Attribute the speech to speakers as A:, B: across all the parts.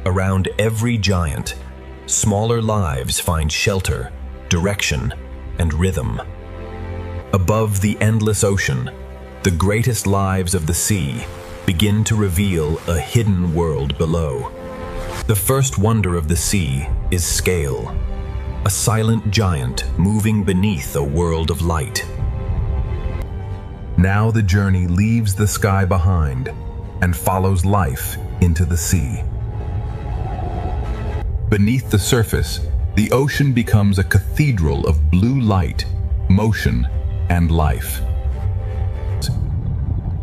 A: Around every giant, smaller lives find shelter, direction, and rhythm. Above the endless ocean, the greatest lives of the sea begin to reveal a hidden world below. The first wonder of the sea is scale, a silent giant moving beneath a world of light. Now the journey leaves the sky behind and follows life into the sea. Beneath the surface, the ocean becomes a cathedral of blue light, motion, and life.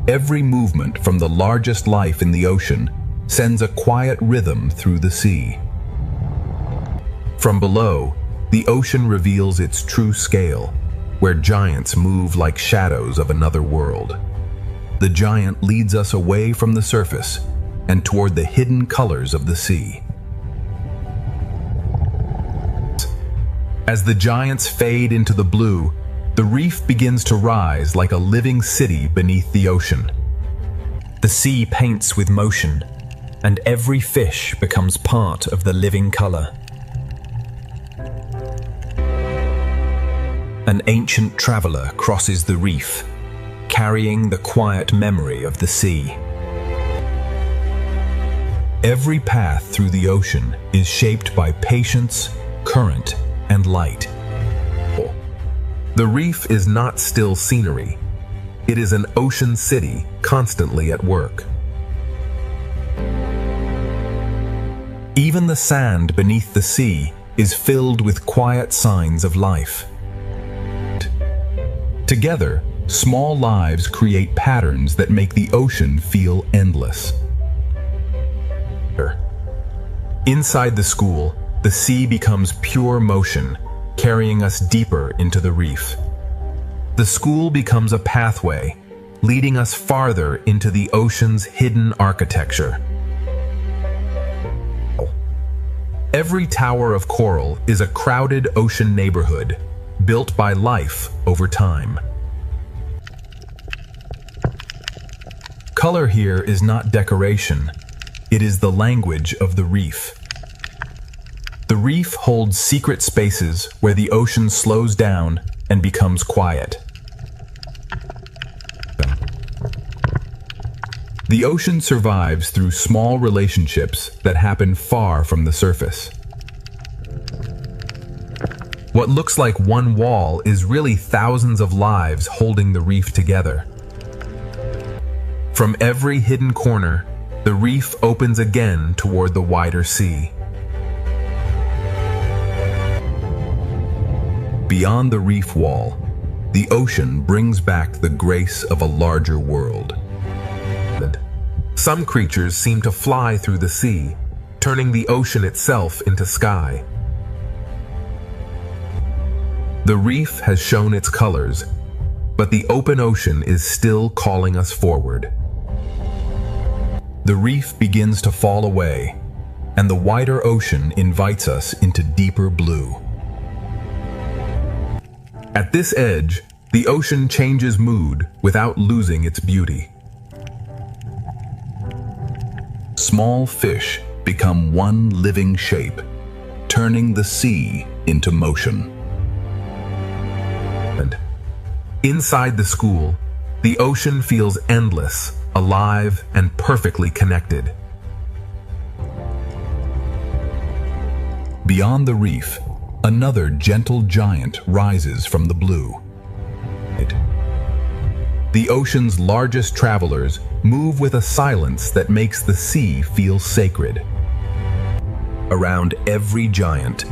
A: Every movement from the largest life in the ocean sends a quiet rhythm through the sea. From below, the ocean reveals its true scale, where giants move like shadows of another world. The giant leads us away from the surface and toward the hidden colors of the sea. As the giants fade into the blue, the reef begins to rise like a living city beneath the ocean. The sea paints with motion, and every fish becomes part of the living color. An ancient traveler crosses the reef, carrying the quiet memory of the sea. Every path through the ocean is shaped by patience, current, and light. The reef is not still scenery. It is an ocean city constantly at work. Even the sand beneath the sea is filled with quiet signs of life. Together, small lives create patterns that make the ocean feel endless. Inside the school, the sea becomes pure motion, carrying us deeper into the reef. The school becomes a pathway, leading us farther into the ocean's hidden architecture. Every tower of coral is a crowded ocean neighborhood, built by life over time. Color here is not decoration, it is the language of the reef. The reef holds secret spaces where the ocean slows down and becomes quiet. The ocean survives through small relationships that happen far from the surface. What looks like one wall is really thousands of lives holding the reef together. From every hidden corner, the reef opens again toward the wider sea. Beyond the reef wall, the ocean brings back the grace of a larger world. Some creatures seem to fly through the sea, turning the ocean itself into sky. The reef has shown its colors, but the open ocean is still calling us forward. The reef begins to fall away, and the wider ocean invites us into deeper blue. At this edge, the ocean changes mood without losing its beauty. Small fish become one living shape, turning the sea into motion. And inside the school, the ocean feels endless, alive, and perfectly connected. Beyond the reef, another gentle giant rises from the blue. The ocean's largest travelers move with a silence that makes the sea feel sacred. Around every giant,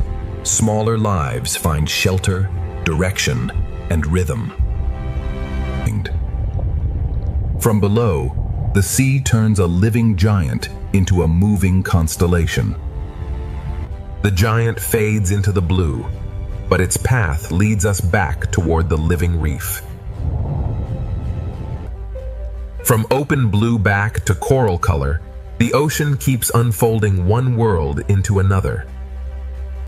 A: smaller lives find shelter, direction, and rhythm. From below, the sea turns a living giant into a moving constellation. The giant fades into the blue, but its path leads us back toward the living reef. From open blue back to coral color, the ocean keeps unfolding one world into another.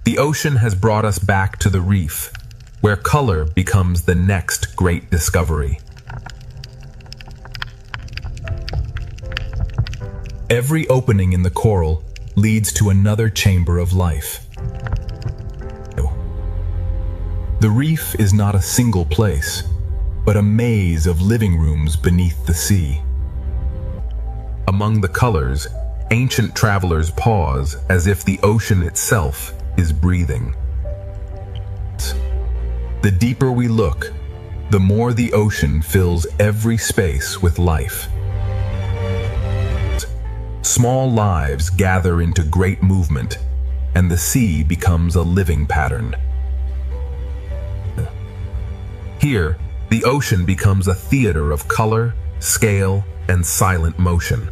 A: The ocean has brought us back to the reef, where color becomes the next great discovery. Every opening in the coral leads to another chamber of life. The reef is not a single place, but a maze of living rooms beneath the sea. Among the colors, ancient travelers pause as if the ocean itself is breathing. The deeper we look, the more the ocean fills every space with life. Small lives gather into great movement, and the sea becomes a living pattern. Here, the ocean becomes a theater of color, scale, and silent motion.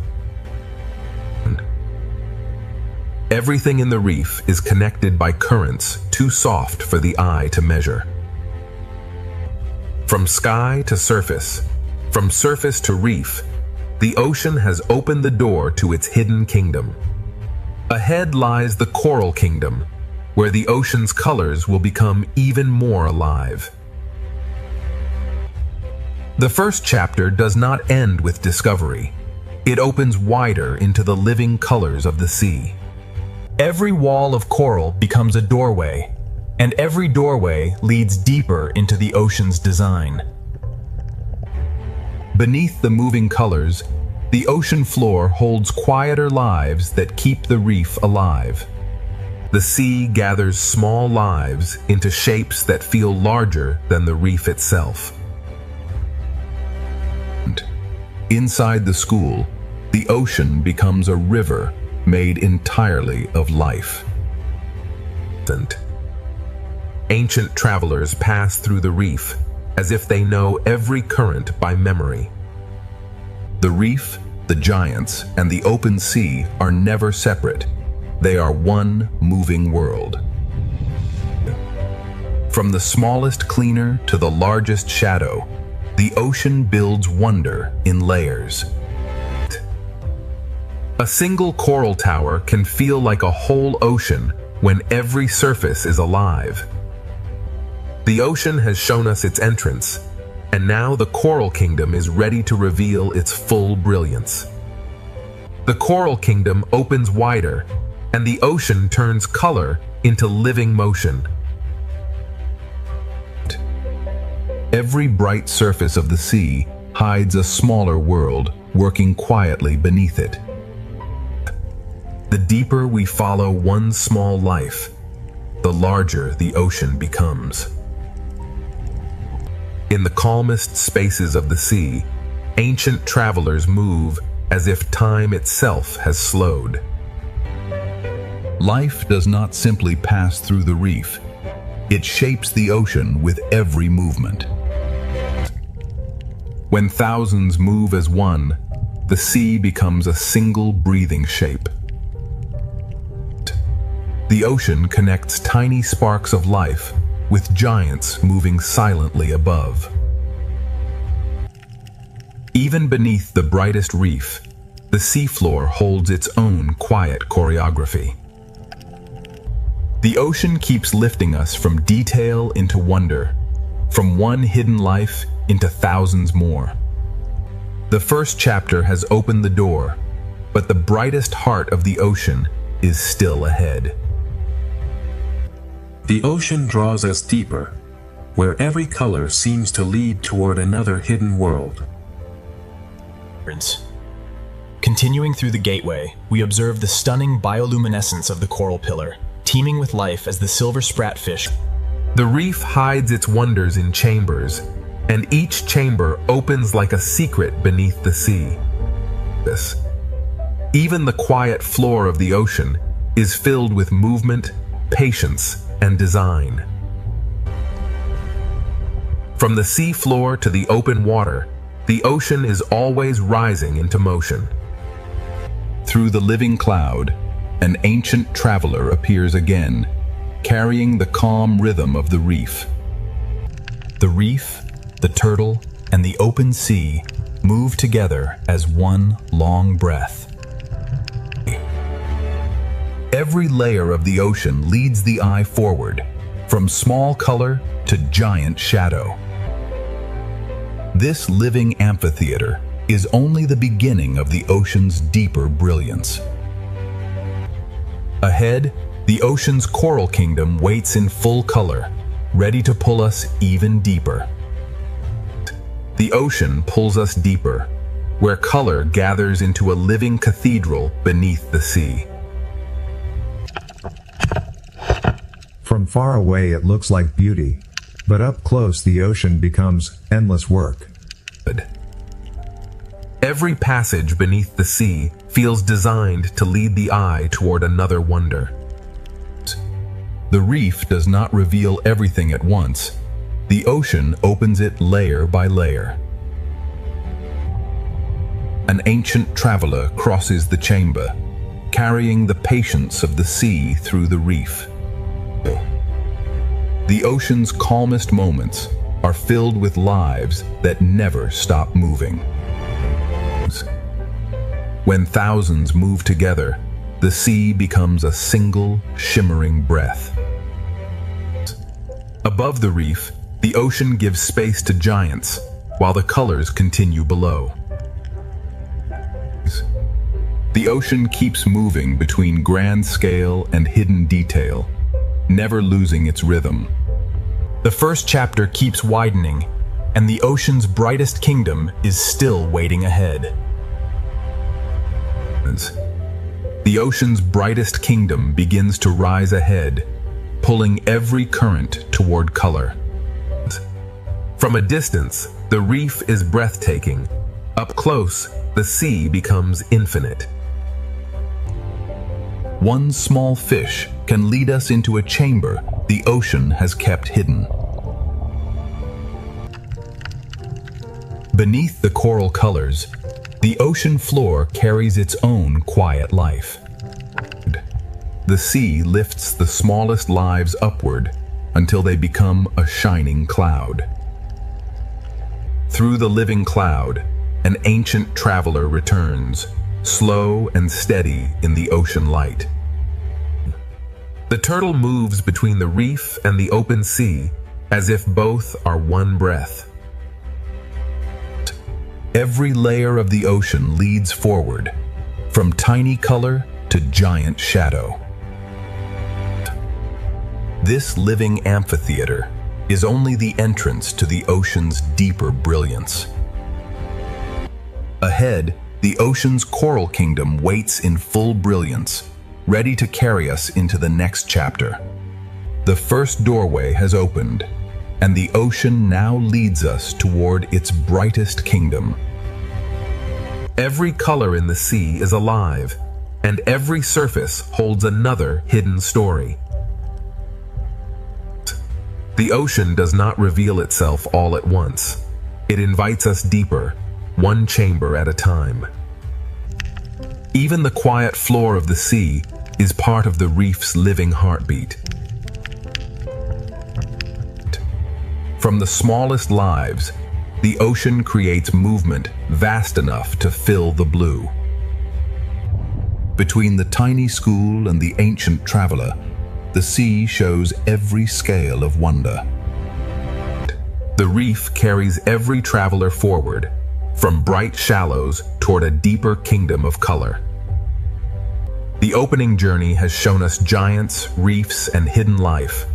A: Everything in the reef is connected by currents too soft for the eye to measure. From sky to surface, from surface to reef, the ocean has opened the door to its hidden kingdom. Ahead lies the coral kingdom, where the ocean's colors will become even more alive. The first chapter does not end with discovery. It opens wider into the living colors of the sea. Every wall of coral becomes a doorway, and every doorway leads deeper into the ocean's design. Beneath the moving colors, the ocean floor holds quieter lives that keep the reef alive. The sea gathers small lives into shapes that feel larger than the reef itself. Inside the school, the ocean becomes a river made entirely of life. Ancient travelers pass through the reef as if they know every current by memory. The reef, the giants, and the open sea are never separate. They are one moving world. From the smallest cleaner to the largest shadow, the ocean builds wonder in layers. A single coral tower can feel like a whole ocean when every surface is alive. The ocean has shown us its entrance, and now the coral kingdom is ready to reveal its full brilliance. The coral kingdom opens wider, and the ocean turns color into living motion. Every bright surface of the sea hides a smaller world working quietly beneath it. The deeper we follow one small life, the larger the ocean becomes. In the calmest spaces of the sea, ancient travelers move as if time itself has slowed. Life does not simply pass through the reef. It shapes the ocean with every movement. When thousands move as one, the sea becomes a single breathing shape. The ocean connects tiny sparks of life with giants moving silently above. Even beneath the brightest reef, the seafloor holds its own quiet choreography. The ocean keeps lifting us from detail into wonder, from one hidden life into thousands more. The first chapter has opened the door, but the brightest heart of the ocean is still ahead.
B: The ocean draws us deeper, where every color seems to lead toward another hidden world.
C: Continuing through the gateway, we observe the stunning bioluminescence of the coral pillar, teeming with life as the silver spratfish.
A: The reef hides its wonders in chambers, and each chamber opens like a secret beneath the sea. Even the quiet floor of the ocean is filled with movement, patience, and design. From the sea floor to the open water, the ocean is always rising into motion. Through the living cloud, an ancient traveler appears again, carrying the calm rhythm of the reef. The reef, the turtle, and the open sea move together as one long breath. Every layer of the ocean leads the eye forward, from small color to giant shadow. This living amphitheater is only the beginning of the ocean's deeper brilliance. Ahead, the ocean's coral kingdom waits in full color, ready to pull us even deeper. The ocean pulls us deeper, where color gathers into a living cathedral beneath the sea.
D: From far away it looks like beauty, but up close the ocean becomes endless work.
A: Every passage beneath the sea feels designed to lead the eye toward another wonder. The reef does not reveal everything at once. The ocean opens it layer by layer. An ancient traveler crosses the chamber, carrying the patience of the sea through the reef. The ocean's calmest moments are filled with lives that never stop moving. When thousands move together, the sea becomes a single, shimmering breath. Above the reef, the ocean gives space to giants, while the colors continue below. The ocean keeps moving between grand scale and hidden detail, never losing its rhythm. The first chapter keeps widening, and the ocean's brightest kingdom is still waiting ahead. The ocean's brightest kingdom begins to rise ahead, pulling every current toward color. From a distance, the reef is breathtaking. Up close, the sea becomes infinite. One small fish can lead us into a chamber the ocean has kept hidden. Beneath the coral colors, the ocean floor carries its own quiet life. The sea lifts the smallest lives upward until they become a shining cloud. Through the living cloud, an ancient traveler returns, slow and steady in the ocean light. The turtle moves between the reef and the open sea as if both are one breath. Every layer of the ocean leads forward, from tiny color to giant shadow. This living amphitheater is only the entrance to the ocean's deeper brilliance. Ahead, the ocean's coral kingdom waits in full brilliance, ready to carry us into the next chapter. The first doorway has opened, and the ocean now leads us toward its brightest kingdom. Every color in the sea is alive, and every surface holds another hidden story. The ocean does not reveal itself all at once. It invites us deeper, one chamber at a time. Even the quiet floor of the sea is part of the reef's living heartbeat. From the smallest lives, the ocean creates movement vast enough to fill the blue. Between the tiny school and the ancient traveler, the sea shows every scale of wonder. The reef carries every traveler forward, from bright shallows toward a deeper kingdom of color. The opening journey has shown us giants, reefs, and hidden life,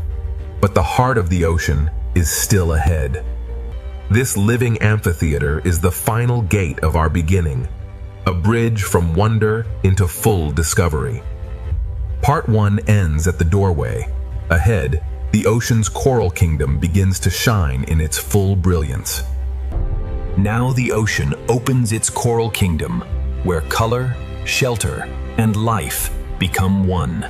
A: but the heart of the ocean is still ahead. This living amphitheater is the final gate of our beginning, a bridge from wonder into full discovery. Part 1 ends at the doorway. Ahead, the ocean's coral kingdom begins to shine in its full brilliance. Now the ocean opens its coral kingdom, where color, shelter, and life become one.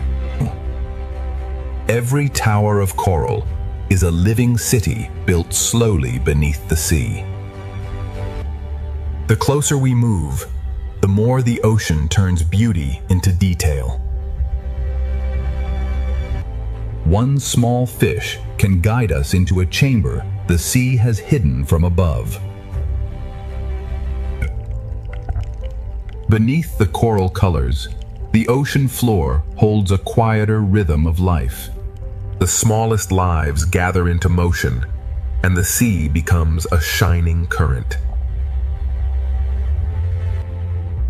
A: Every tower of coral is a living city built slowly beneath the sea. The closer we move, the more the ocean turns beauty into detail. One small fish can guide us into a chamber the sea has hidden from above. Beneath the coral colors, the ocean floor holds a quieter rhythm of life. The smallest lives gather into motion, and the sea becomes a shining current.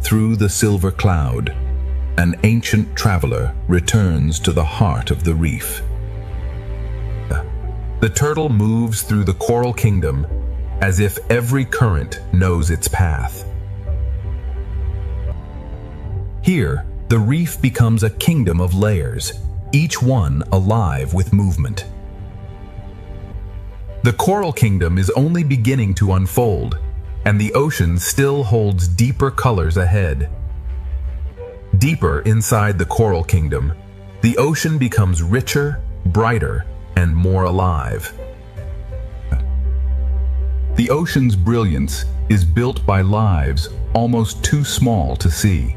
A: Through the silver cloud, An ancient traveler returns to the heart of the reef. The turtle moves through the coral kingdom as if every current knows its path. Here, the reef becomes a kingdom of layers, each one alive with movement. The coral kingdom is only beginning to unfold, and the ocean still holds deeper colors ahead. Deeper inside the coral kingdom, the ocean becomes richer, brighter, and more alive. The ocean's brilliance is built by lives almost too small to see.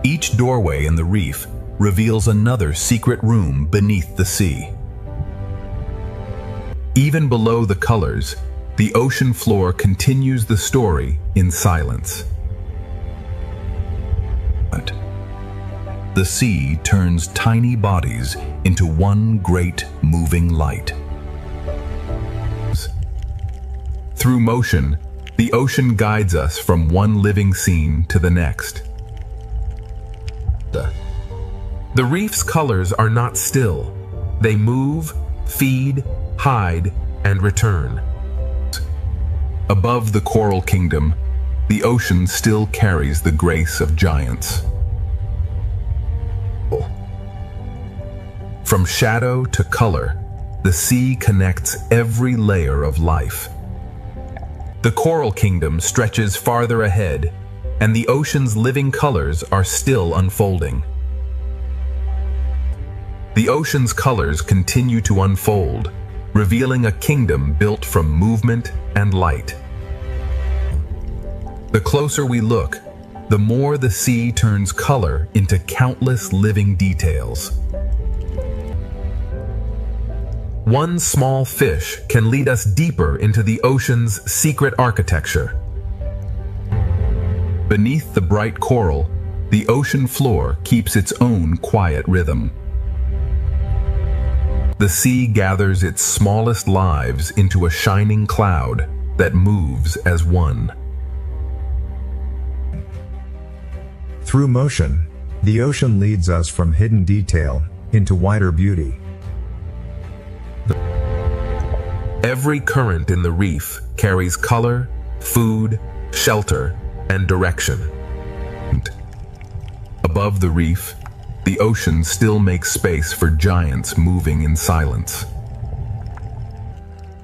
A: Each doorway in the reef reveals another secret room beneath the sea. Even below the colors, the ocean floor continues the story in silence. The sea turns tiny bodies into one great moving light. Through motion, the ocean guides us from one living scene to the next. The reef's colors are not still. They move, feed, hide, and return. Above the coral kingdom, the ocean still carries the grace of giants. From shadow to color, the sea connects every layer of life. The coral kingdom stretches farther ahead, and the ocean's living colors are still unfolding. The ocean's colors continue to unfold, revealing a kingdom built from movement and light. The closer we look, the more the sea turns color into countless living details. One small fish can lead us deeper into the ocean's secret architecture. Beneath the bright coral, the ocean floor keeps its own quiet rhythm. The sea gathers its smallest lives into a shining cloud that moves as one.
D: Through motion, the ocean leads us from hidden detail into wider beauty.
A: Every current in the reef carries color, food, shelter, and direction. Above the reef, the ocean still makes space for giants moving in silence.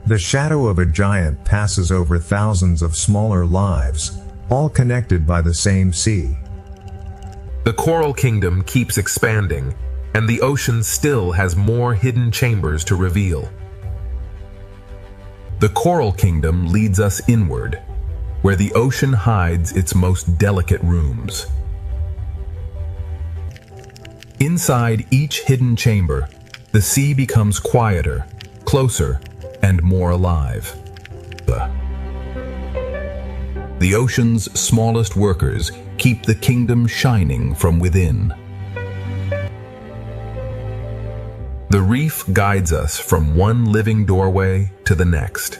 D: The shadow of a giant passes over thousands of smaller lives, all connected by the same sea.
A: The coral kingdom keeps expanding, and the ocean still has more hidden chambers to reveal. The coral kingdom leads us inward, where the ocean hides its most delicate rooms. Inside each hidden chamber, the sea becomes quieter, closer, and more alive. The ocean's smallest workers keep the kingdom shining from within. The reef guides us from one living doorway to the next.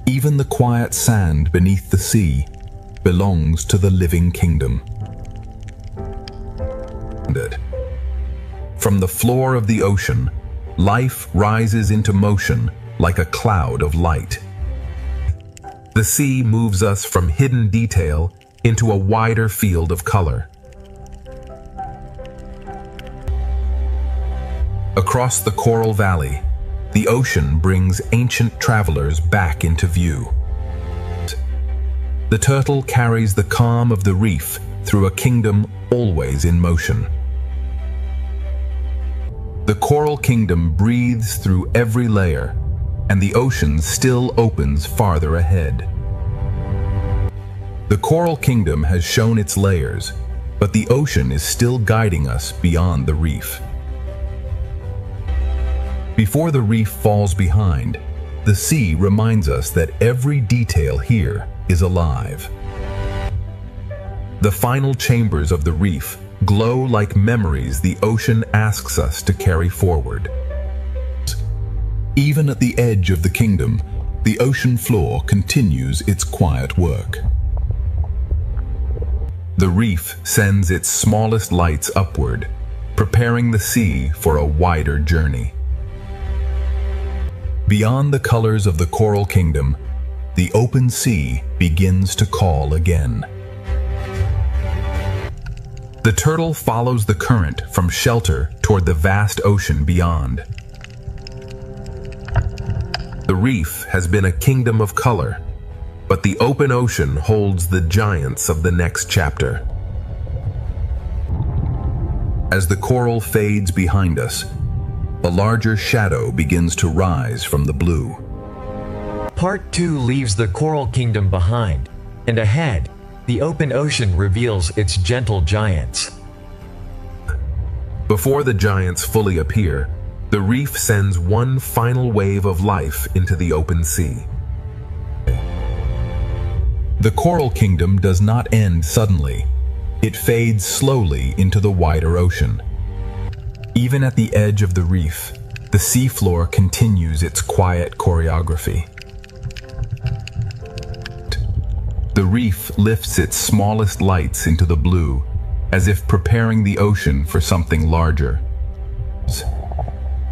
A: Even the quiet sand beneath the sea belongs to the living kingdom. From the floor of the ocean, life rises into motion like a cloud of light. The sea moves us from hidden detail into a wider field of color. Across the coral valley, the ocean brings ancient travelers back into view. The turtle carries the calm of the reef through a kingdom always in motion. The coral kingdom breathes through every layer, and the ocean still opens farther ahead. The coral kingdom has shown its layers, but the ocean is still guiding us beyond the reef. Before the reef falls behind, the sea reminds us that every detail here is alive. The final chambers of the reef glow like memories the ocean asks us to carry forward. Even at the edge of the kingdom, the ocean floor continues its quiet work. The reef sends its smallest lights upward, preparing the sea for a wider journey. Beyond the colors of the coral kingdom, the open sea begins to call again. The turtle follows the current from shelter toward the vast ocean beyond. The reef has been a kingdom of color, but the open ocean holds the giants of the next chapter. As the coral fades behind us, a larger shadow begins to rise from the blue.
E: Part 2 leaves the coral kingdom behind, and ahead, the open ocean reveals its gentle giants.
A: Before the giants fully appear, the reef sends one final wave of life into the open sea. The coral kingdom does not end suddenly. It fades slowly into the wider ocean. Even at the edge of the reef, the seafloor continues its quiet choreography. The reef lifts its smallest lights into the blue, as if preparing the ocean for something larger.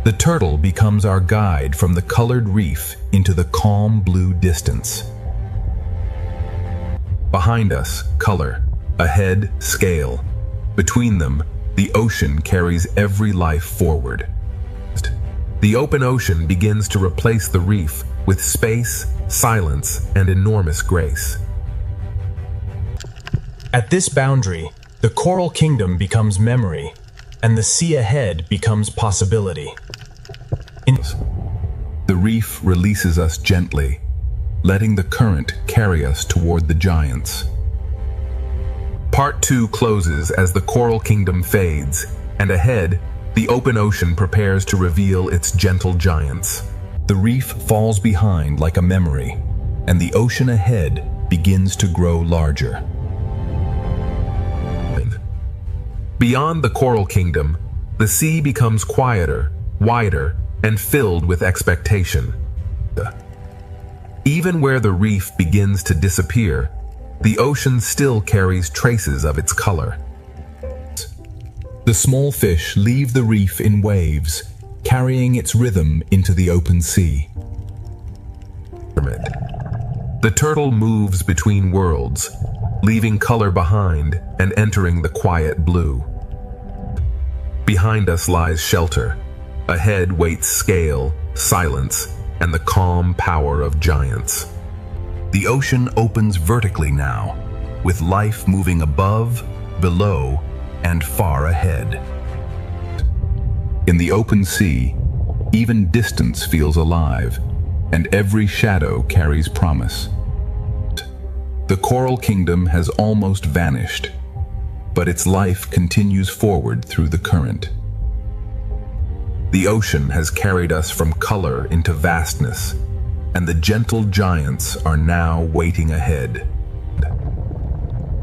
A: The turtle becomes our guide from the colored reef into the calm blue distance. Behind us, color. Ahead, scale. Between them, the ocean carries every life forward. The open ocean begins to replace the reef with space, silence, and enormous grace.
C: At this boundary, the coral kingdom becomes memory, and the sea ahead becomes possibility.
A: The reef releases us gently, letting the current carry us toward the giants. Part 2 closes as the coral kingdom fades, and ahead, the open ocean prepares to reveal its gentle giants. The reef falls behind like a memory, and the ocean ahead begins to grow larger. Beyond the coral kingdom, the sea becomes quieter, wider, and filled with expectation. Even where the reef begins to disappear, the ocean still carries traces of its color. The small fish leave the reef in waves, carrying its rhythm into the open sea. The turtle moves between worlds, leaving color behind and entering the quiet blue. Behind us lies shelter. Ahead waits scale, silence, and the calm power of giants. The ocean opens vertically now, with life moving above, below, and far ahead. In the open sea, even distance feels alive, and every shadow carries promise. The coral kingdom has almost vanished, but its life continues forward through the current. The ocean has carried us from color into vastness, and the gentle giants are now waiting ahead.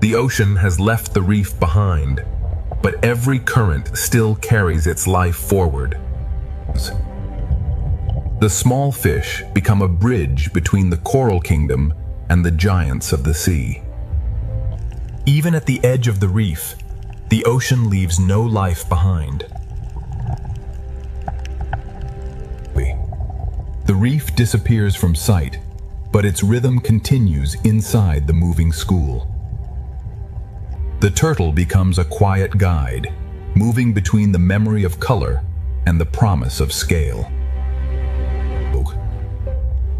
A: The ocean has left the reef behind, but every current still carries its life forward. The small fish become a bridge between the coral kingdom and the giants of the sea.
C: Even at the edge of the reef, the ocean leaves no life behind. The reef disappears from sight, but its rhythm continues inside the moving school. The turtle becomes a quiet guide, moving between the memory of color and the promise of scale.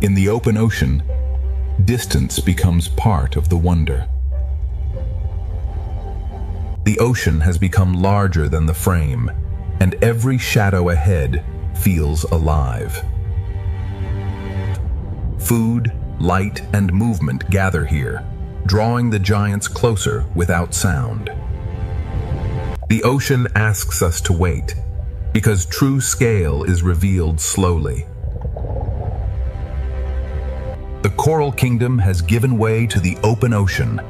C: In the open ocean, distance becomes part of the wonder. The ocean has become larger than the frame, and every shadow ahead feels alive. Food, light, and movement gather here, drawing the giants closer without sound. The ocean asks us to wait, because true scale is revealed slowly. The coral kingdom has given way to the open ocean,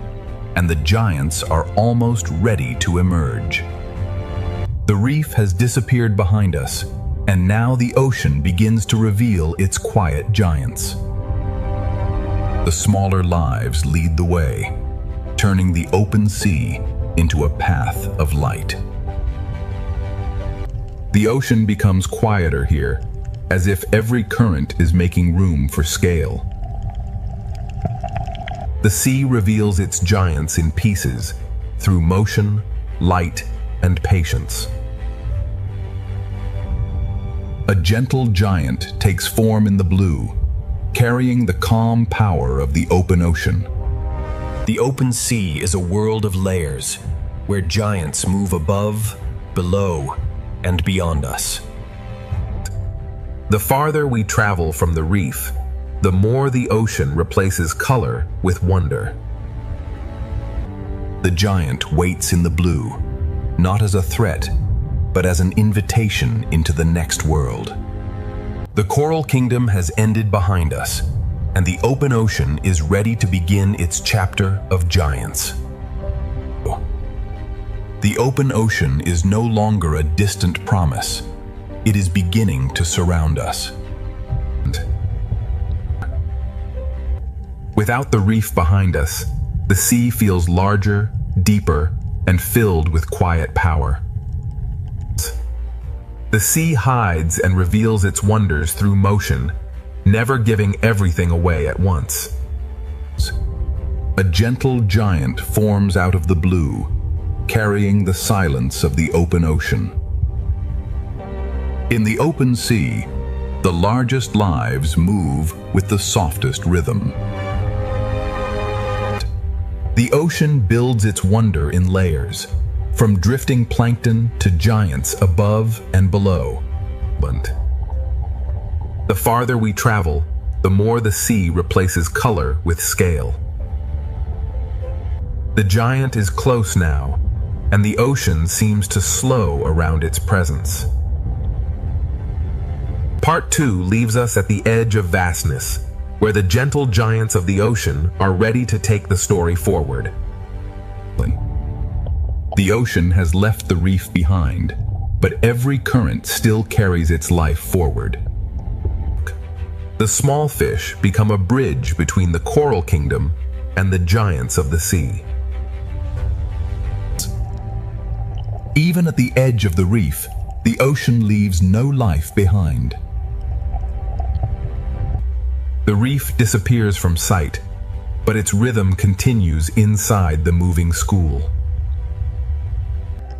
C: and the giants are almost ready to emerge. The reef has disappeared behind us, and now the ocean begins to reveal its quiet giants. The smaller lives lead the way, turning the open sea into a path of light. The ocean becomes quieter here, as if every current is making room for scale. The sea reveals its giants in pieces through motion, light, and patience. A gentle giant takes form in the blue, carrying the calm power of the open ocean.
A: The open sea is a world of layers, where giants move above, below, and beyond us.
C: The farther we travel from the reef, the more the ocean replaces color with wonder. The giant waits in the blue, not as a threat, but as an invitation into the next world. The Coral Kingdom has ended behind us, and the open ocean is ready to begin its chapter of giants. The open ocean is no longer a distant promise. It is beginning to surround us. Without the reef behind us, the sea feels larger, deeper, and filled with quiet power. The sea hides and reveals its wonders through motion, never giving everything away at once. A gentle giant forms out of the blue, carrying the silence of the open ocean. In the open sea, the largest lives move with the softest rhythm. The ocean builds its wonder in layers, from drifting plankton to giants above and below. The farther we travel, the more the sea replaces color with scale. The giant is close now, and the ocean seems to slow around its presence. Part 2 leaves us at the edge of vastness, where the gentle giants of the ocean are ready to take the story forward. The ocean has left the reef behind, but every current still carries its life forward. The small fish become a bridge between the Coral Kingdom and the giants of the sea. Even at the edge of the reef, the ocean leaves no life behind. The reef disappears from sight, but its rhythm continues inside the moving school.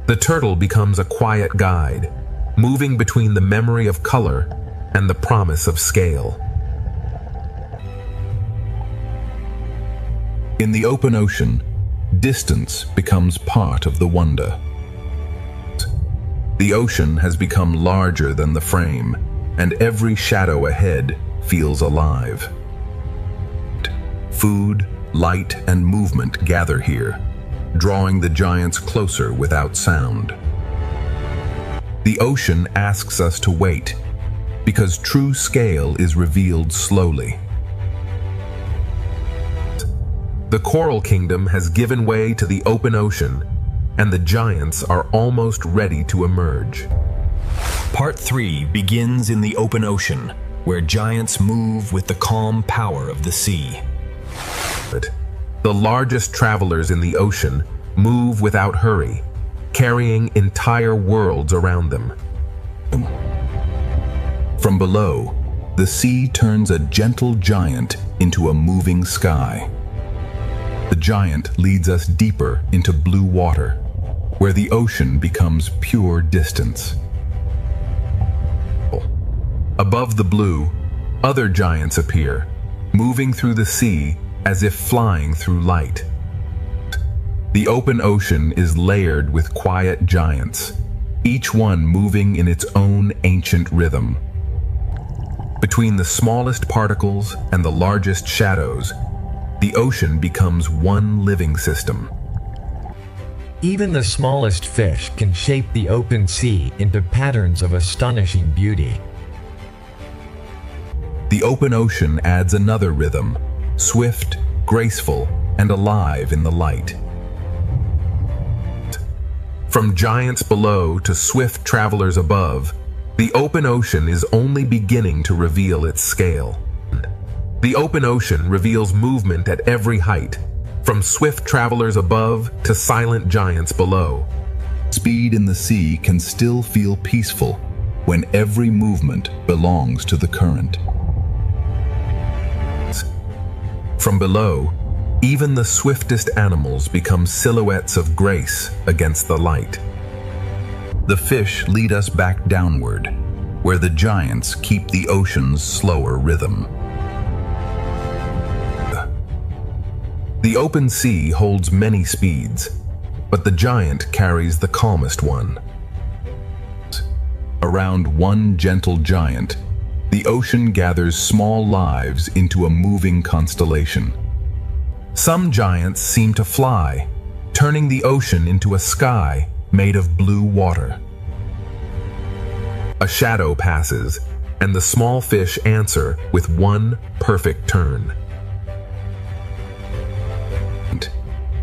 C: The turtle becomes a quiet guide, moving between the memory of color and the promise of scale. In the open ocean, distance becomes part of the wonder. The ocean has become larger than the frame, and every shadow ahead feels alive. Food, light, and movement gather here, drawing the giants closer without sound. The ocean asks us to wait, because true scale is revealed slowly. The Coral Kingdom has given way to the open ocean, and the giants are almost ready to emerge.
A: Part 3 begins in the open ocean, where giants move with the calm power of the sea.
C: The largest travelers in the ocean move without hurry, carrying entire worlds around them. From below, the sea turns a gentle giant into a moving sky. The giant leads us deeper into blue water, where the ocean becomes pure distance. Above the blue, other giants appear, moving through the sea as if flying through light. The open ocean is layered with quiet giants, each one moving in its own ancient rhythm. Between the smallest particles and the largest shadows, the ocean becomes one living system.
E: Even the smallest fish can shape the open sea into patterns of astonishing beauty.
C: The open ocean adds another rhythm, swift, graceful, and alive in the light. From giants below to swift travelers above, the open ocean is only beginning to reveal its scale. The open ocean reveals movement at every height,
F: from swift travelers above to silent giants below.
C: Speed in the sea can still feel peaceful when every movement belongs to the current.
F: From below, even the swiftest animals become silhouettes of grace against the light.
C: The fish lead us back downward, where the giants keep the ocean's slower rhythm.
F: The open sea holds many speeds, but the giant carries the calmest one.
C: Around one gentle giant, the ocean gathers small lives into a moving constellation.
F: Some giants seem to fly, turning the ocean into a sky made of blue water. A shadow passes, and the small fish answer with one perfect turn.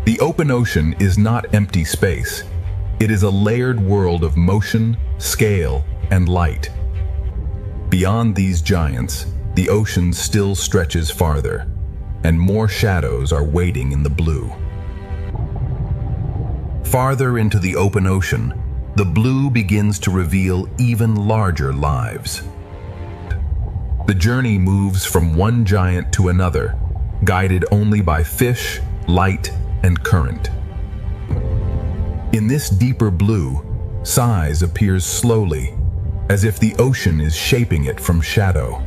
C: The open ocean is not empty space. It is a layered world of motion, scale, and light. Beyond these giants, the ocean still stretches farther, and more shadows are waiting in the blue. Farther into the open ocean, the blue begins to reveal even larger lives. The journey moves from one giant to another, guided only by fish, light, and current. In this deeper blue, size appears slowly, as if the ocean is shaping it from shadow.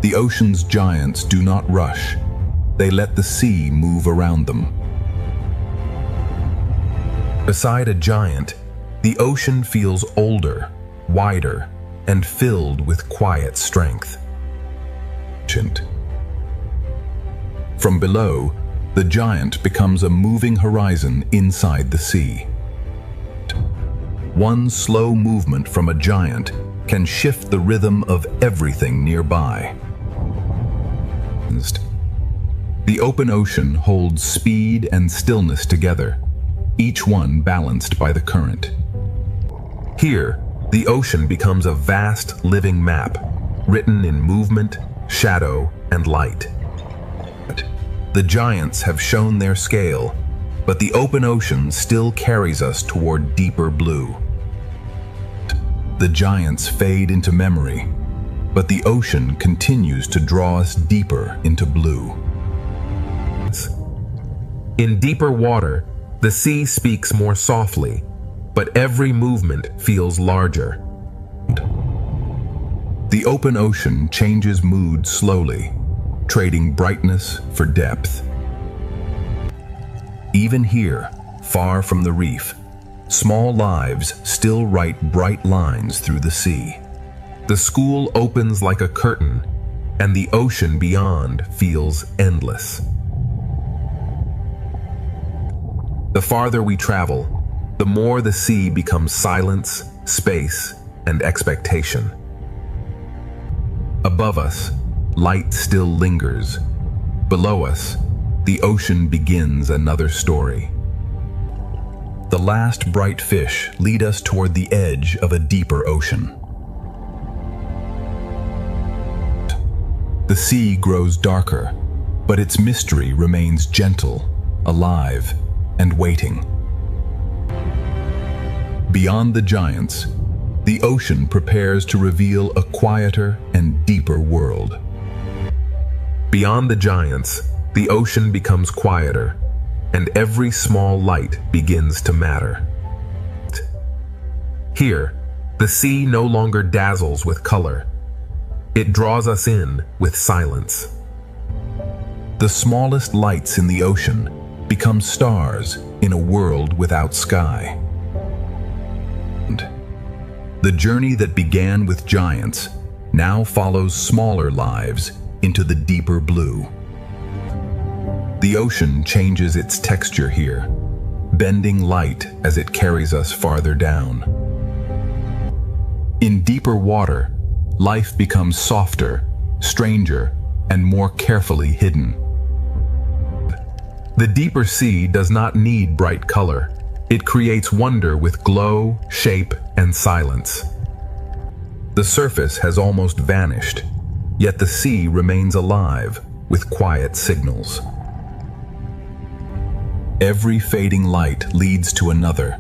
C: The ocean's giants do not rush. They let the sea move around them.
F: Beside a giant, the ocean feels older, wider, and filled with quiet strength.
C: From below, the giant becomes a moving horizon inside the sea. One slow movement from a giant can shift the rhythm of everything nearby. The open ocean holds speed and stillness together, each one balanced by the current.
F: Here, the ocean becomes a vast living map, written in movement, shadow, and light. The giants have shown their scale, but the open ocean still carries us toward deeper blue.
C: The giants fade into memory, but the ocean continues to draw us deeper into blue.
F: In deeper water, the sea speaks more softly, but every movement feels larger.
C: The open ocean changes mood slowly, trading brightness for depth. Even here, far from the reef, small lives still write bright lines through the sea.
F: The school opens like a curtain, and the ocean beyond feels endless. The farther we travel, the more the sea becomes silence, space, and expectation. Above us, light still lingers. Below us, the ocean begins another story.
C: The last bright fish lead us toward the edge of a deeper ocean. The sea grows darker, but its mystery remains gentle, alive, and waiting. Beyond the giants, the ocean prepares to reveal a quieter and deeper world.
F: Beyond the giants, the ocean becomes quieter, and every small light begins to matter. Here, the sea no longer dazzles with color. It draws us in with silence.
C: The smallest lights in the ocean become stars in a world without sky. The journey that began with giants now follows smaller lives into the deeper blue. The ocean changes its texture here, bending light as it carries us farther down. In deeper water, life becomes softer, stranger, and more carefully hidden.
F: The deeper sea does not need bright color. It creates wonder with glow, shape, and silence. The surface has almost vanished, yet the sea remains alive with quiet signals.
C: Every fading light leads to another,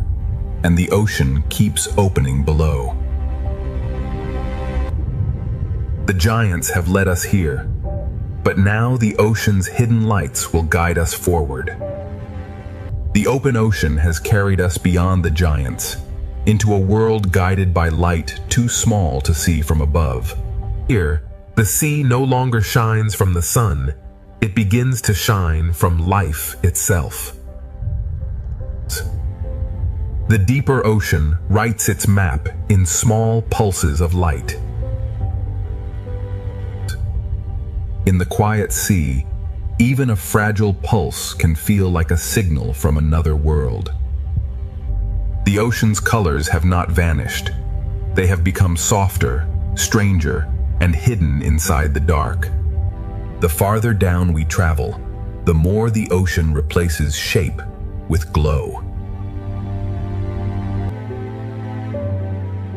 C: and the ocean keeps opening below. The giants have led us here, but now the ocean's hidden lights will guide us forward. The open ocean has carried us beyond the giants, into a world guided by light too small to see from above. Here, the sea no longer shines from the sun, it begins to shine from life itself. The deeper ocean writes its map in small pulses of light. In the quiet sea, even a fragile pulse can feel like a signal from another world. The ocean's colors have not vanished. They have become softer, stranger, and hidden inside the dark. The farther down we travel, the more the ocean replaces shape with glow.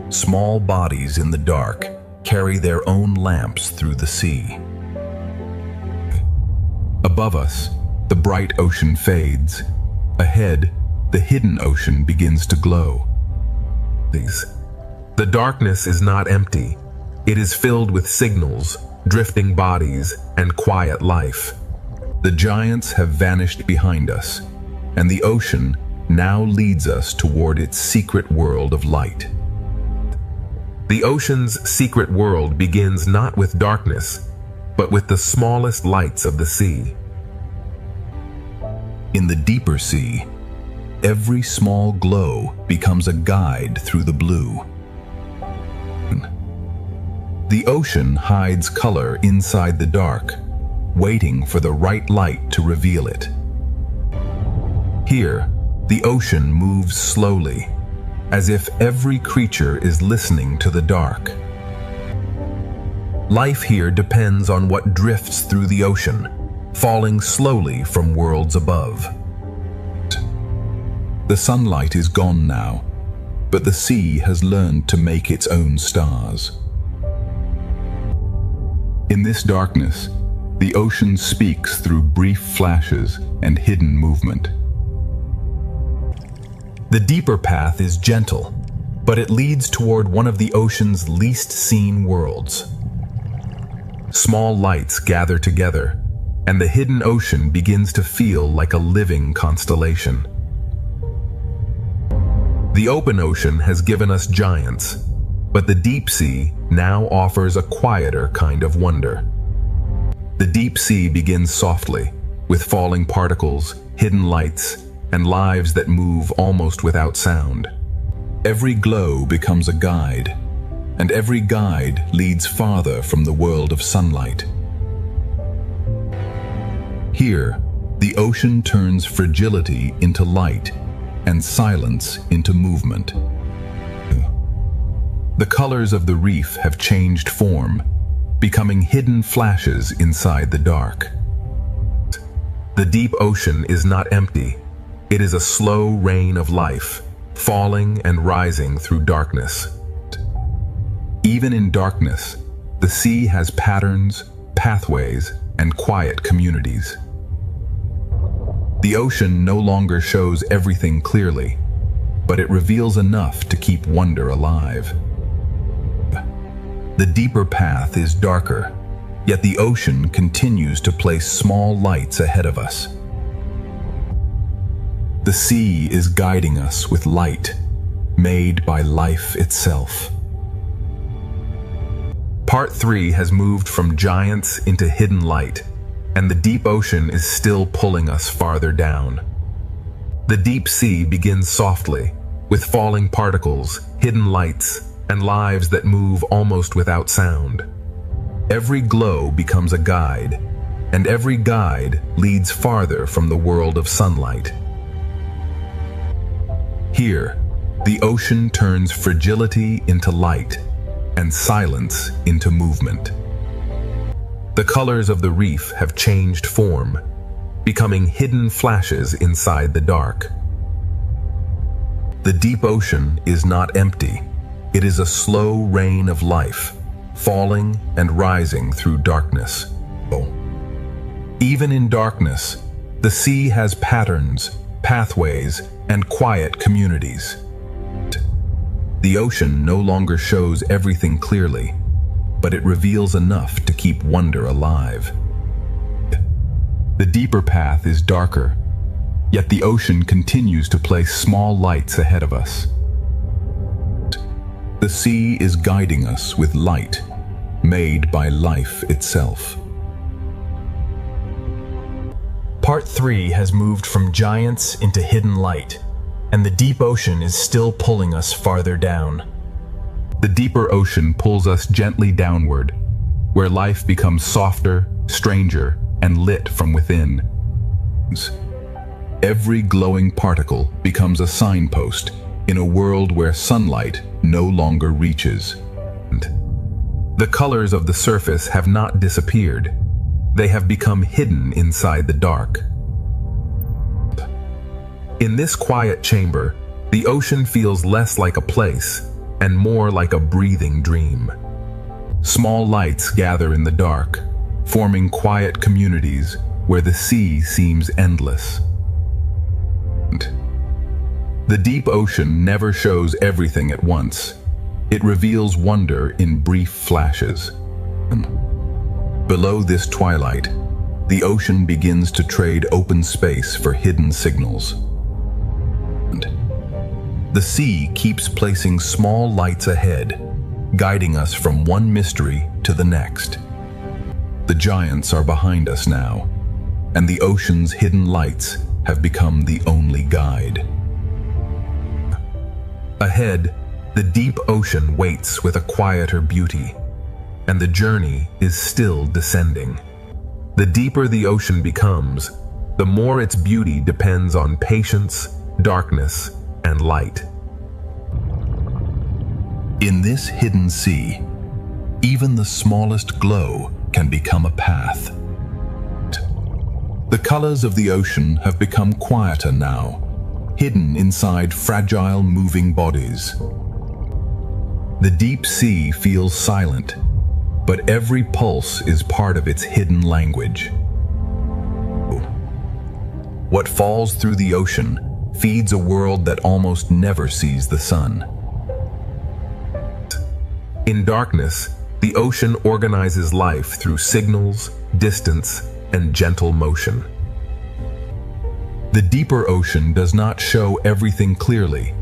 C: Small bodies in the dark carry their own lamps through the sea. Above us, the bright ocean fades. Ahead, the hidden ocean begins to glow. The darkness is not empty. It is filled with signals, drifting bodies, and quiet life. The giants have vanished behind us, and the ocean now leads us toward its secret world of light. The ocean's secret world begins not with darkness, but with the smallest lights of the sea. In the deeper sea, every small glow becomes a guide through the blue. The ocean hides color inside the dark, waiting for the right light to reveal it. Here, the ocean moves slowly, as if every creature is listening to the dark. Life here depends on what drifts through the ocean, falling slowly from worlds above. The sunlight is gone now, but the sea has learned to make its own stars. In this darkness, the ocean speaks through brief flashes and hidden movement. The deeper path is gentle, but it leads toward one of the ocean's least seen worlds. Small lights gather together, and the hidden ocean begins to feel like a living constellation. The open ocean has given us giants, but the deep sea now offers a quieter kind of wonder. The deep sea begins softly, with falling particles, hidden lights, and lives that move almost without sound. Every glow becomes a guide, and every guide leads farther from the world of sunlight. Here, the ocean turns fragility into light and silence into movement. The colors of the reef have changed form, becoming hidden flashes inside the dark. The deep ocean is not empty. It is a slow rain of life, falling and rising through darkness. Even in darkness, the sea has patterns, pathways, and quiet communities. The ocean no longer shows everything clearly, but it reveals enough to keep wonder alive. The deeper path is darker, yet the ocean continues to place small lights ahead of us. The sea is guiding us with light, made by life itself. Part 3 has moved from giants into hidden light, and the deep ocean is still pulling us farther down. The deep sea begins softly, with falling particles, hidden lights, and lives that move almost without sound. Every glow becomes a guide, and every guide leads farther from the world of sunlight. Here, the ocean turns fragility into light, and silence into movement. The colors of the reef have changed form, becoming hidden flashes inside the dark. The deep ocean is not empty. It is a slow rain of life, falling and rising through darkness. Even in darkness, the sea has patterns,
F: pathways, and quiet communities. The ocean no longer shows everything clearly, but it reveals enough to keep wonder alive. The deeper path is darker, yet the ocean continues to place small lights ahead of us. The sea is guiding us with light, made by life itself.
A: Part 3 has moved from giants into hidden light, and the deep ocean is still pulling us farther down.
F: The deeper ocean pulls us gently downward, where life becomes softer, stranger, and lit from within. Every glowing particle becomes a signpost in a world where sunlight no longer reaches. The colors of the surface have not disappeared. They have become hidden inside the dark. In this quiet chamber, the ocean feels less like a place and more like a breathing dream. Small lights gather in the dark, forming quiet communities where the sea seems endless. The deep ocean never shows everything at once. It reveals wonder in brief flashes. Below this twilight, the ocean begins to trade open space for hidden signals. The sea keeps placing small lights ahead, guiding us from one mystery to the next. The giants are behind us now, and the ocean's hidden lights have become the only guide. Ahead, the deep ocean waits with a quieter beauty, and the journey is still descending. The deeper the ocean becomes, the more its beauty depends on patience, darkness, and light. In this hidden sea, even the smallest glow can become a path. The colors of the ocean have become quieter now, hidden inside fragile moving bodies. The deep sea feels silent, but every pulse is part of its hidden language. What falls through the ocean feeds a world that almost never sees the sun. In darkness, the ocean organizes life through signals, distance, and gentle motion. The deeper ocean does not show everything clearly,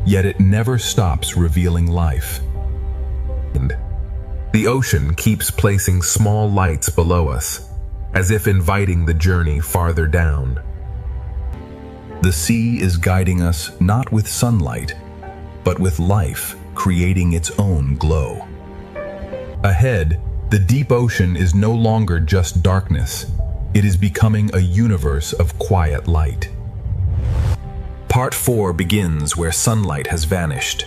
F: yet it never stops revealing life. And the ocean keeps placing small lights below us, as if inviting the journey farther down. The sea is guiding us not with sunlight, but with life creating its own glow. Ahead, the deep ocean is no longer just darkness. It is becoming a universe of quiet light. Part 4 begins where sunlight has vanished,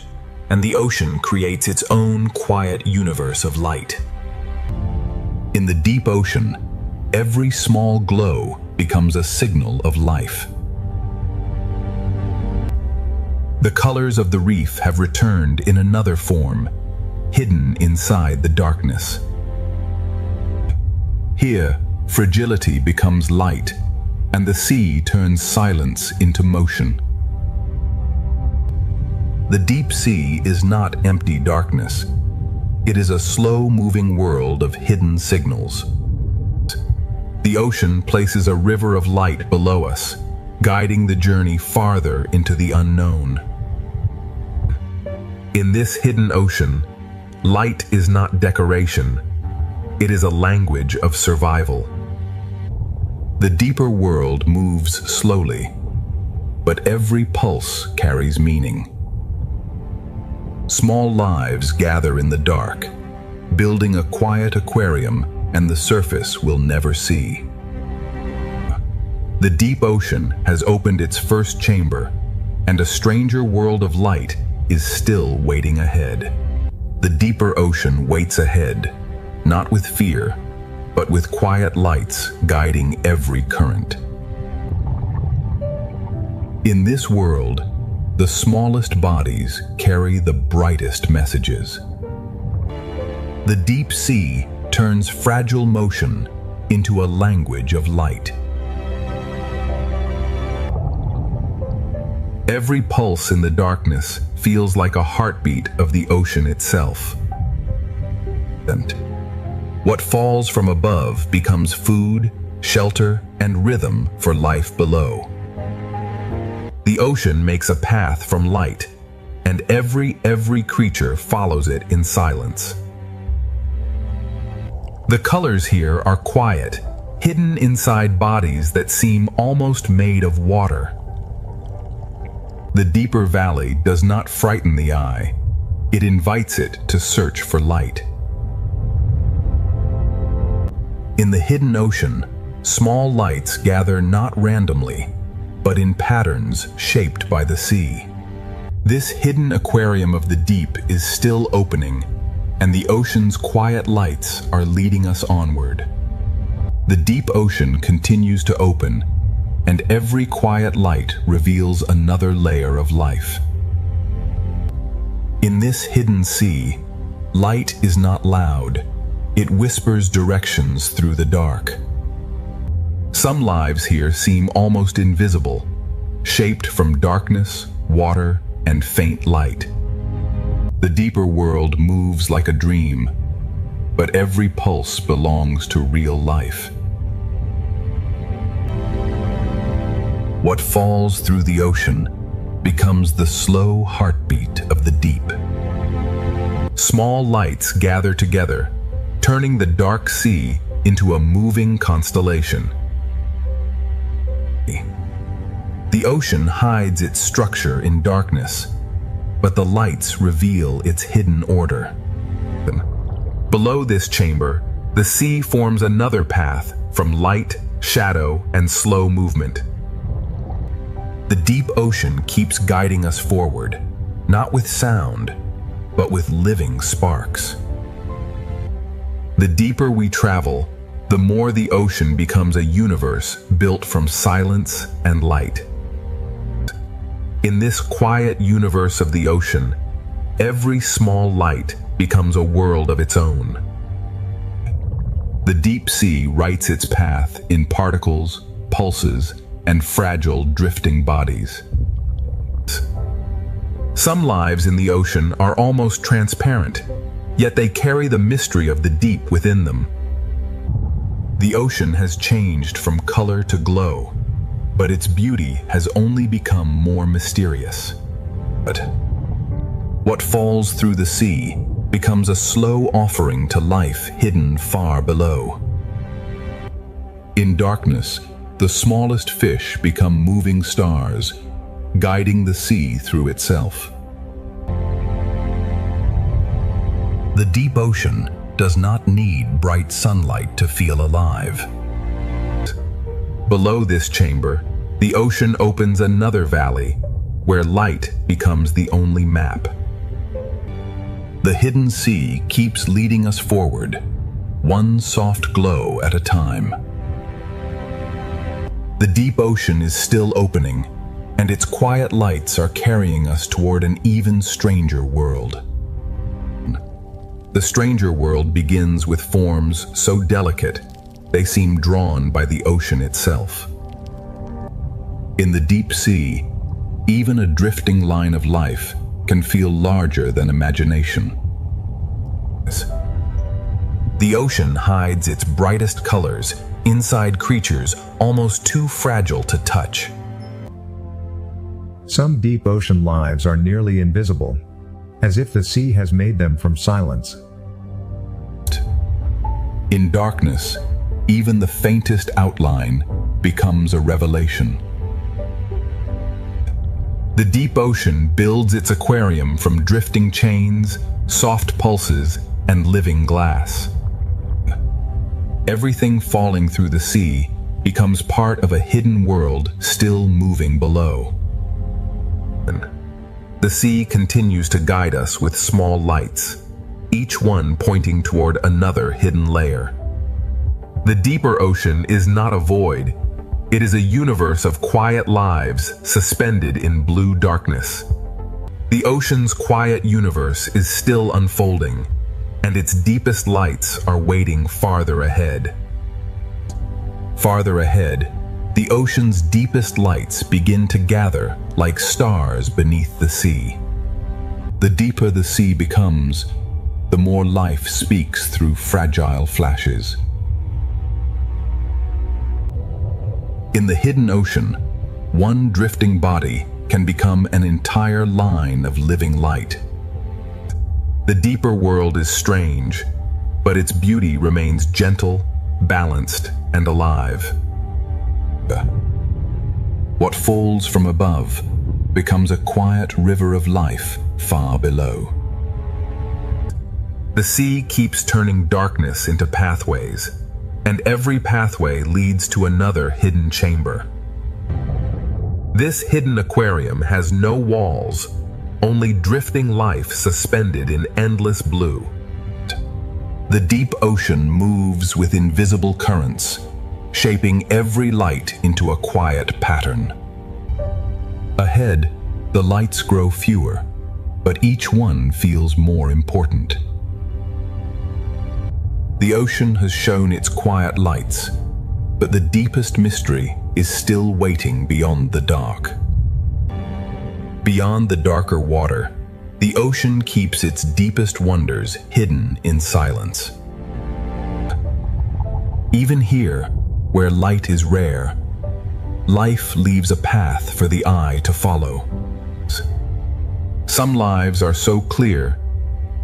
F: and the ocean creates its own quiet universe of light. In the deep ocean, every small glow becomes a signal of life. The colors of the reef have returned in another form, hidden inside the darkness. Here, fragility becomes light, and the sea turns silence into motion. The deep sea is not empty darkness. It is a slow-moving world of hidden signals. The ocean places a river of light below us, guiding the journey farther into the unknown. In this hidden ocean, light is not decoration. It is a language of survival. The deeper world moves slowly, but every pulse carries meaning. Small lives gather in the dark, building a quiet aquarium and the surface we'll never see. The deep ocean has opened its first chamber, and a stranger world of light is still waiting ahead. The deeper ocean waits ahead, not with fear, but with quiet lights guiding every current. In this world, the smallest bodies carry the brightest messages. The deep sea turns fragile motion into a language of light. Every pulse in the darkness feels like a heartbeat of the ocean itself. And what falls from above becomes food, shelter, and rhythm for life below. The ocean makes a path from light, and every creature follows it in silence. The colors here are quiet, hidden inside bodies that seem almost made of water. The deeper valley does not frighten the eye. It invites it to search for light. In the hidden ocean, small lights gather not randomly, but in patterns shaped by the sea. This hidden aquarium of the deep is still opening, and the ocean's quiet lights are leading us onward. The deep ocean continues to open, and every quiet light reveals another layer of life. In this hidden sea, light is not loud. It whispers directions through the dark. Some lives here seem almost invisible, shaped from darkness, water, and faint light. The deeper world moves like a dream, but every pulse belongs to real life. What falls through the ocean becomes the slow heartbeat of the deep. Small lights gather together, turning the dark sea into a moving constellation. The ocean hides its structure in darkness, but the lights reveal its hidden order. Below this chamber, the sea forms another path from light, shadow, and slow movement. The deep ocean keeps guiding us forward, not with sound, but with living sparks. The deeper we travel, the more the ocean becomes a universe built from silence and light. In this quiet universe of the ocean, every small light becomes a world of its own. The deep sea writes its path in particles, pulses, and fragile drifting bodies. Some lives in the ocean are almost transparent, yet they carry the mystery of the deep within them. The ocean has changed from color to glow, but its beauty has only become more mysterious. But what falls through the sea becomes a slow offering to life hidden far below. In darkness, the smallest fish become moving stars, guiding the sea through itself. The deep ocean does not need bright sunlight to feel alive. Below this chamber, the ocean opens another valley, where light becomes the only map. The hidden sea keeps leading us forward, one soft glow at a time. The deep ocean is still opening, and its quiet lights are carrying us toward an even stranger world. The stranger world begins with forms so delicate, they seem drawn by the ocean itself. In the deep sea, even a drifting line of life can feel larger than imagination. The ocean hides its brightest colors inside creatures almost too fragile to touch.
D: Some deep ocean lives are nearly invisible, as if the sea has made them from silence.
C: In darkness, even the faintest outline becomes a revelation. The deep ocean builds its aquarium from drifting chains, soft pulses, and living glass. Everything falling through the sea becomes part of a hidden world still moving below. The sea continues to guide us with small lights, each one pointing toward another hidden layer. The deeper ocean is not a void. It is a universe of quiet lives suspended in blue darkness. The ocean's quiet universe is still unfolding, and its deepest lights are waiting farther ahead. Farther ahead, the ocean's deepest lights begin to gather like stars beneath the sea. The deeper the sea becomes, the more life speaks through fragile flashes. In the hidden ocean, one drifting body can become an entire line of living light. The deeper world is strange, but its beauty remains gentle, balanced, and alive. What falls from above becomes a quiet river of life far below. The sea keeps turning darkness into pathways, and every pathway leads to another hidden chamber. This hidden aquarium has no walls, only drifting life suspended in endless blue. The deep ocean moves with invisible currents, shaping every light into a quiet pattern. Ahead, the lights grow fewer, but each one feels more important. The ocean has shown its quiet lights, but the deepest mystery is still waiting beyond the dark. Beyond the darker water, the ocean keeps its deepest wonders hidden in silence. Even here, where light is rare, life leaves a path for the eye to follow. Some lives are so clear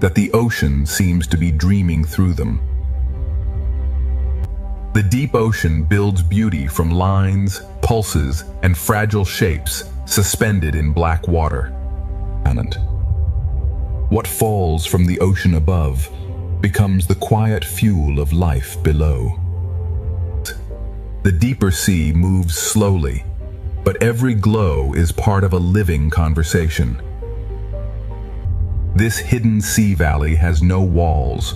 C: that the ocean seems to be dreaming through them. The deep ocean builds beauty from lines, pulses, and fragile shapes suspended in black water. What falls from the ocean above becomes the quiet fuel of life below. The deeper sea moves slowly, but every glow is part of a living conversation. This hidden sea valley has no walls,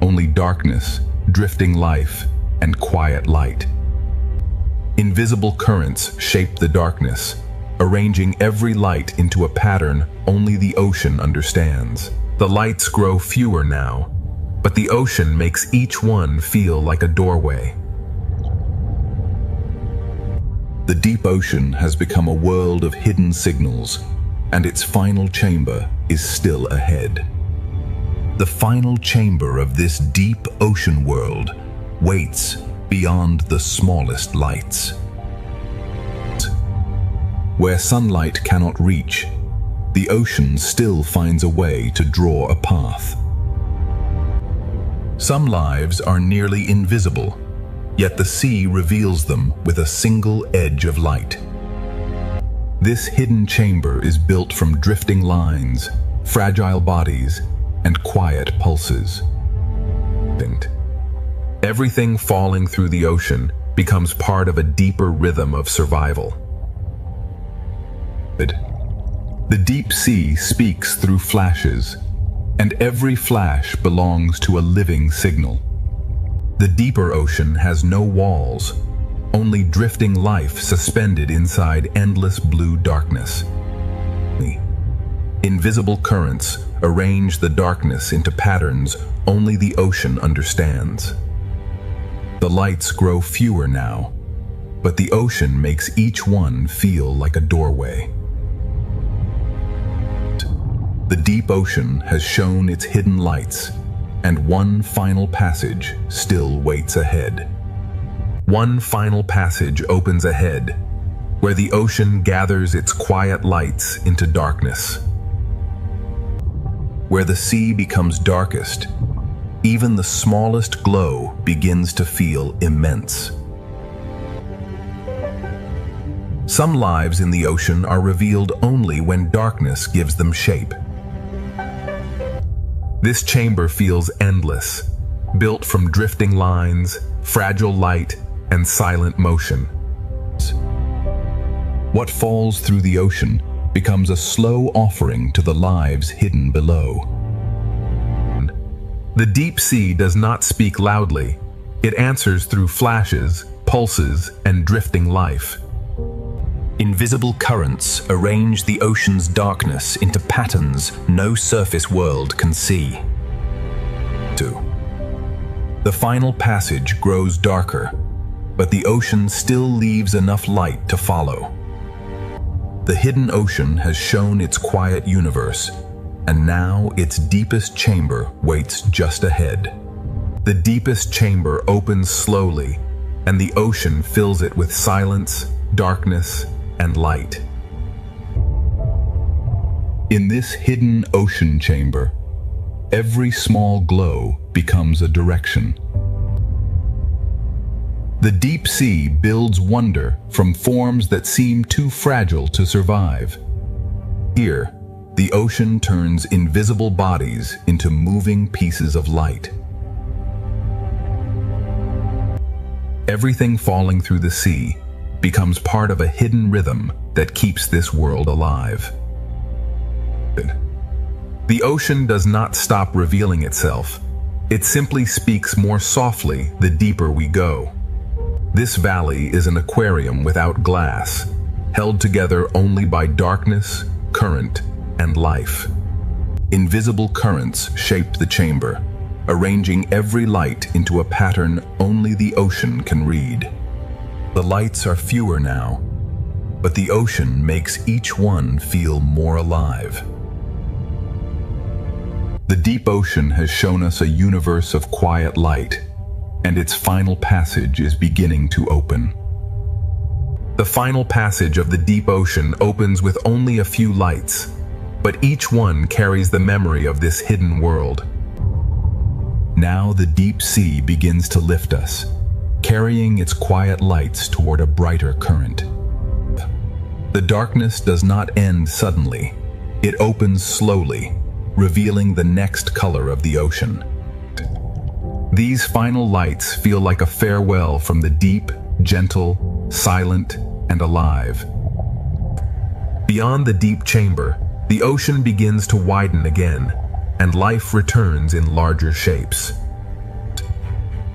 C: only darkness, drifting life, and quiet light. Invisible currents shape the darkness, arranging every light into a pattern only the ocean understands. The lights grow fewer now, but the ocean makes each one feel like a doorway. The deep ocean has become a world of hidden signals, and its final chamber is still ahead. The final chamber of this deep ocean world waits beyond the smallest lights. Where sunlight cannot reach, the ocean still finds a way to draw a path. Some lives are nearly invisible, yet the sea reveals them with a single edge of light. This hidden chamber is built from drifting lines, fragile bodies, and quiet pulses. Everything falling through the ocean becomes part of a deeper rhythm of survival. The deep sea speaks through flashes, and every flash belongs to a living signal. The deeper ocean has no walls, only drifting life suspended inside endless blue darkness. Invisible currents arrange the darkness into patterns only the ocean understands. The lights grow fewer now, but the ocean makes each one feel like a doorway. The deep ocean has shown its hidden lights, and one final passage still waits ahead. One final passage opens ahead, where the ocean gathers its quiet lights into darkness. Where the sea becomes darkest, even the smallest glow begins to feel immense. Some lives in the ocean are revealed only when darkness gives them shape. This chamber feels endless, built from drifting lines, fragile light, and silent motion. What falls through the ocean becomes a slow offering to the lives hidden below. The deep sea does not speak loudly. It answers through flashes, pulses, and drifting life. Invisible currents arrange the ocean's darkness into patterns no surface world can see. 2. The final passage grows darker,
F: but the ocean still leaves enough light to follow. The hidden ocean has shown its quiet universe, and now its deepest chamber waits just ahead. The deepest chamber opens slowly, and the ocean fills it with silence, darkness, and light. In this hidden ocean chamber, every small glow becomes a direction. The deep sea builds wonder from forms that seem too fragile to survive. Here, the ocean turns invisible bodies into moving pieces of light. Everything falling through the sea becomes part of a hidden rhythm that keeps this world alive. The ocean does not stop revealing itself. It simply speaks more softly the deeper we go. This valley is an aquarium without glass, held together only by darkness, current, and life. Invisible currents shape the chamber, arranging every light into a pattern only the ocean can read. The lights are fewer now, but the ocean makes each one feel more alive. The deep ocean has shown us a universe of quiet light, and its final passage is beginning to open. The final passage of the deep ocean opens with only a few lights, but each one carries the memory of this hidden world. Now the deep sea begins to lift us, carrying its quiet lights toward a brighter current. The darkness does not end suddenly. It opens slowly, revealing the next color of the ocean. These final lights feel like a farewell from the deep, gentle, silent, and alive. Beyond the deep chamber, the ocean begins to widen again, and life returns in larger shapes.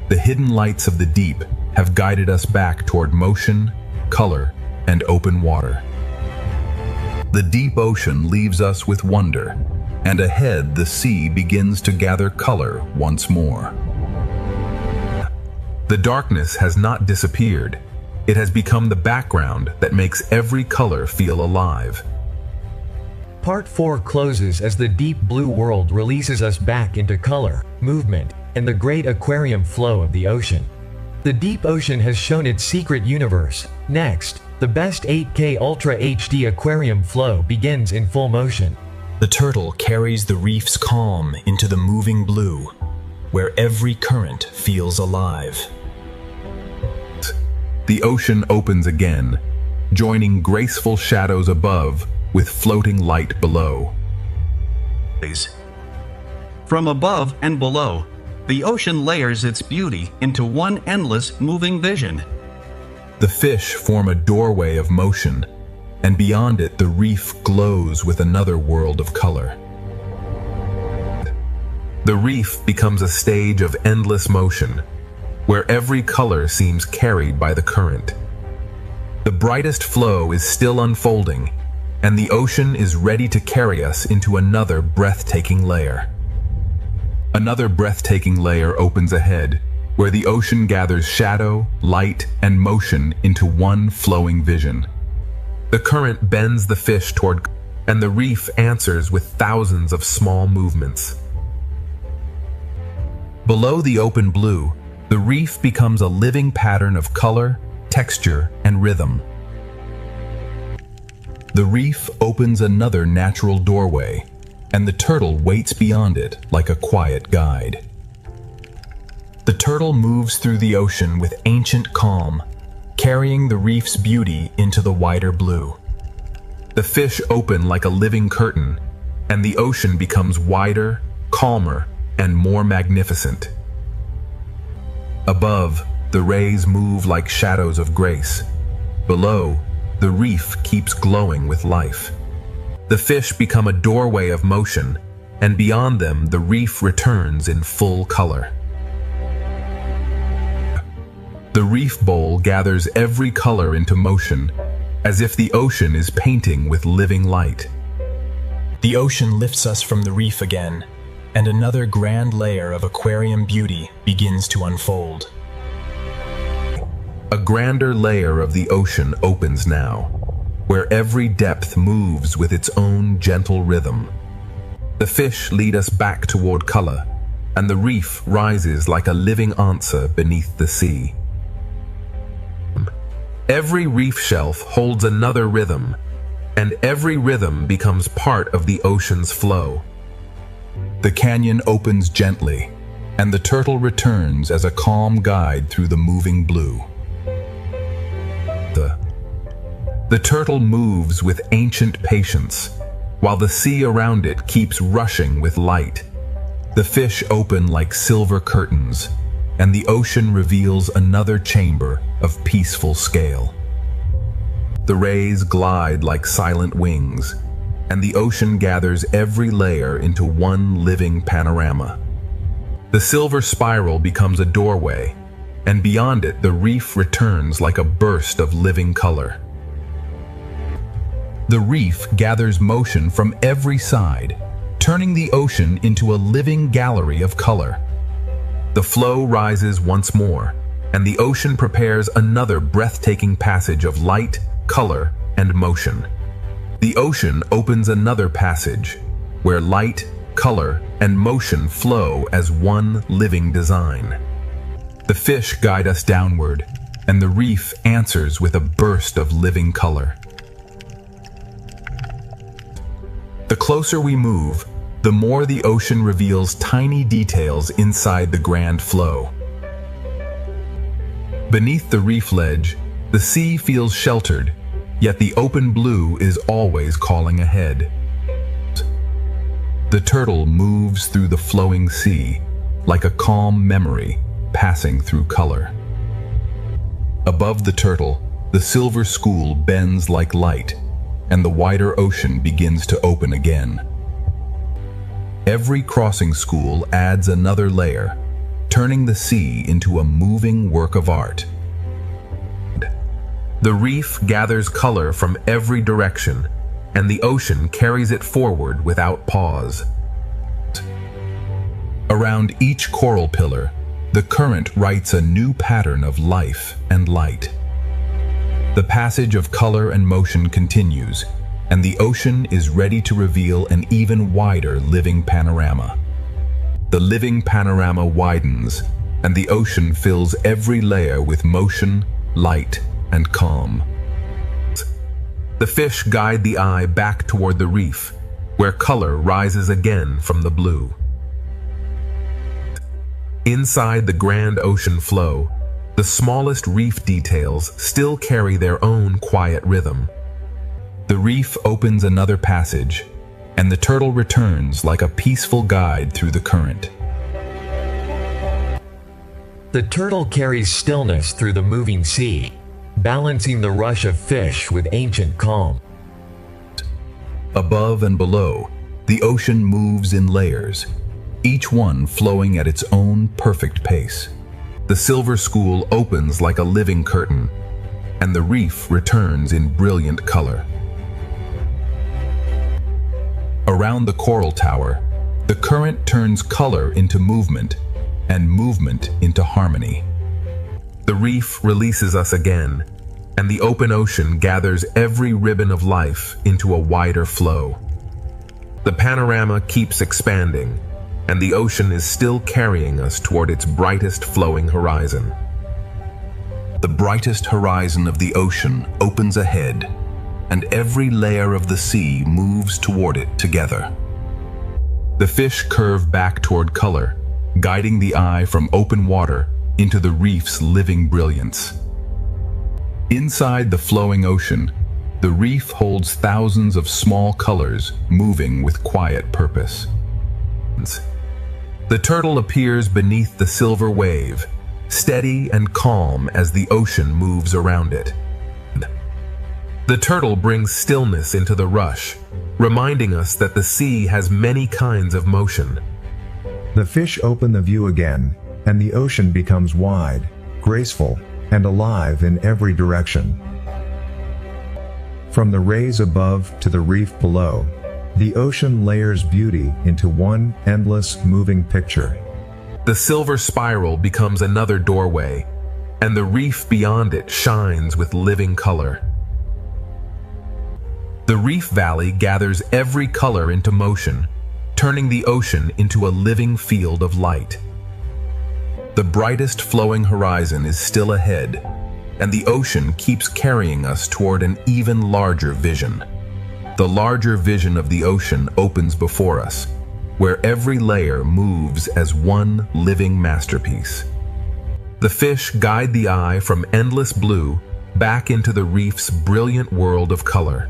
F: The hidden lights of the deep have guided us back toward motion, color, and open water. The deep ocean leaves us with wonder, and ahead the sea begins to gather color once more. The darkness has not disappeared. It has become the background that makes every color feel alive.
E: Part 4 closes as the deep blue world releases us back into color, movement, and the great aquarium flow of the ocean. The deep ocean has shown its secret universe. Next, the best 8K Ultra HD aquarium flow begins in full motion.
A: The turtle carries the reef's calm into the moving blue, where every current feels alive.
F: The ocean opens again, joining graceful shadows above with floating light below.
G: From above and below, the ocean layers its beauty into one endless moving vision.
F: The fish form a doorway of motion, and beyond it the reef glows with another world of color. The reef becomes a stage of endless motion, where every color seems carried by the current. The brightest flow is still unfolding, and the ocean is ready to carry us into another breathtaking layer. Another breathtaking layer opens ahead, where the ocean gathers shadow, light, and motion into one flowing vision. The current bends the fish toward, and the reef answers with thousands of small movements. Below the open blue, the reef becomes a living pattern of color, texture, and rhythm. The reef opens another natural doorway, and the turtle waits beyond it like a quiet guide. The turtle moves through the ocean with ancient calm, carrying the reef's beauty into the wider blue. The fish open like a living curtain, and the ocean becomes wider, calmer, and more magnificent. Above, the rays move like shadows of grace. Below, the reef keeps glowing with life. The fish become a doorway of motion, and beyond them the reef returns in full color. The reef bowl gathers every color into motion, as if the ocean is painting with living light.
A: The ocean lifts us from the reef again, and another grand layer of aquarium beauty begins to unfold.
F: A grander layer of the ocean opens now, where every depth moves with its own gentle rhythm. The fish lead us back toward color, and the reef rises like a living answer beneath the sea. Every reef shelf holds another rhythm, and every rhythm becomes part of the ocean's flow.
C: The canyon opens gently, and the turtle returns as a calm guide through the moving blue.
F: The turtle moves with ancient patience, while the sea around it keeps rushing with light. The fish open like silver curtains, and the ocean reveals another chamber of peaceful scale. The rays glide like silent wings, and the ocean gathers every layer into one living panorama. The silver spiral becomes a doorway, and beyond it the reef returns like a burst of living color.
C: The reef gathers motion from every side, turning the ocean into a living gallery of color.
F: The flow rises once more, and the ocean prepares another breathtaking passage of light, color, and motion. The ocean opens another passage, where light, color, and motion flow as one living design.
C: The fish guide us downward, and the reef answers with a burst of living color.
F: The closer we move, the more the ocean reveals tiny details inside the grand flow. Beneath the reef ledge, the sea feels sheltered, yet the open blue is always calling ahead.
C: The turtle moves through the flowing sea, like a calm memory passing through color. Above the turtle, the silver school bends like light, and the wider ocean begins to open again. Every crossing school adds another layer, turning the sea into a moving work of art.
F: The reef gathers color from every direction, and the ocean carries it forward without pause.
C: Around each coral pillar, the current writes a new pattern of life and light. The passage of color and motion continues, and the ocean is ready to reveal an even wider living panorama. The living panorama widens, and the ocean fills every layer with motion, light, and calm.
F: The fish guide the eye back toward the reef, where color rises again from the blue. Inside the grand ocean flow, the smallest reef details still carry their own quiet rhythm.
C: The reef opens another passage, and the turtle returns like a peaceful guide through the current.
E: The turtle carries stillness through the moving sea, balancing the rush of fish with ancient calm.
C: Above and below, the ocean moves in layers, each one flowing at its own perfect pace.
F: The silver school opens like a living curtain, and the reef returns in brilliant color.
C: Around the coral tower, the current turns color into movement, and movement into harmony.
F: The reef releases us again, and the open ocean gathers every ribbon of life into a wider flow. The panorama keeps expanding, and the ocean is still carrying us toward its brightest flowing horizon.
C: The brightest horizon of the ocean opens ahead, and every layer of the sea moves toward it together. The fish curve back toward color, guiding the eye from open water into the reef's living brilliance. Inside the flowing ocean, the reef holds thousands of small colors moving with quiet purpose.
F: The turtle appears beneath the silver wave, steady and calm as the ocean moves around it. The turtle brings stillness into the rush, reminding us that the sea has many kinds of motion.
D: The fish open the view again, and the ocean becomes wide, graceful, and alive in every direction. From the rays above to the reef below, the ocean layers beauty into one endless moving picture.
F: The silver spiral becomes another doorway, and the reef beyond it shines with living color. The reef valley gathers every color into motion, turning the ocean into a living field of light. The brightest flowing horizon is still ahead, and the ocean keeps carrying us toward an even larger vision. The larger vision of the ocean opens before us, where every layer moves as one living masterpiece. The fish guide the eye from endless blue back into the reef's brilliant world of color.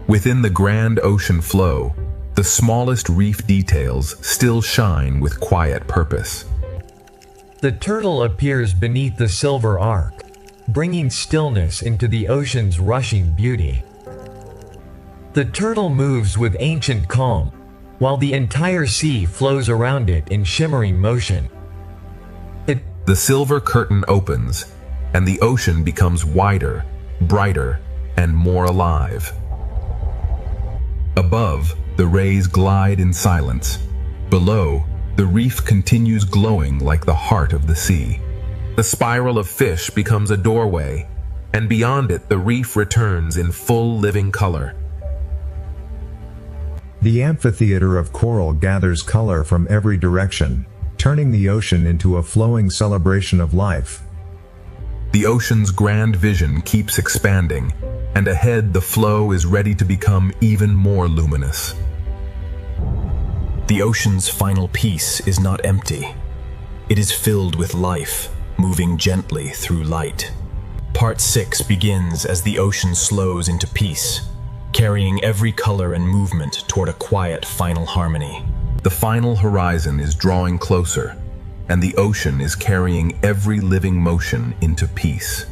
F: Within the grand ocean flow, the smallest reef details still shine with quiet purpose.
E: The turtle appears beneath the silver arc, bringing stillness into the ocean's rushing beauty. The turtle moves with ancient calm, while the entire sea flows around it in shimmering motion.
F: The silver curtain opens, and the ocean becomes wider, brighter, and more alive. Above, the rays glide in silence. Below, the reef continues glowing like the heart of the sea. The spiral of fish becomes a doorway, and beyond it the reef returns in full living color.
D: The amphitheater of coral gathers color from every direction, turning the ocean into a flowing celebration of life.
F: The ocean's grand vision keeps expanding, and ahead the flow is ready to become even more luminous.
A: The ocean's final piece is not empty. It is filled with life, moving gently through light. Part 6 begins as the ocean slows into peace, carrying every color and movement toward a quiet final harmony.
F: The final horizon is drawing closer, and the ocean is carrying every living motion into peace.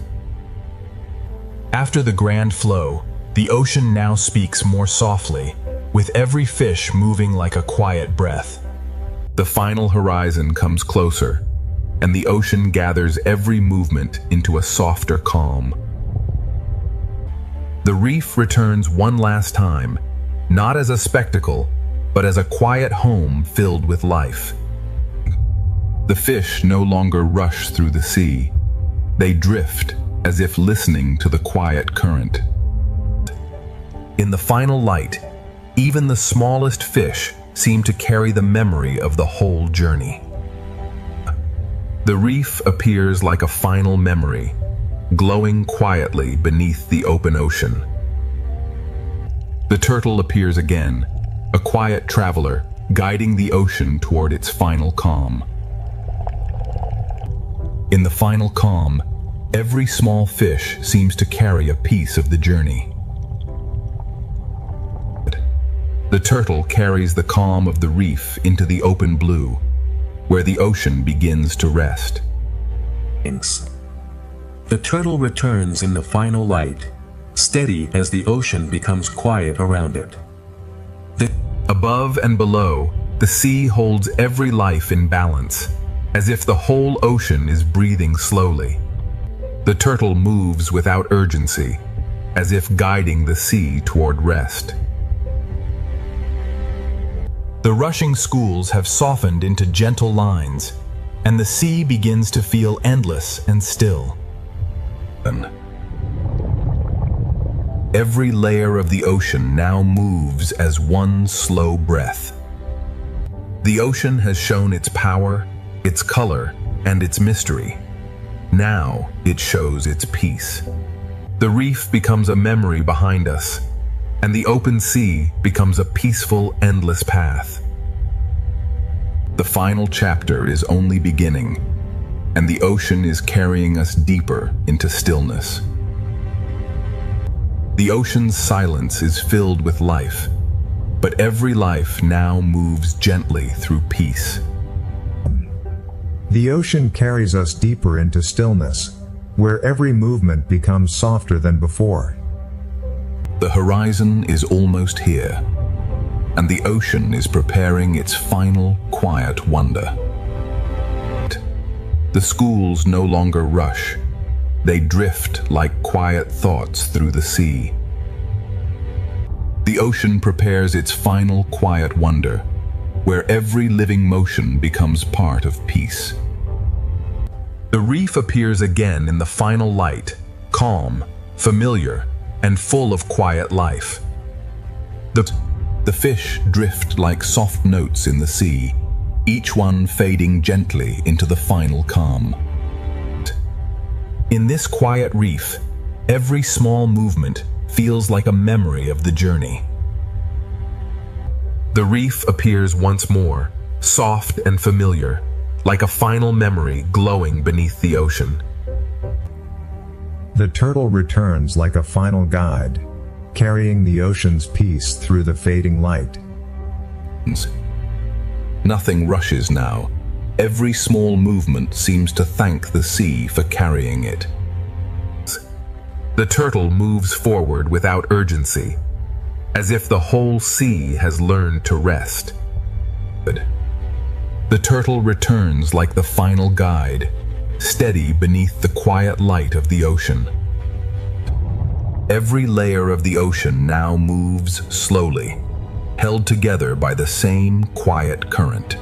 A: After the grand flow, the ocean now speaks more softly, with every fish moving like a quiet breath.
F: The final horizon comes closer, and the ocean gathers every movement into a softer calm. The reef returns one last time, not as a spectacle, but as a quiet home filled with life. The fish no longer rush through the sea. They drift as if listening to the quiet current. In the final light, even the smallest fish seem to carry the memory of the whole journey. The reef appears like a final memory, glowing quietly beneath the open ocean. The turtle appears again, a quiet traveler guiding the ocean toward its final calm. In the final calm, every small fish seems to carry a piece of the journey. The turtle carries the calm of the reef into the open blue, where the ocean begins to rest.
B: The turtle returns in the final light, steady as the ocean becomes quiet around it.
F: Above and below, the sea holds every life in balance, as if the whole ocean is breathing slowly. The turtle moves without urgency, as if guiding the sea toward rest.
A: The rushing schools have softened into gentle lines, and the sea begins to feel endless and still.
F: Every layer of the ocean now moves as one slow breath. The ocean has shown its power, its color, and its mystery. Now it shows its peace. The reef becomes a memory behind us, and the open sea becomes a peaceful, endless path. The final chapter is only beginning, and the ocean is carrying us deeper into stillness. The ocean's silence is filled with life, but every life now moves gently through peace.
D: The ocean carries us deeper into stillness, where every movement becomes softer than before.
F: The horizon is almost here, and the ocean is preparing its final quiet wonder. The schools no longer rush. They drift like quiet thoughts through the sea. The ocean prepares its final quiet wonder, where every living motion becomes part of peace. The reef appears again in the final light, calm, familiar, and full of quiet life. The fish drift like soft notes in the sea, each one fading gently into the final calm. In this quiet reef, every small movement feels like a memory of the journey. The reef appears once more, soft and familiar, like a final memory glowing beneath the ocean.
D: The turtle returns like a final guide, carrying the ocean's peace through the fading light.
C: Nothing rushes now. Every small movement seems to thank the sea for carrying it.
F: The turtle moves forward without urgency, as if the whole sea has learned to rest.
C: The turtle returns like the final guide, steady beneath the quiet light of the ocean. Every layer of the ocean now moves slowly, held together by the same quiet current.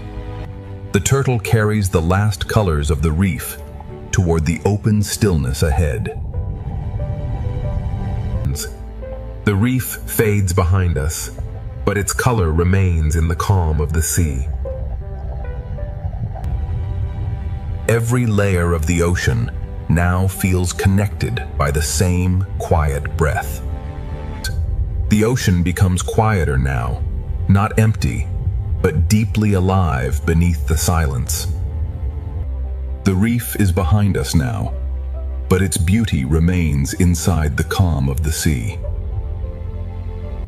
C: The turtle carries the last colors of the reef toward the open stillness ahead.
F: The reef fades behind us, but its color remains in the calm of the sea.
C: Every layer of the ocean now feels connected by the same quiet breath. The ocean becomes quieter now, not empty, but deeply alive beneath the silence. The reef is behind us now, but its beauty remains inside the calm of the sea.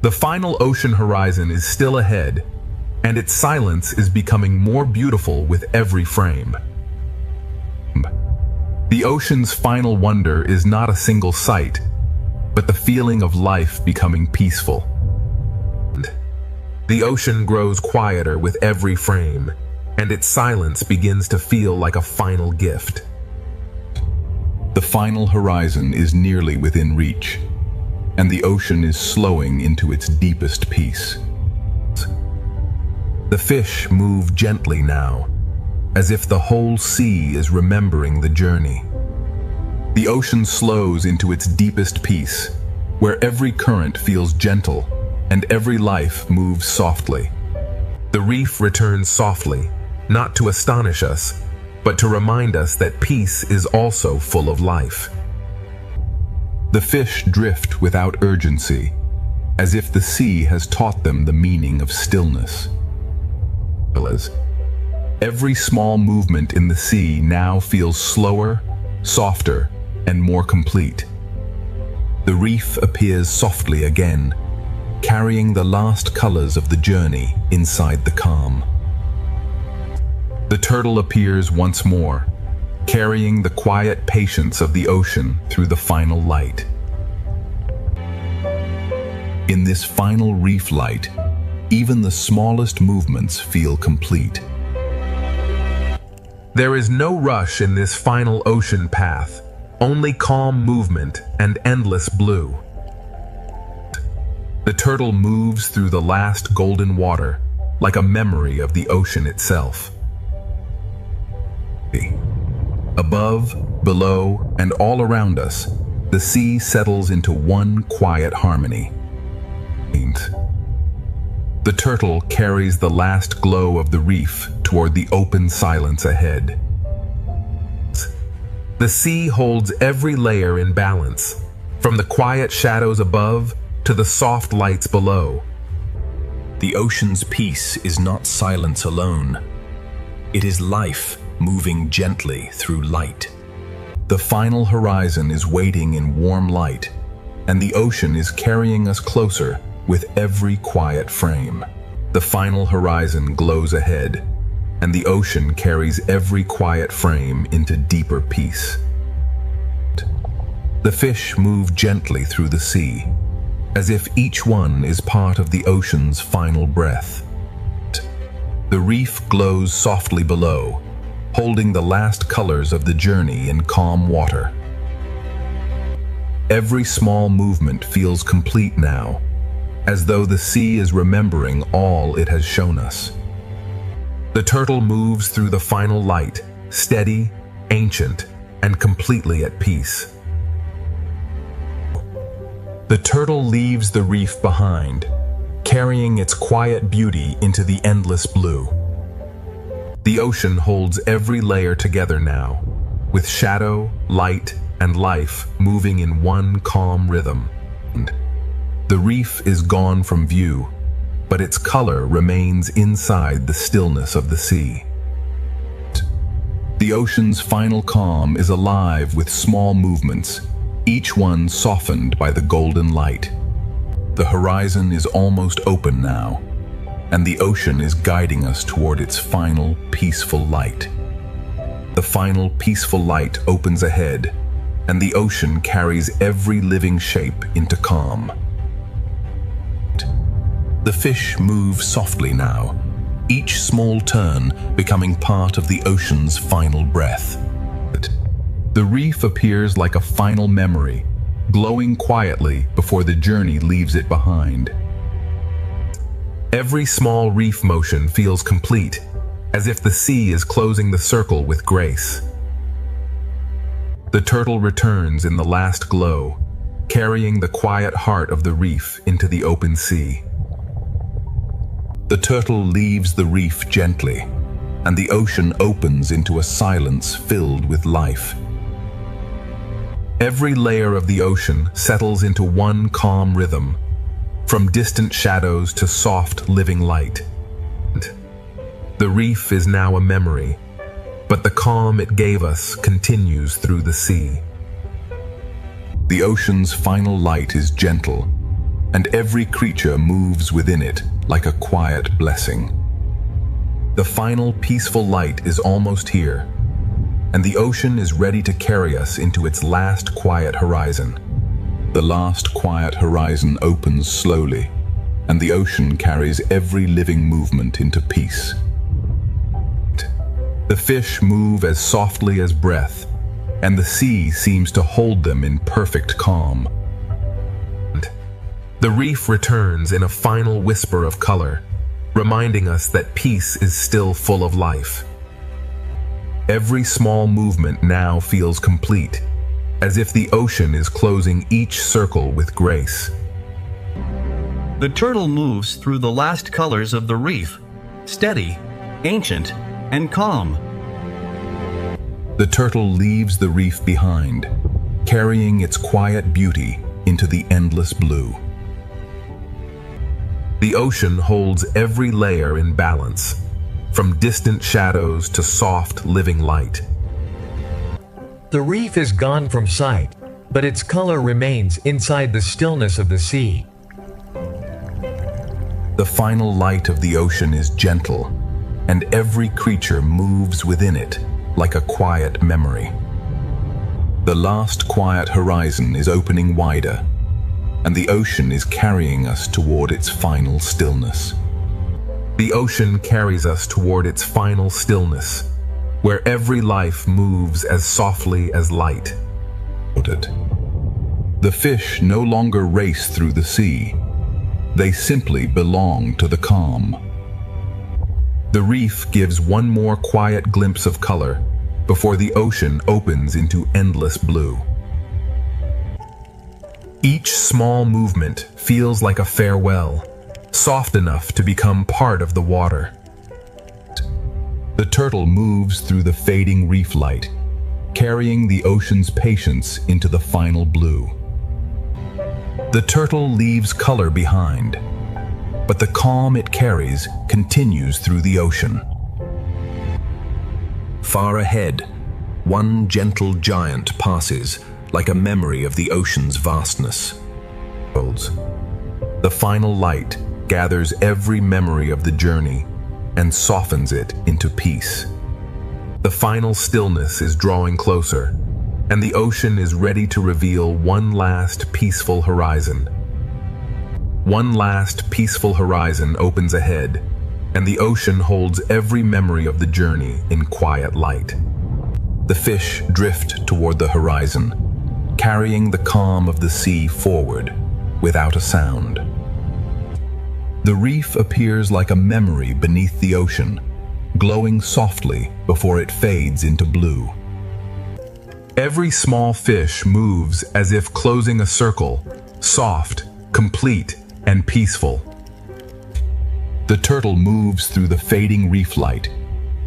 F: The final ocean horizon is still ahead, and its silence is becoming more beautiful with every frame. The ocean's final wonder is not a single sight, but the feeling of life becoming peaceful. The ocean grows quieter with every frame, and its silence begins to feel like a final gift.
C: The final horizon is nearly within reach, and the ocean is slowing into its deepest peace.
F: The fish move gently now, as if the whole sea is remembering the journey.
C: The ocean slows into its deepest peace, where every current feels gentle and every life moves softly.
F: The reef returns softly, not to astonish us, but to remind us that peace is also full of life.
C: The fish drift without urgency, as if the sea has taught them the meaning of stillness. Every small movement in the sea now feels slower, softer, and more complete. The reef appears softly again, carrying the last colors of the journey inside the calm. The turtle appears once more, carrying the quiet patience of the ocean through the final light. In this final reef light, even the smallest movements feel complete.
F: There is no rush in this final ocean path, only calm movement and endless blue. The turtle moves through the last golden water, like a memory of the ocean itself.
C: Above, below, and all around us, the sea settles into one quiet harmony. The turtle carries the last glow of the reef toward the open silence ahead.
F: The sea holds every layer in balance, from the quiet shadows above to the soft lights below.
A: The ocean's peace is not silence alone. It is life moving gently through light.
C: The final horizon is waiting in warm light, and the ocean is carrying us closer with every quiet frame. The final horizon glows ahead, and the ocean carries every quiet frame into deeper peace. The fish move gently through the sea, as if each one is part of the ocean's final breath. The reef glows softly below, holding the last colors of the journey in calm water. Every small movement feels complete now, as though the sea is remembering all it has shown us.
F: The turtle moves through the final light, steady, ancient, and completely at peace. The turtle leaves the reef behind, carrying its quiet beauty into the endless blue. The ocean holds every layer together now, with shadow, light, and life moving in one calm rhythm. The reef is gone from view, but its color remains inside the stillness of the sea. The ocean's final calm is alive with small movements, each one softened by the golden light. The horizon is almost open now, and the ocean is guiding us toward its final peaceful light. The final peaceful light opens ahead, and the ocean carries every living shape into calm. The fish move softly now, each small turn becoming part of the ocean's final breath. The reef appears like a final memory, glowing quietly before the journey leaves it behind. Every small reef motion feels complete, as if the sea is closing the circle with grace. The turtle returns in the last glow, carrying the quiet heart of the reef into the open sea. The turtle leaves the reef gently, and the ocean opens into a silence filled with life. Every layer of the ocean settles into one calm rhythm, from distant shadows to soft, living light. The reef is now a memory, but the calm it gave us continues through the sea. The ocean's final light is gentle, and every creature moves within it like a quiet blessing. The final peaceful light is almost here, and the ocean is ready to carry us into its last quiet horizon. The last quiet horizon opens slowly, and the ocean carries every living movement into peace. The fish move as softly as breath, and the sea seems to hold them in perfect calm. The reef returns in a final whisper of color, reminding us that peace is still full of life. Every small movement now feels complete, as if the ocean is closing each circle with grace.
G: The turtle moves through the last colors of the reef, steady, ancient, and calm.
C: The turtle leaves the reef behind, carrying its quiet beauty into the endless blue.
F: The ocean holds every layer in balance, from distant shadows to soft, living light.
E: The reef is gone from sight, but its color remains inside the stillness of the sea.
C: The final light of the ocean is gentle, and every creature moves within it like a quiet memory. The last quiet horizon is opening wider, and the ocean is carrying us toward its final stillness.
F: The ocean carries us toward its final stillness, where every life moves as softly as light.
C: The fish no longer race through the sea. They simply belong to the calm.
F: The reef gives one more quiet glimpse of color before the ocean opens into endless blue. Each small movement feels like a farewell, soft enough to become part of the water.
C: The turtle moves through the fading reef light, carrying the ocean's patience into the final blue.
F: The turtle leaves color behind, but the calm it carries continues through the ocean. Far ahead, one gentle giant passes, like a memory of the ocean's vastness. The final light gathers every memory of the journey and softens it into peace. The final stillness is drawing closer, and the ocean is ready to reveal one last peaceful horizon. One last peaceful horizon opens ahead, and the ocean holds every memory of the journey in quiet light. The fish drift toward the horizon, carrying the calm of the sea forward without a sound. The reef appears like a memory beneath the ocean, glowing softly before it fades into blue.
C: Every small fish moves as if closing a circle, soft, complete, and peaceful. The turtle moves through the fading reef light,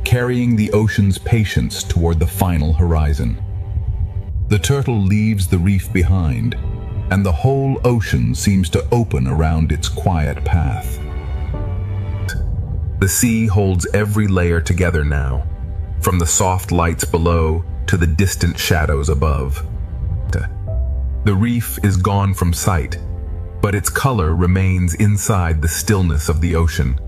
C: carrying the ocean's patience toward the final horizon. The turtle leaves the reef behind, and the whole ocean seems to open around its quiet path. The sea holds every layer together now, from the soft lights below to the distant shadows above. The reef is gone from sight, but its color remains inside the stillness of the ocean.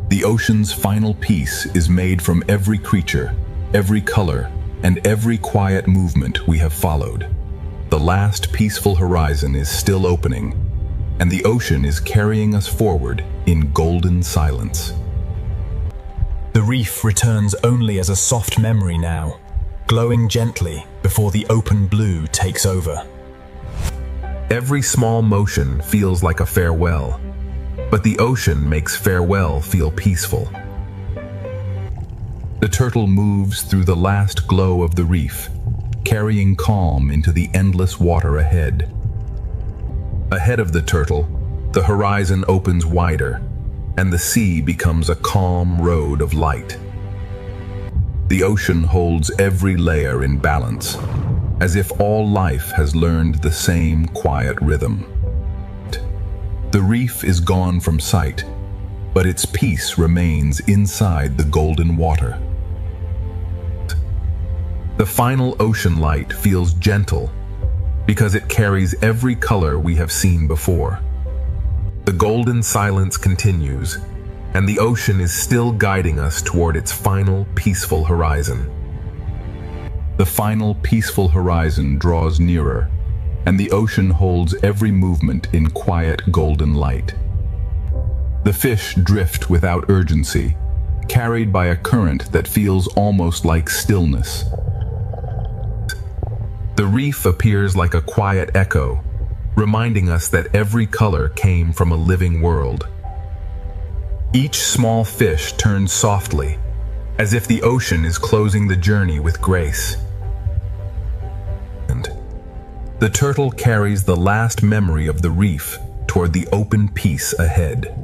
C: The ocean's final peace is made from every creature, every color, and every quiet movement we have followed. The last peaceful horizon is still opening, and the ocean is carrying us forward in golden silence.
A: The reef returns only as a soft memory now, glowing gently before the open blue takes over.
F: Every small motion feels like a farewell, but the ocean makes farewell feel peaceful.
C: The turtle moves through the last glow of the reef, carrying calm into the endless water ahead.
F: Ahead of the turtle, the horizon opens wider, and the sea becomes a calm road of light. The ocean holds every layer in balance, as if all life has learned the same quiet rhythm. The reef is gone from sight, but its peace remains inside the golden water. The final ocean light feels gentle because it carries every color we have seen before. The golden silence continues, and the ocean is still guiding us toward its final peaceful horizon.
C: The final peaceful horizon draws nearer, and the ocean holds every movement in quiet golden light. The fish drift without urgency, carried by a current that feels almost like stillness.
F: The reef appears like a quiet echo, reminding us that every color came from a living world. Each small fish turns softly, as if the ocean is closing the journey with grace. And the turtle carries the last memory of the reef toward the open peace ahead.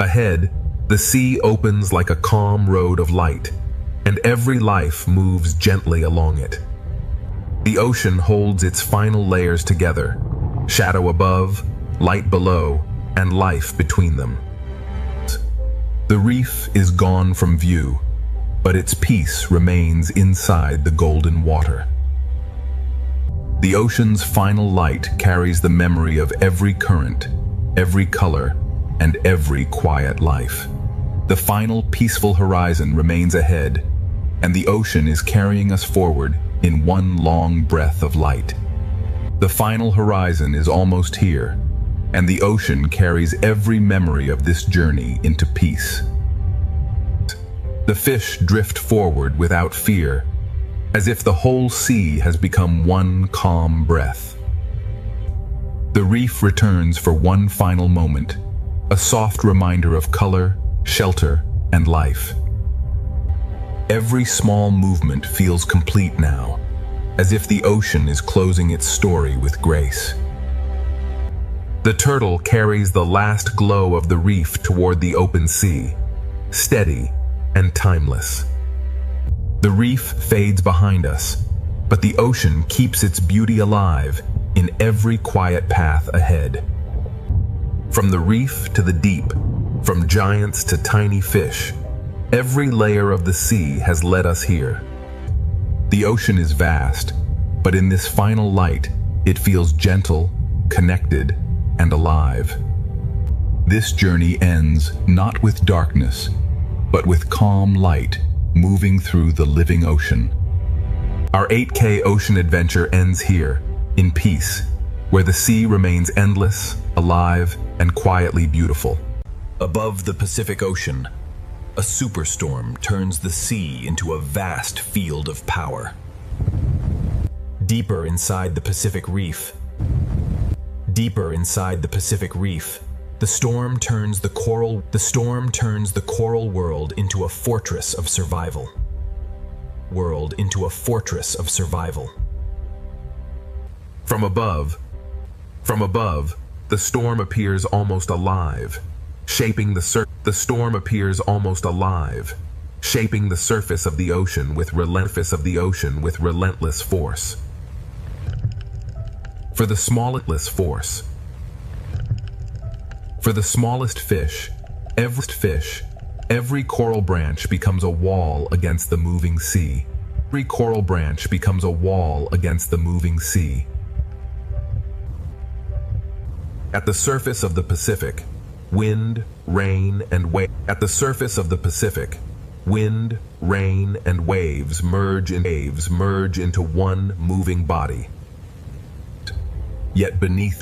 F: Ahead, the sea opens like a calm road of light, and every life moves gently along it. The ocean holds its final layers together, shadow above, light below, and life between them. The reef is gone from view, but its peace remains inside the golden water. The ocean's final light carries the memory of every current, every color, and every quiet life. The final peaceful horizon remains ahead, and the ocean is carrying us forward in one long breath of light. The final horizon is almost here, and the ocean carries every memory of this journey into peace. The fish drift forward without fear, as if the whole sea has become one calm breath. The reef returns for one final moment, a soft reminder of color, shelter, and life. Every small movement feels complete now, as if the ocean is closing its story with grace. The turtle carries the last glow of the reef toward the open sea, steady and timeless. The reef fades behind us, but the ocean keeps its beauty alive in every quiet path ahead. From the reef to the deep, from giants to tiny fish, every layer of the sea has led us here. The ocean is vast, but in this final light, it feels gentle, connected, and alive. This journey ends not with darkness, but with calm light moving through the living ocean. Our 8K ocean adventure ends here, in peace, where the sea remains endless, alive, and quietly beautiful.
A: Above the Pacific Ocean, a superstorm turns the sea into a vast field of power. Deeper inside the Pacific Reef, the storm turns the coral world into a fortress of survival. world into a fortress of survival.
F: From above, the storm appears almost alive, shaping the storm appears almost alive, shaping the surface of the ocean with relentless force. For the smallest fish, every coral branch becomes a wall against the moving sea. Every coral branch becomes a wall against the moving sea. At the surface of the Pacific, wind, rain, and waves. At the surface of the Pacific, wind, rain, and waves merge into one moving body. Yet beneath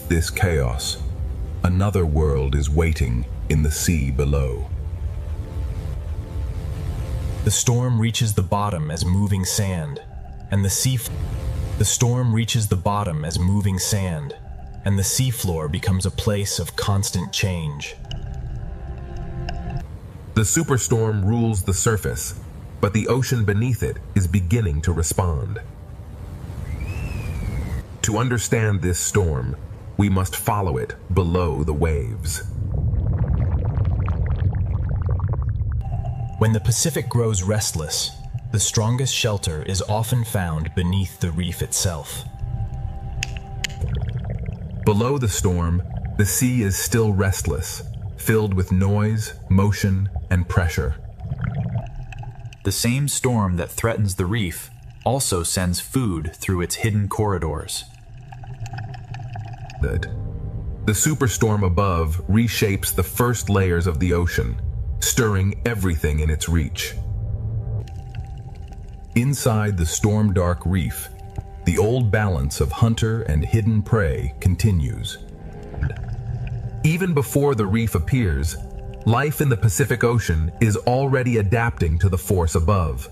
F: this chaos, another world is waiting in the sea below.
A: The storm reaches the bottom as moving sand, and the seafloor becomes a place of constant change.
F: The superstorm rules the surface, but the ocean beneath it is beginning to respond. To understand this storm, we must follow it below the waves.
A: When the Pacific grows restless, the strongest shelter is often found beneath the reef itself.
F: Below the storm, the sea is still restless, filled with noise, motion, and pressure.
H: The same storm that threatens the reef also sends food through its hidden corridors.
F: The superstorm above reshapes the first layers of the ocean, stirring everything in its reach.
C: Inside the storm-dark reef, the old balance of hunter and hidden prey continues.
F: Even before the reef appears, life in the Pacific Ocean is already adapting to the force above.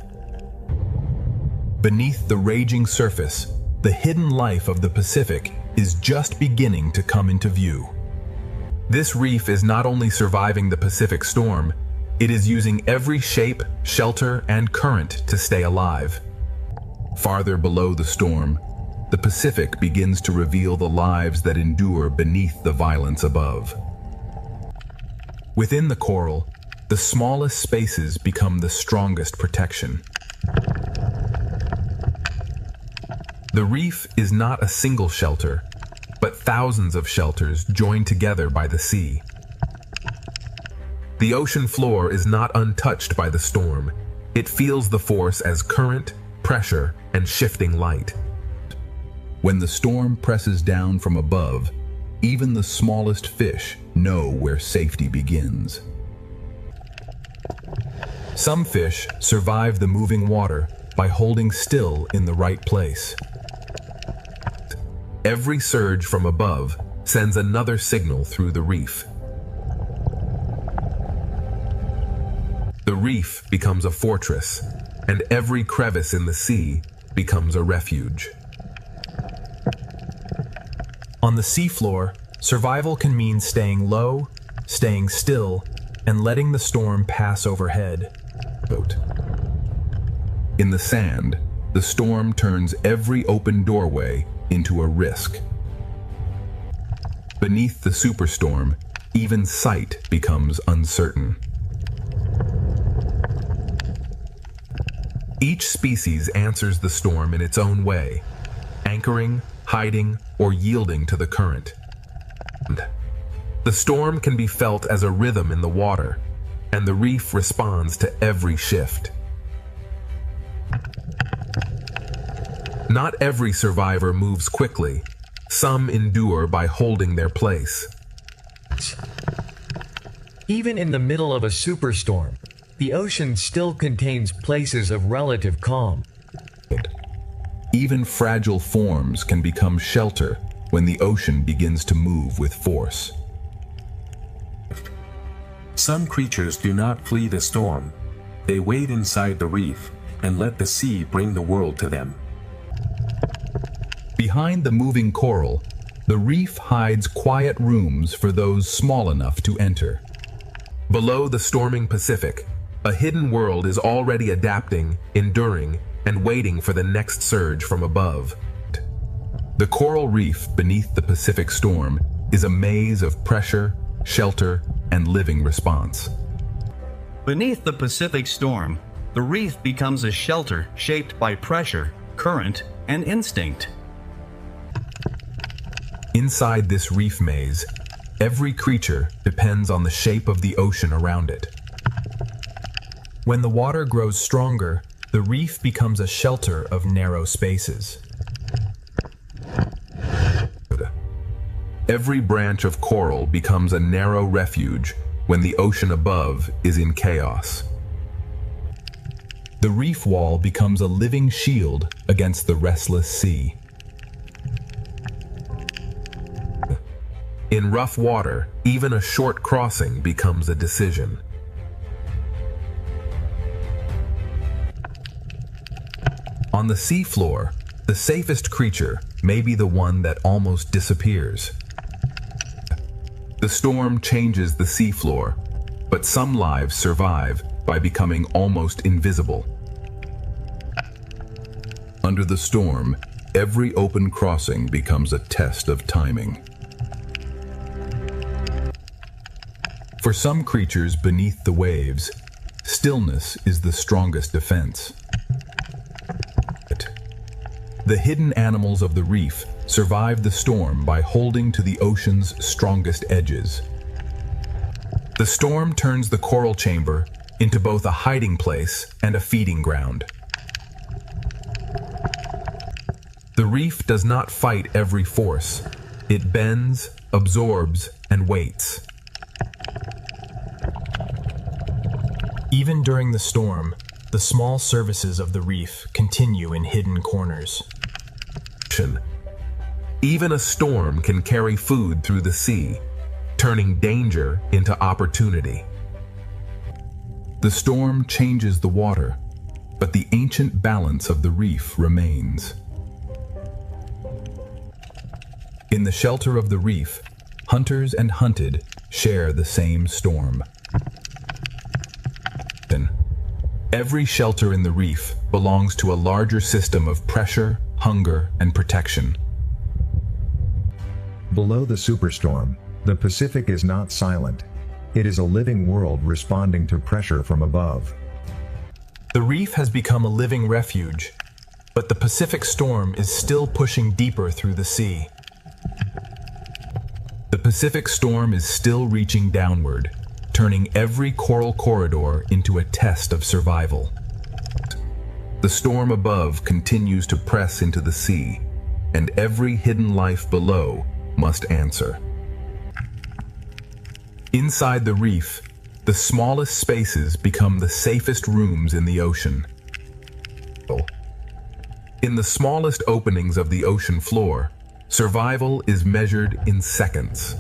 C: Beneath the raging surface, the hidden life of the Pacific is just beginning to come into view.
F: This reef is not only surviving the Pacific storm, it is using every shape, shelter, and current to stay alive.
C: Farther below the storm, the Pacific begins to reveal the lives that endure beneath the violence above.
A: Within the coral, the smallest spaces become the strongest protection.
F: The reef is not a single shelter, but thousands of shelters joined together by the sea. The ocean floor is not untouched by the storm. It feels the force as current, pressure, and shifting light.
C: When the storm presses down from above, even the smallest fish know where safety begins.
A: Some fish survive the moving water by holding still in the right place.
F: Every surge from above sends another signal through the reef. The reef becomes a fortress, and every crevice in the sea becomes a refuge.
A: On the seafloor, survival can mean staying low, staying still, and letting the storm pass overhead.
C: In the sand, the storm turns every open doorway into a risk. Beneath the superstorm, even sight becomes uncertain.
F: Each species answers the storm in its own way, anchoring, hiding, or yielding to the current. The storm can be felt as a rhythm in the water, and the reef responds to every shift. Not every survivor moves quickly. Some endure by holding their place.
E: Even in the middle of a superstorm, the ocean still contains places of relative calm.
C: Even fragile forms can become shelter when the ocean begins to move with force.
B: Some creatures do not flee the storm. They wait inside the reef and let the sea bring the world to them.
C: Behind the moving coral, the reef hides quiet rooms for those small enough to enter.
F: Below the storming Pacific, a hidden world is already adapting, enduring, and waiting for the next surge from above. The coral reef beneath the Pacific storm is a maze of pressure, shelter, and living response.
G: Beneath the Pacific storm, the reef becomes a shelter shaped by pressure, current, and instinct.
F: Inside this reef maze, every creature depends on the shape of the ocean around it.
A: When the water grows stronger, the reef becomes a shelter of narrow spaces.
F: Every branch of coral becomes a narrow refuge when the ocean above is in chaos.
A: The reef wall becomes a living shield against the restless sea.
F: In rough water, even a short crossing becomes a decision. On the seafloor, the safest creature may be the one that almost disappears. The storm changes the seafloor, but some lives survive by becoming almost invisible.
C: Under the storm, every open crossing becomes a test of timing.
A: For some creatures beneath the waves, stillness is the strongest defense. The hidden animals of the reef survive the storm by holding to the ocean's strongest edges. The storm turns the coral chamber into both a hiding place and a feeding ground. The reef does not fight every force. It bends, absorbs, and waits. Even during the storm, the small services of the reef continue in hidden corners.
F: Even a storm can carry food through the sea, turning danger into opportunity.
C: The storm changes the water, but the ancient balance of the reef remains. In the shelter of the reef, hunters and hunted share the same storm. Every shelter in the reef belongs to a larger system of pressure, hunger, and protection.
D: Below the superstorm, the Pacific is not silent. It is a living world responding to pressure from above.
A: The reef has become a living refuge, but the Pacific storm is still pushing deeper through the sea.
C: The Pacific storm is still reaching downward, turning every coral corridor into a test of survival. The storm above continues to press into the sea, and every hidden life below must answer. Inside the reef, the smallest spaces become the safest rooms in the ocean. In the smallest openings of the ocean floor, survival is measured in seconds.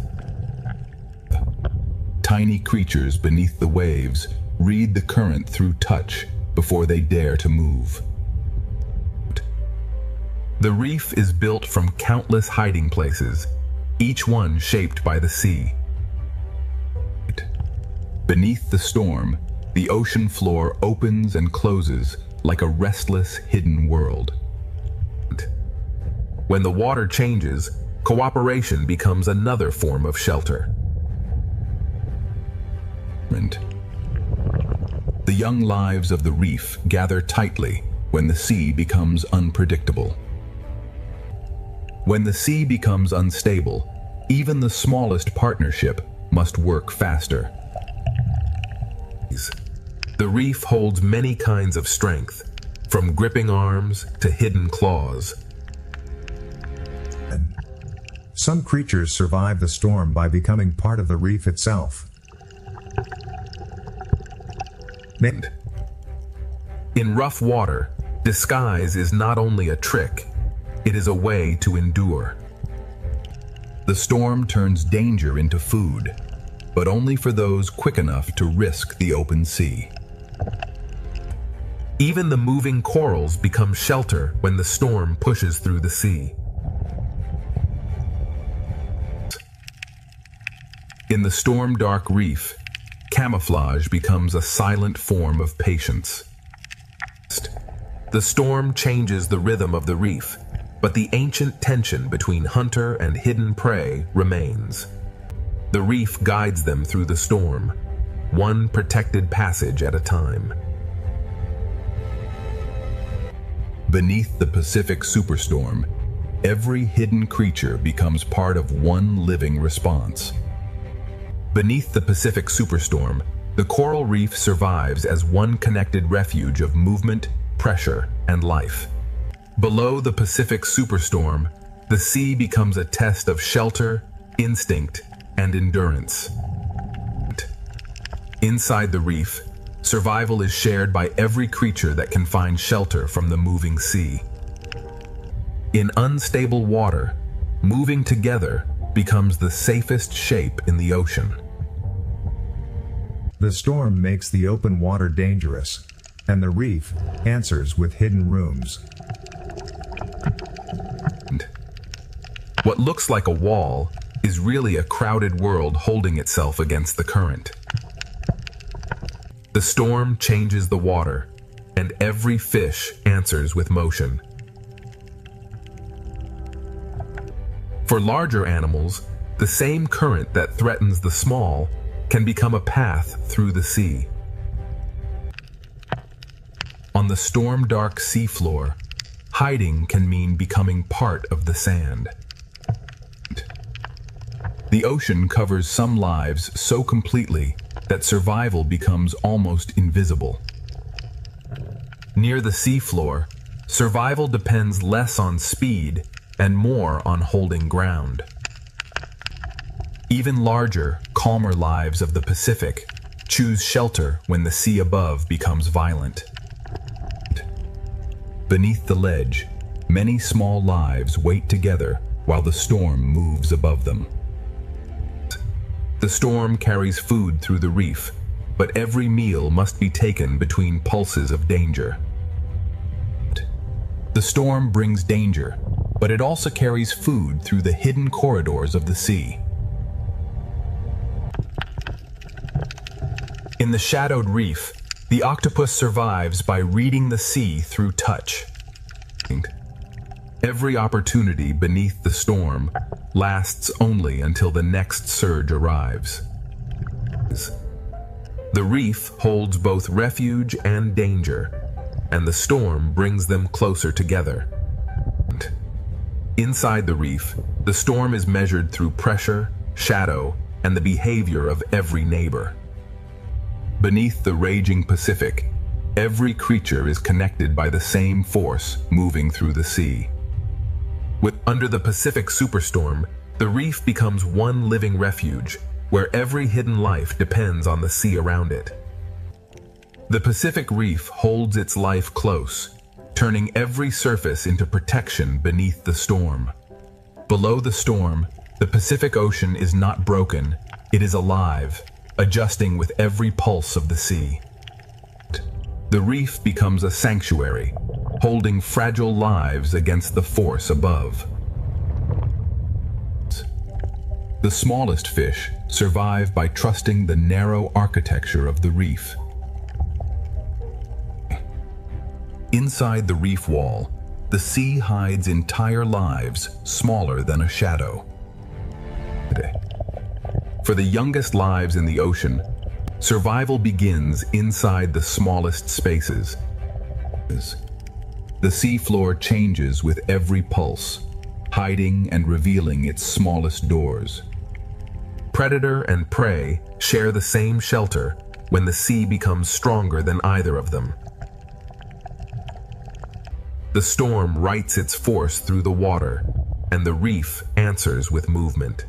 C: Tiny creatures beneath the waves read the current through touch before they dare to move.
F: The reef is built from countless hiding places, each one shaped by the sea.
C: Beneath the storm, the ocean floor opens and closes like a restless, hidden world.
F: When the water changes, cooperation becomes another form of shelter.
C: The young lives of the reef gather tightly when the sea becomes unpredictable. When the sea becomes unstable, even the smallest partnership must work faster.
F: The reef holds many kinds of strength, from gripping arms to hidden claws.
D: Some creatures survive the storm by becoming part of the reef itself.
F: In rough water, disguise is not only a trick, it is a way to endure.
C: The storm turns danger into food, but only for those quick enough to risk the open sea.
F: Even the moving corals become shelter when the storm pushes through the sea.
C: In the storm-dark reef,
F: camouflage becomes a silent form of patience. The storm changes the rhythm of the reef, but the ancient tension between hunter and hidden prey remains. The reef guides them through the storm, one protected passage at a time.
C: Beneath the Pacific superstorm, every hidden creature becomes part of one living response.
F: Beneath the Pacific superstorm, the coral reef survives as one connected refuge of movement, pressure, and life. Below the Pacific superstorm, the sea becomes a test of shelter, instinct, and endurance. Inside the reef, survival is shared by every creature that can find shelter from the moving sea. In unstable water, moving together becomes the safest shape in the ocean.
D: The storm makes the open water dangerous, and the reef answers with hidden rooms.
F: What looks like a wall is really a crowded world holding itself against the current. The storm changes the water, and every fish answers with motion. For larger animals, the same current that threatens the small can become a path through the sea. On the storm-dark seafloor, hiding can mean becoming part of the sand. The ocean covers some lives so completely that survival becomes almost invisible. Near the seafloor, survival depends less on speed and more on holding ground. Even larger, calmer lives of the Pacific choose shelter when the sea above becomes violent.
C: Beneath the ledge, many small lives wait together while the storm moves above them.
F: The storm carries food through the reef, but every meal must be taken between pulses of danger.
C: The storm brings danger, but it also carries food through the hidden corridors of the sea.
F: In the shadowed reef, the octopus survives by reading the sea through touch. Every opportunity beneath the storm lasts only until the next surge arrives. The reef holds both refuge and danger, and the storm brings them closer together. Inside the reef, the storm is measured through pressure, shadow, and the behavior of every neighbor. Beneath the raging Pacific, every creature is connected by the same force moving through the sea. Under the Pacific superstorm, the reef becomes one living refuge, where every hidden life depends on the sea around it. The Pacific reef holds its life close, turning every surface into protection beneath the storm. Below the storm, the Pacific Ocean is not broken, it is alive, adjusting with every pulse of the sea. The reef becomes a sanctuary, holding fragile lives against the force above.
C: The smallest fish survive by trusting the narrow architecture of the reef. Inside the reef wall, the sea hides entire lives smaller than a shadow. For the youngest lives in the ocean, survival begins inside the smallest spaces. The seafloor changes with every pulse, hiding and revealing its smallest doors.
F: Predator and prey share the same shelter when the sea becomes stronger than either of them. The storm writes its force through the water, and the reef answers with movement.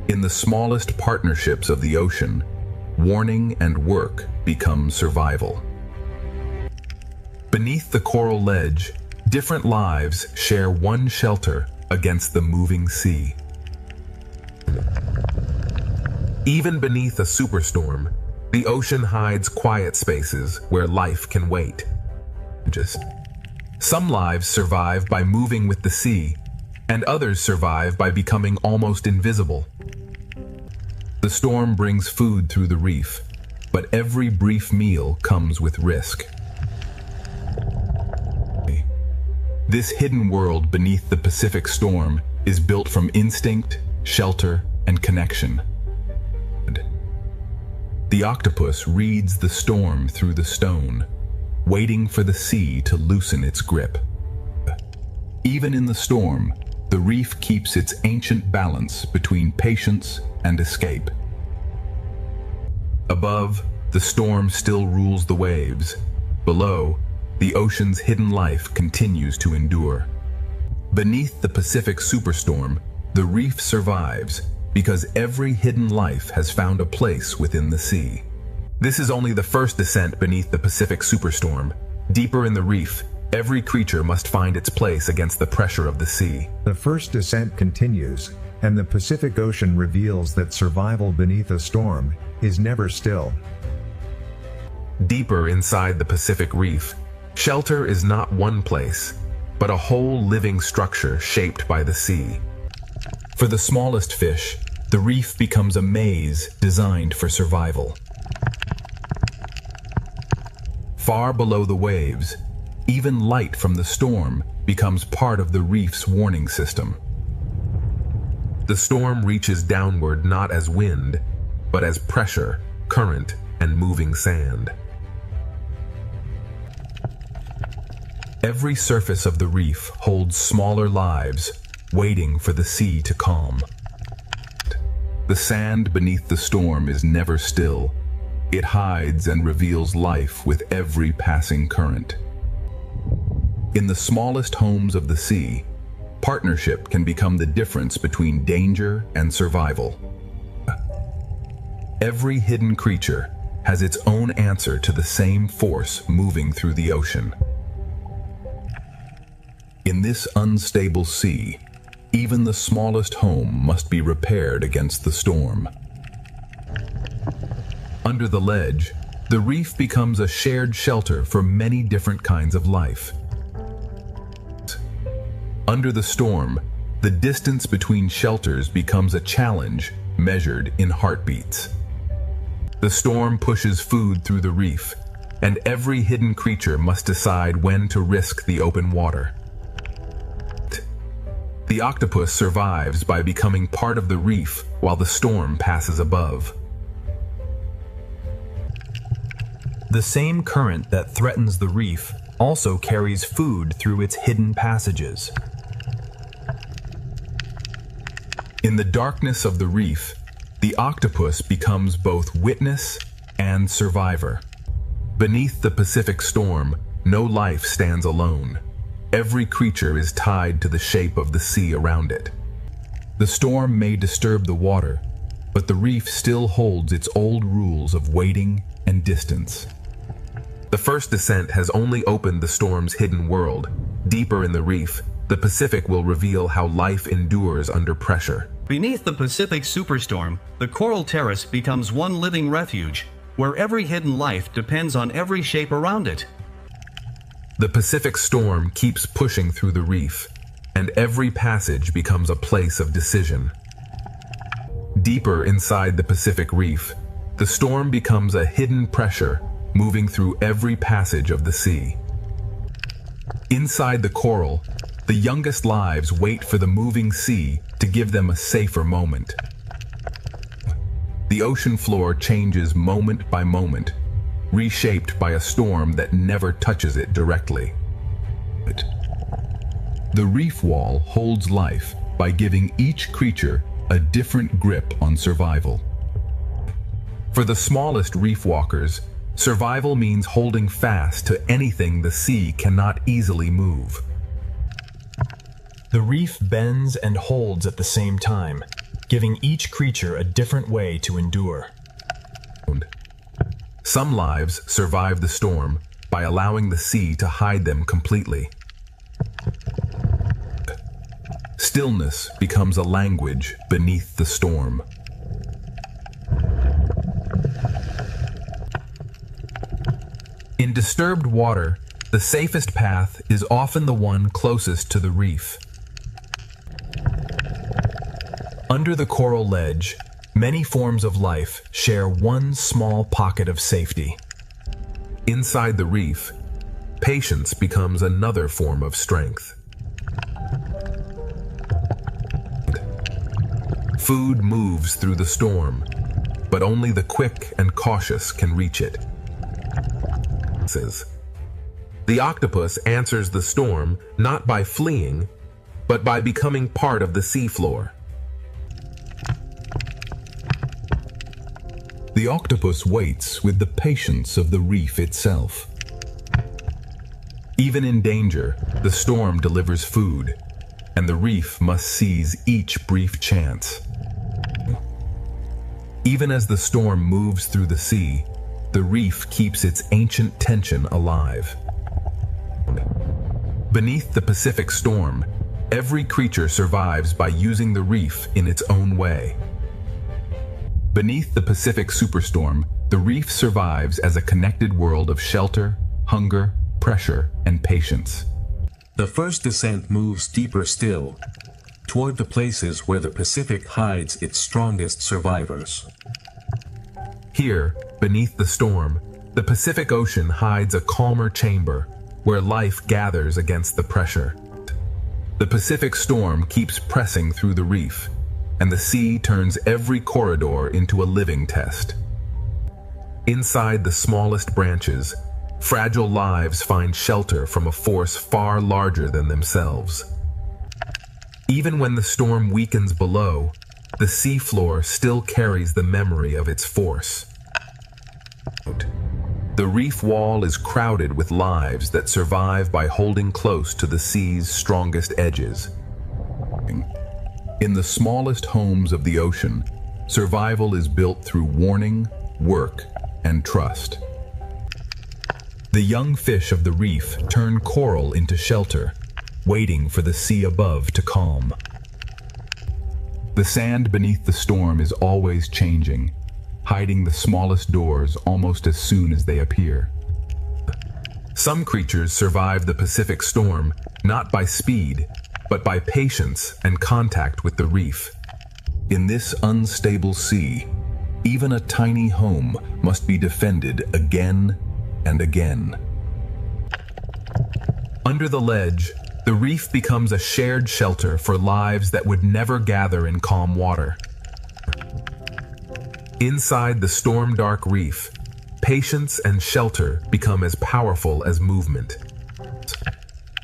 F: In the smallest partnerships of the ocean, warning and work become survival. Beneath the coral ledge, different lives share one shelter against the moving sea. Even beneath a superstorm, the ocean hides quiet spaces where life can wait. Some lives survive by moving with the sea, and others survive by becoming almost invisible.
C: The storm brings food through the reef, but every brief meal comes with risk. This hidden world beneath the Pacific storm is built from instinct, shelter, and connection. The octopus reads the storm through the stone, waiting for the sea to loosen its grip. Even in the storm, the reef keeps its ancient balance between patience and escape. Above, the storm still rules the waves. Below, the ocean's hidden life continues to endure. Beneath the Pacific superstorm, the reef survives because every hidden life has found a place within the sea. This is only the first descent beneath the Pacific superstorm. Deeper in the reef, every creature must find its place against the pressure of the sea.
D: The first descent continues, and the Pacific Ocean reveals that survival beneath a storm is never still.
F: Deeper inside the Pacific Reef, shelter is not one place, but a whole living structure shaped by the sea.
C: For the smallest fish, the reef becomes a maze designed for survival. Far below the waves, even light from the storm becomes part of the reef's warning system.
F: The storm reaches downward not as wind, but as pressure, current, and moving sand.
C: Every surface of the reef holds smaller lives, waiting for the sea to calm. The sand beneath the storm is never still. It hides and reveals life with every passing current. In the smallest homes of the sea, partnership can become the difference between danger and survival. Every hidden creature has its own answer to the same force moving through the ocean. In this unstable sea, even the smallest home must be repaired against the storm. Under the ledge, the reef becomes a shared shelter for many different kinds of life. Under the storm, the distance between shelters becomes a challenge measured in heartbeats. The storm pushes food through the reef, and every hidden creature must decide when to risk the open water. The octopus survives by becoming part of the reef while the storm passes above.
A: The same current that threatens the reef also carries food through its hidden passages.
C: In the darkness of the reef, the octopus becomes both witness and survivor. Beneath the Pacific storm, no life stands alone. Every creature is tied to the shape of the sea around it. The storm may disturb the water, but the reef still holds its old rules of waiting and distance.
F: The first descent has only opened the storm's hidden world. Deeper in the reef, the Pacific will reveal how life endures under pressure.
G: Beneath the Pacific superstorm, the coral terrace becomes one living refuge, where every hidden life depends on every shape around it.
F: The Pacific storm keeps pushing through the reef, and every passage becomes a place of decision. Deeper inside the Pacific Reef, the storm becomes a hidden pressure moving through every passage of the sea.
C: Inside the coral, the youngest lives wait for the moving sea to give them a safer moment. The ocean floor changes moment by moment, reshaped by a storm that never touches it directly. The reef wall holds life by giving each creature a different grip on survival. For the smallest reef walkers, survival means holding fast to anything the sea cannot easily move.
A: The reef bends and holds at the same time, giving each creature a different way to endure.
F: Some lives survive the storm by allowing the sea to hide them completely.
C: Stillness becomes a language beneath the storm. In disturbed water, the safest path is often the one closest to the reef. Under the coral ledge,
A: Many forms of life share one small pocket of safety.
F: Inside the reef, patience becomes another form of strength. Food moves through the storm, but only the quick and cautious can reach it. The octopus answers the storm not by fleeing, but by becoming part of the seafloor.
C: The octopus waits with the patience of the reef itself.
F: Even in danger, the storm delivers food, and the reef must seize each brief chance. Even as the storm moves through the sea, the reef keeps its ancient tension alive. Beneath the Pacific storm, every creature survives by using the reef in its own way. Beneath the Pacific superstorm, the reef survives as a connected world of shelter, hunger, pressure, and patience.
B: The first descent moves deeper still, toward the places where the Pacific hides its strongest survivors.
F: Here, beneath the storm, the Pacific Ocean hides a calmer chamber where life gathers against the pressure. The Pacific storm keeps pressing through the reef, and the sea turns every corridor into a living test. Inside the smallest branches, fragile lives find shelter from a force far larger than themselves. Even when the storm weakens below, the seafloor still carries the memory of its force. The reef wall is crowded with lives that survive by holding close to the sea's strongest edges.
C: In the smallest homes of the ocean, survival is built through warning, work, and trust.
A: The young fish of the reef turn coral into shelter, waiting for the sea above to calm.
C: The sand beneath the storm is always changing, hiding the smallest doors almost as soon as they appear.
F: Some creatures survive the Pacific storm not by speed, but by patience and contact with the reef.
C: In this unstable sea, even a tiny home must be defended again and again.
F: Under the ledge, the reef becomes a shared shelter for lives that would never gather in calm water. Inside the storm-dark reef, patience and shelter become as powerful as movement.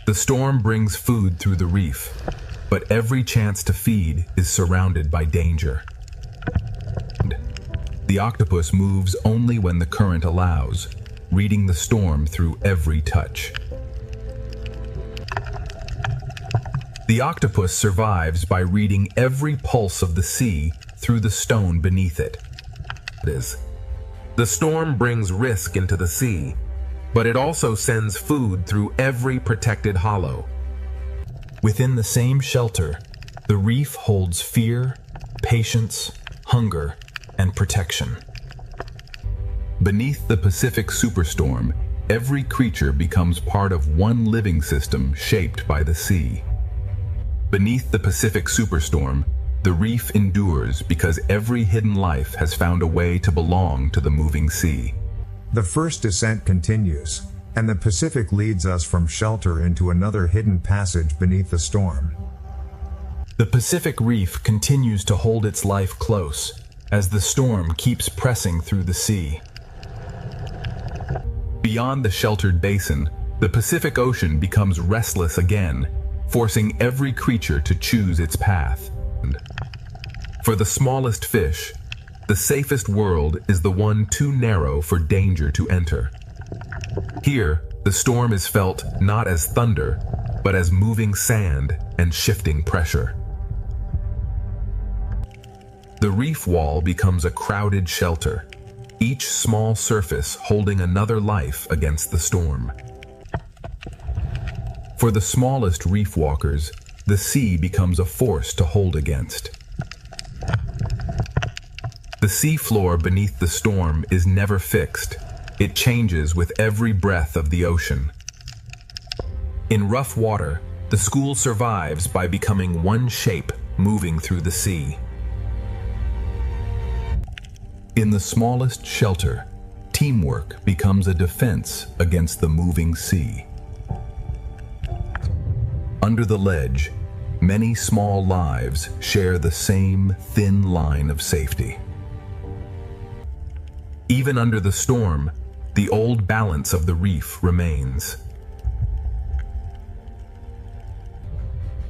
F: The storm brings food through the reef, but every chance to feed is surrounded by danger.
C: The octopus moves only when the current allows, reading the storm through every touch.
F: The octopus survives by reading every pulse of the sea through the stone beneath it. The storm brings risk into the sea, but it also sends food through every protected hollow.
A: Within the same shelter, the reef holds fear, patience, hunger, and protection.
C: Beneath the Pacific superstorm, every creature becomes part of one living system shaped by the sea. Beneath the Pacific superstorm, the reef endures because every hidden life has found a way to belong to the moving sea.
D: The first descent continues, and the Pacific leads us from shelter into another hidden passage beneath the storm.
A: The Pacific reef continues to hold its life close as the storm keeps pressing through the sea.
F: Beyond the sheltered basin, the Pacific Ocean becomes restless again, forcing every creature to choose its path. For the smallest fish, the safest world is the one too narrow for danger to enter. Here, the storm is felt not as thunder, but as moving sand and shifting pressure. The reef wall becomes a crowded shelter, each small surface holding another life against the storm. For the smallest reef walkers, the sea becomes a force to hold against. The seafloor beneath the storm is never fixed. It changes with every breath of the ocean. In rough water, the school survives by becoming one shape moving through the sea.
C: In the smallest shelter, teamwork becomes a defense against the moving sea. Under the ledge, many small lives share the same thin line of safety. Even under the storm, the old balance of the reef remains.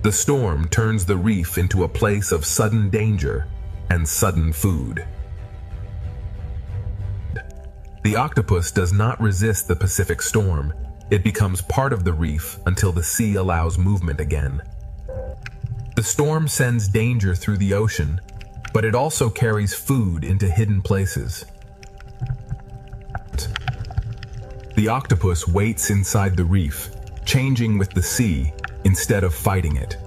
C: The storm turns the reef into a place of sudden danger and sudden food. The octopus does not resist the Pacific storm. It becomes part of the reef until the sea allows movement again. The storm sends danger through the ocean, but it also carries food into hidden places. The octopus waits inside the reef, changing with the sea instead of fighting it.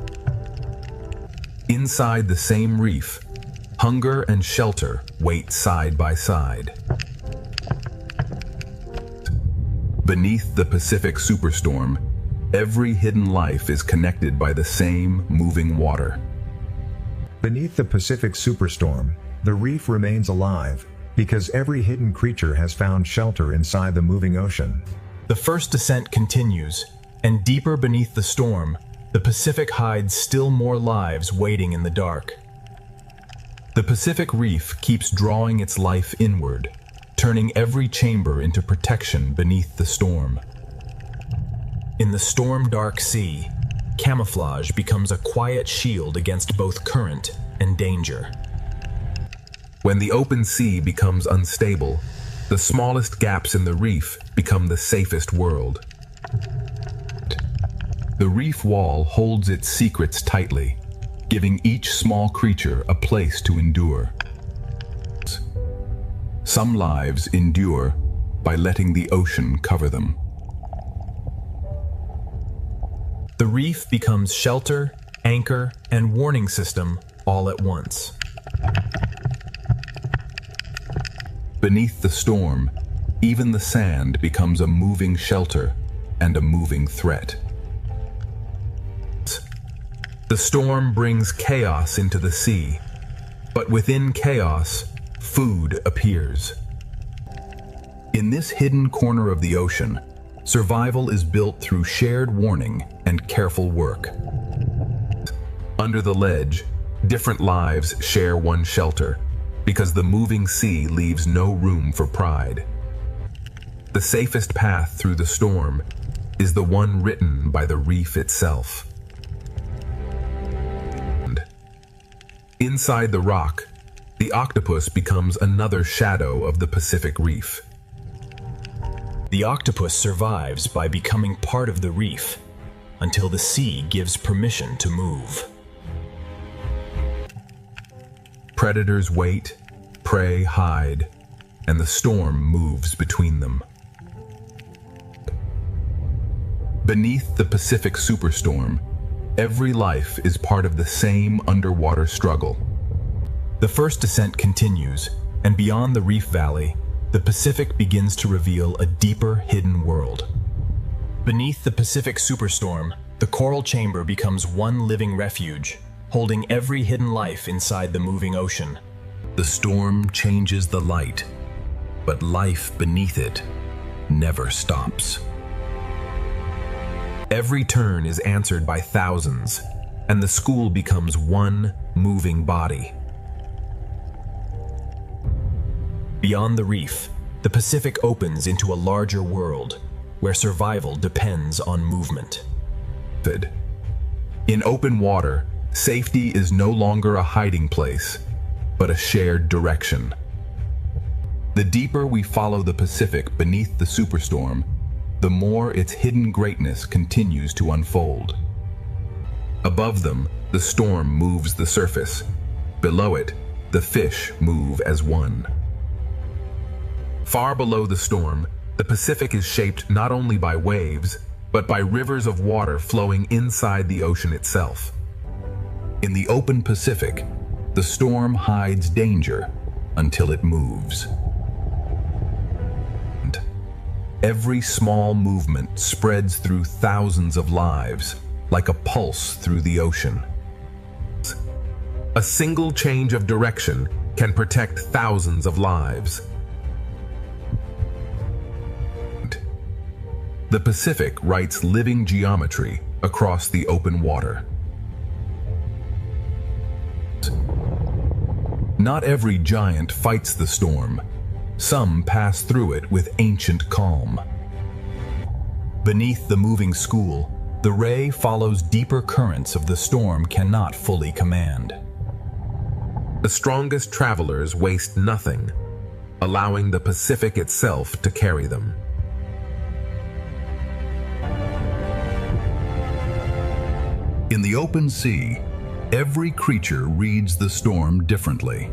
C: Inside the same reef, hunger and shelter wait side by side. Beneath the Pacific superstorm, every hidden life is connected by the same moving water.
D: Beneath the Pacific superstorm, the reef remains alive, because every hidden creature has found shelter inside the moving ocean.
A: The first descent continues, and deeper beneath the storm, the Pacific hides still more lives waiting in the dark. The Pacific Reef keeps drawing its life inward, turning every chamber into protection beneath the storm. In the storm-dark sea, camouflage becomes a quiet shield against both current and danger.
C: When the open sea becomes unstable, the smallest gaps in the reef become the safest world. The reef wall holds its secrets tightly, giving each small creature a place to endure. Some lives endure by letting the ocean cover them.
A: The reef becomes shelter, anchor, and warning system all at once.
C: Beneath the storm, even the sand becomes a moving shelter and a moving threat. The storm brings chaos into the sea, but within chaos, food appears. In this hidden corner of the ocean, survival is built through shared warning and careful work. Under the ledge, different lives share one shelter, because the moving sea leaves no room for pride. The safest path through the storm is the one written by the reef itself. Inside the rock, the octopus becomes another shadow of the Pacific Reef.
A: The octopus survives by becoming part of the reef until the sea gives permission to move.
C: Predators wait, prey hide, and the storm moves between them. Beneath the Pacific superstorm, every life is part of the same underwater struggle.
A: The first descent continues, and beyond the reef valley, the Pacific begins to reveal a deeper hidden world. Beneath the Pacific superstorm, the coral chamber becomes one living refuge, holding every hidden life inside the moving ocean.
C: The storm changes the light, but life beneath it never stops. Every turn is answered by thousands, and the school becomes one moving body.
A: Beyond the reef, the Pacific opens into a larger world, where survival depends on movement.
C: In open water, safety is no longer a hiding place, but a shared direction. The deeper we follow the Pacific beneath the superstorm, the more its hidden greatness continues to unfold. Above them, the storm moves the surface. Below it, the fish move as one. Far below the storm, the Pacific is shaped not only by waves, but by rivers of water flowing inside the ocean itself. In the open Pacific, the storm hides danger until it moves. Every small movement spreads through thousands of lives, like a pulse through the ocean. A single change of direction,
F: can protect thousands of lives. The Pacific writes living geometry across the open water. Not every giant fights the storm. Some pass through it with ancient calm. Beneath the moving school, the ray follows deeper currents of the storm cannot fully command. The strongest travelers waste nothing, allowing the Pacific itself to carry them.
C: In the open sea, every creature reads the storm differently.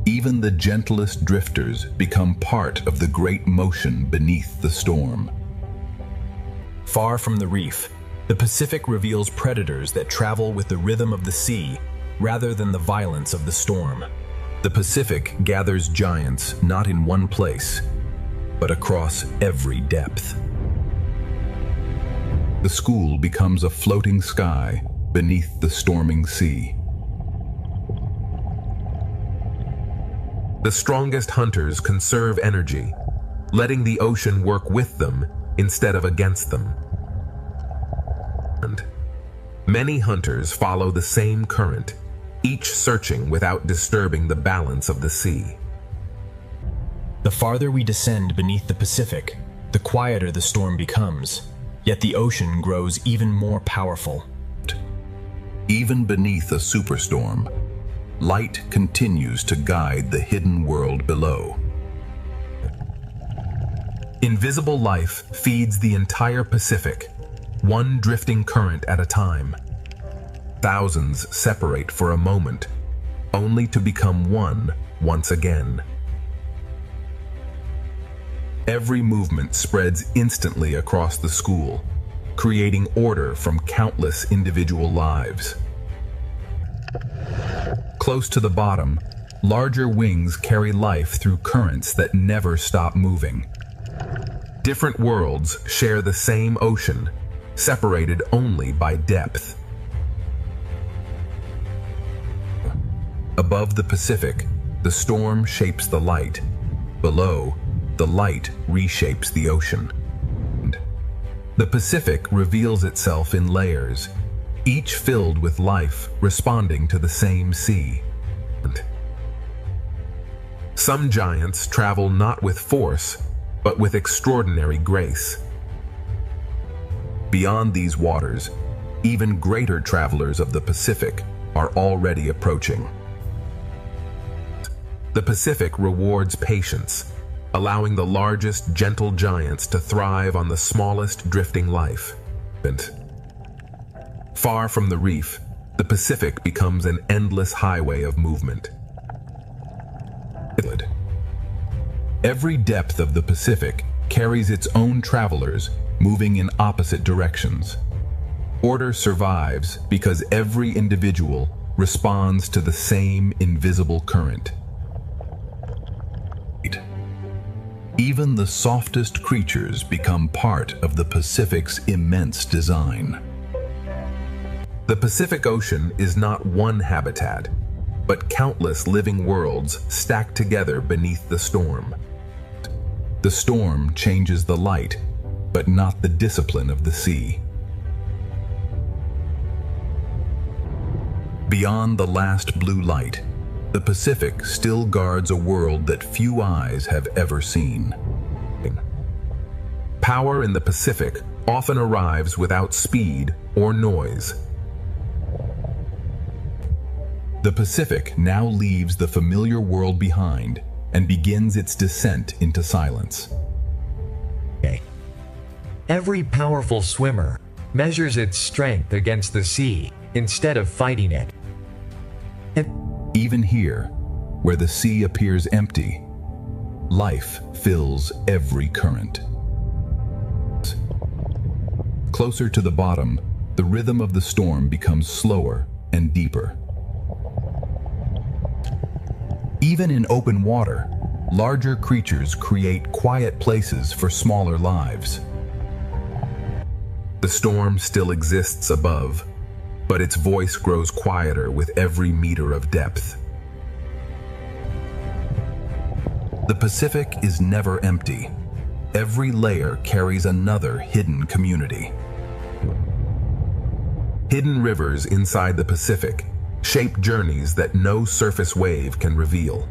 C: Even the gentlest drifters become part of the great motion beneath the storm.
A: Far from the reef, the Pacific reveals predators that travel with the rhythm of the sea rather than the violence of the storm.
F: The Pacific gathers giants not in one place, but across every depth.
C: The school becomes a floating sky beneath the storming sea.
F: The strongest hunters conserve energy, letting the ocean work with them instead of against them. And many hunters follow the same current, each searching without disturbing the balance of the sea.
A: The farther we descend beneath the Pacific, the quieter the storm becomes, yet the ocean grows even more powerful.
C: Even beneath a superstorm, light continues to guide the hidden world below.
F: Invisible life feeds the entire Pacific, one drifting current at a time. Thousands separate for a moment, only to become one once again. Every movement spreads instantly across the school, creating order from countless individual lives. Close to the bottom, larger wings carry life through currents that never stop moving. Different worlds share the same ocean, separated only by depth. Above the Pacific, the storm shapes the light. Below, the light reshapes the ocean. The Pacific reveals itself in layers, each filled with life responding to the same sea. Some giants travel not with force, but with extraordinary grace. Beyond these waters, even greater travelers of the Pacific are already approaching. The Pacific rewards patience, allowing the largest gentle giants to thrive on the smallest drifting life. Far from the reef, the Pacific becomes an endless highway of movement. Every depth of the Pacific carries its own travelers moving in opposite directions. Order survives because every individual responds to the same invisible current. Even the softest creatures become part of the Pacific's immense design. The Pacific Ocean is not one habitat, but countless living worlds stacked together beneath the storm. The storm changes the light, but not the discipline of the sea. Beyond the last blue light, the Pacific still guards a world that few eyes have ever seen. Power in the Pacific often arrives without speed or noise. The Pacific now leaves the familiar world behind and begins its descent into silence.
E: Every powerful swimmer measures its strength against the sea instead of fighting it.
C: Even here, where the sea appears empty, life fills every current. Closer to the bottom, the rhythm of the storm becomes slower and deeper. Even in open water, larger creatures create quiet places for smaller lives.
F: The storm still exists above, but its voice grows quieter with every meter of depth.
C: The Pacific is never empty. Every layer carries another hidden community. Hidden rivers inside the Pacific shape journeys that no surface wave can reveal.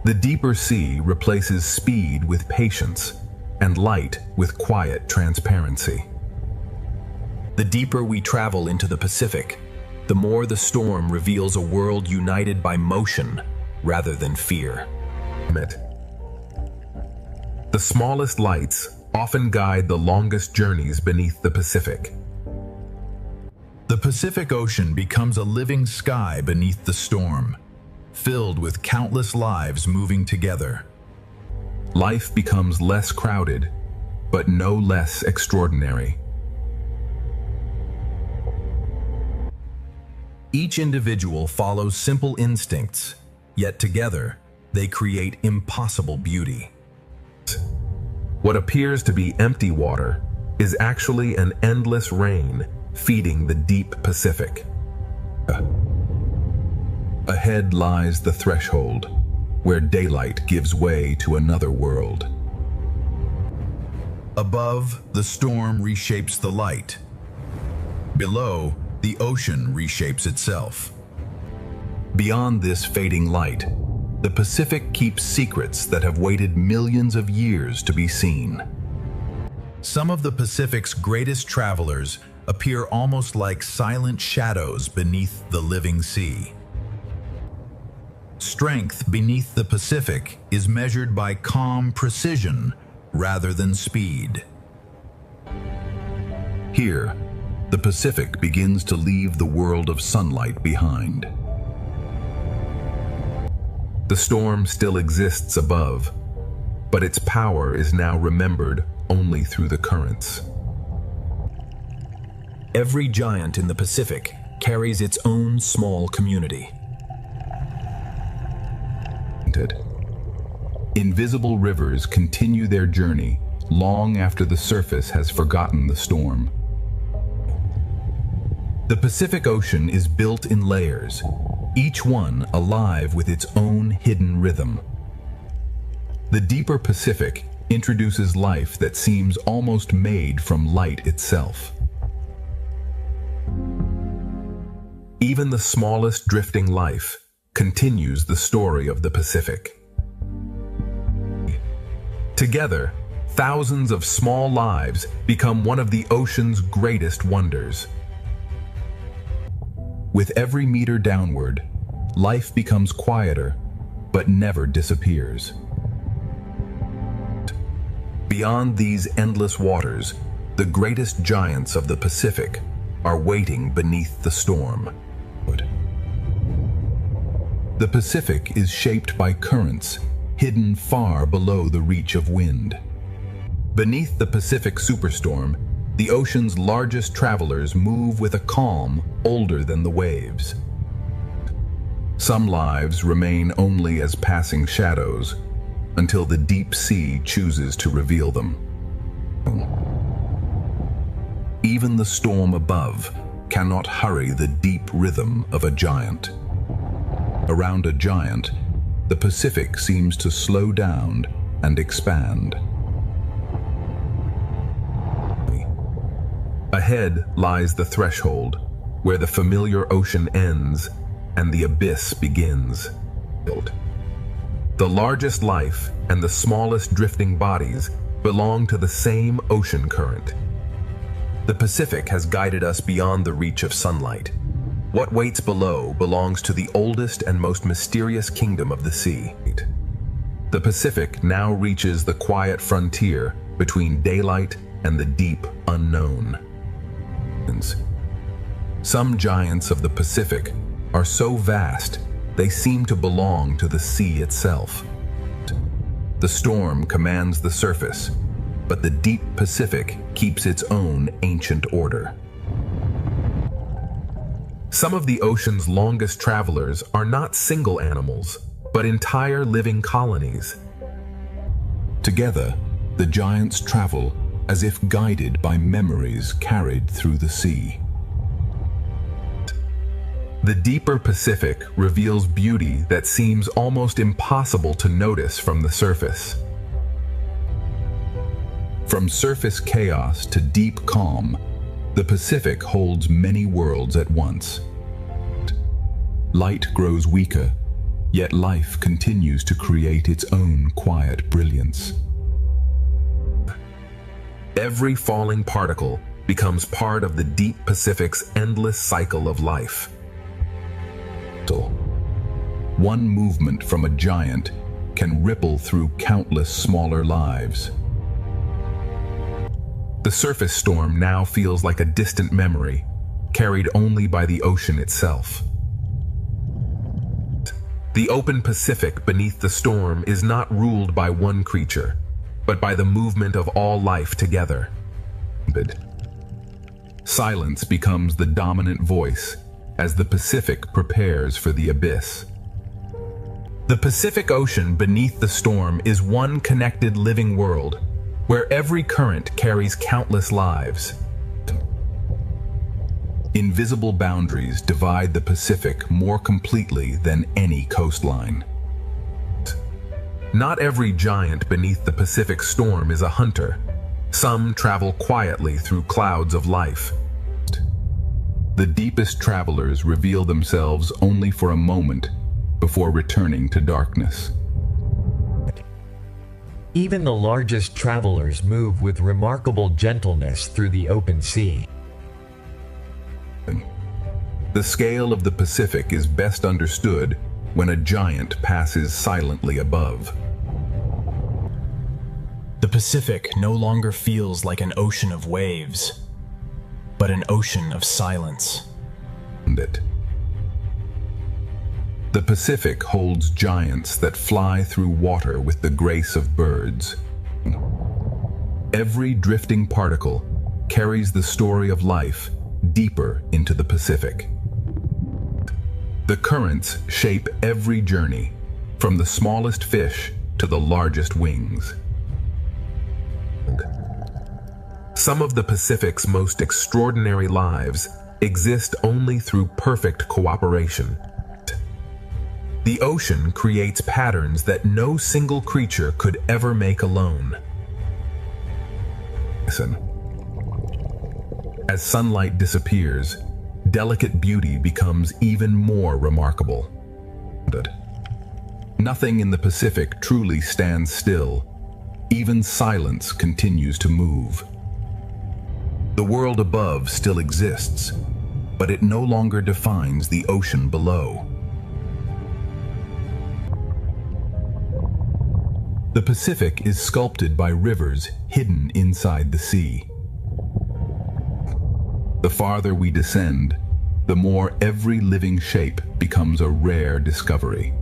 C: The deeper sea replaces speed with patience and light with quiet transparency. The deeper we travel into the Pacific, the more the storm reveals a world united by motion rather than fear. The smallest lights often guide the longest journeys beneath the Pacific. The Pacific Ocean becomes a living sky beneath the storm, filled with countless lives moving together. Life becomes less crowded, but no less extraordinary. Each individual follows simple instincts, yet together they create impossible beauty. What appears to be empty water is actually an endless rain feeding the deep Pacific. Ahead lies the threshold, where daylight gives way to another world. Above, the storm reshapes the light. Below, the ocean reshapes itself. Beyond this fading light, the Pacific keeps secrets that have waited millions of years to be seen. Some of the Pacific's greatest travelers appear almost like silent shadows beneath the living sea. Strength beneath the Pacific is measured by calm precision rather than speed. Here, the Pacific begins to leave the world of sunlight behind. The storm still exists above, but its power is now remembered only through the currents. Every giant in the Pacific carries its own small community. Invisible rivers continue their journey long after the surface has forgotten the storm. The Pacific Ocean is built in layers, each one alive with its own hidden rhythm. The deeper Pacific introduces life that seems almost made from light itself. Even the smallest drifting life continues the story of the Pacific. Together, thousands of small lives become one of the ocean's greatest wonders. With every meter downward, life becomes quieter, but never disappears. Beyond these endless waters, the greatest giants of the Pacific are waiting beneath the storm. The Pacific is shaped by currents hidden far below the reach of wind. Beneath the Pacific superstorm, the ocean's largest travelers move with a calm older than the waves. Some lives remain only as passing shadows until the deep sea chooses to reveal them. Even the storm above cannot hurry the deep rhythm of a giant. Around a giant, the Pacific seems to slow down and expand. Ahead lies the threshold, where the familiar ocean ends and the abyss begins. The largest life and the smallest drifting bodies belong to the same ocean current. The Pacific has guided us beyond the reach of sunlight. What waits below belongs to the oldest and most mysterious kingdom of the sea. The Pacific now reaches the quiet frontier between daylight and the deep unknown. Some giants of the Pacific are so vast they seem to belong to the sea itself. The storm commands the surface, but the deep Pacific keeps its own ancient order. Some of the ocean's longest travelers are not single animals, but entire living colonies. Together, the giants travel as if guided by memories carried through the sea.
F: The deeper Pacific reveals beauty that seems almost impossible to notice from the surface. From surface chaos to deep calm, the Pacific holds many worlds at once. Light grows weaker, yet life continues to create its own quiet brilliance. Every falling particle becomes part of the deep Pacific's endless cycle of life. One movement from a giant can ripple through countless smaller lives. The surface storm now feels like a distant memory, carried only by the ocean itself. The open Pacific beneath the storm is not ruled by one creature, but by the movement of all life together. Silence becomes the dominant voice as the Pacific prepares for the abyss. The Pacific Ocean beneath the storm is one connected living world, where every current carries countless lives. Invisible boundaries divide the Pacific more completely than any coastline. Not every giant beneath the Pacific storm is a hunter. Some travel quietly through clouds of life. The deepest travelers reveal themselves only for a moment before returning to darkness.
E: Even the largest travelers move with remarkable gentleness through the open sea.
F: The scale of the Pacific is best understood when a giant passes silently above.
A: The Pacific no longer feels like an ocean of waves, but an ocean of silence.
F: The Pacific holds giants that fly through water with the grace of birds. Every drifting particle carries the story of life deeper into the Pacific. The currents shape every journey, from the smallest fish to the largest wings. Some of the Pacific's most extraordinary lives exist only through perfect cooperation. The ocean creates patterns that no single creature could ever make alone. Listen. As sunlight disappears, delicate beauty becomes even more remarkable. Nothing in the Pacific truly stands still. Even silence continues to move. The world above still exists, but it no longer defines the ocean below. The Pacific is sculpted by rivers hidden inside the sea. The farther we descend, the more every living shape becomes a rare discovery.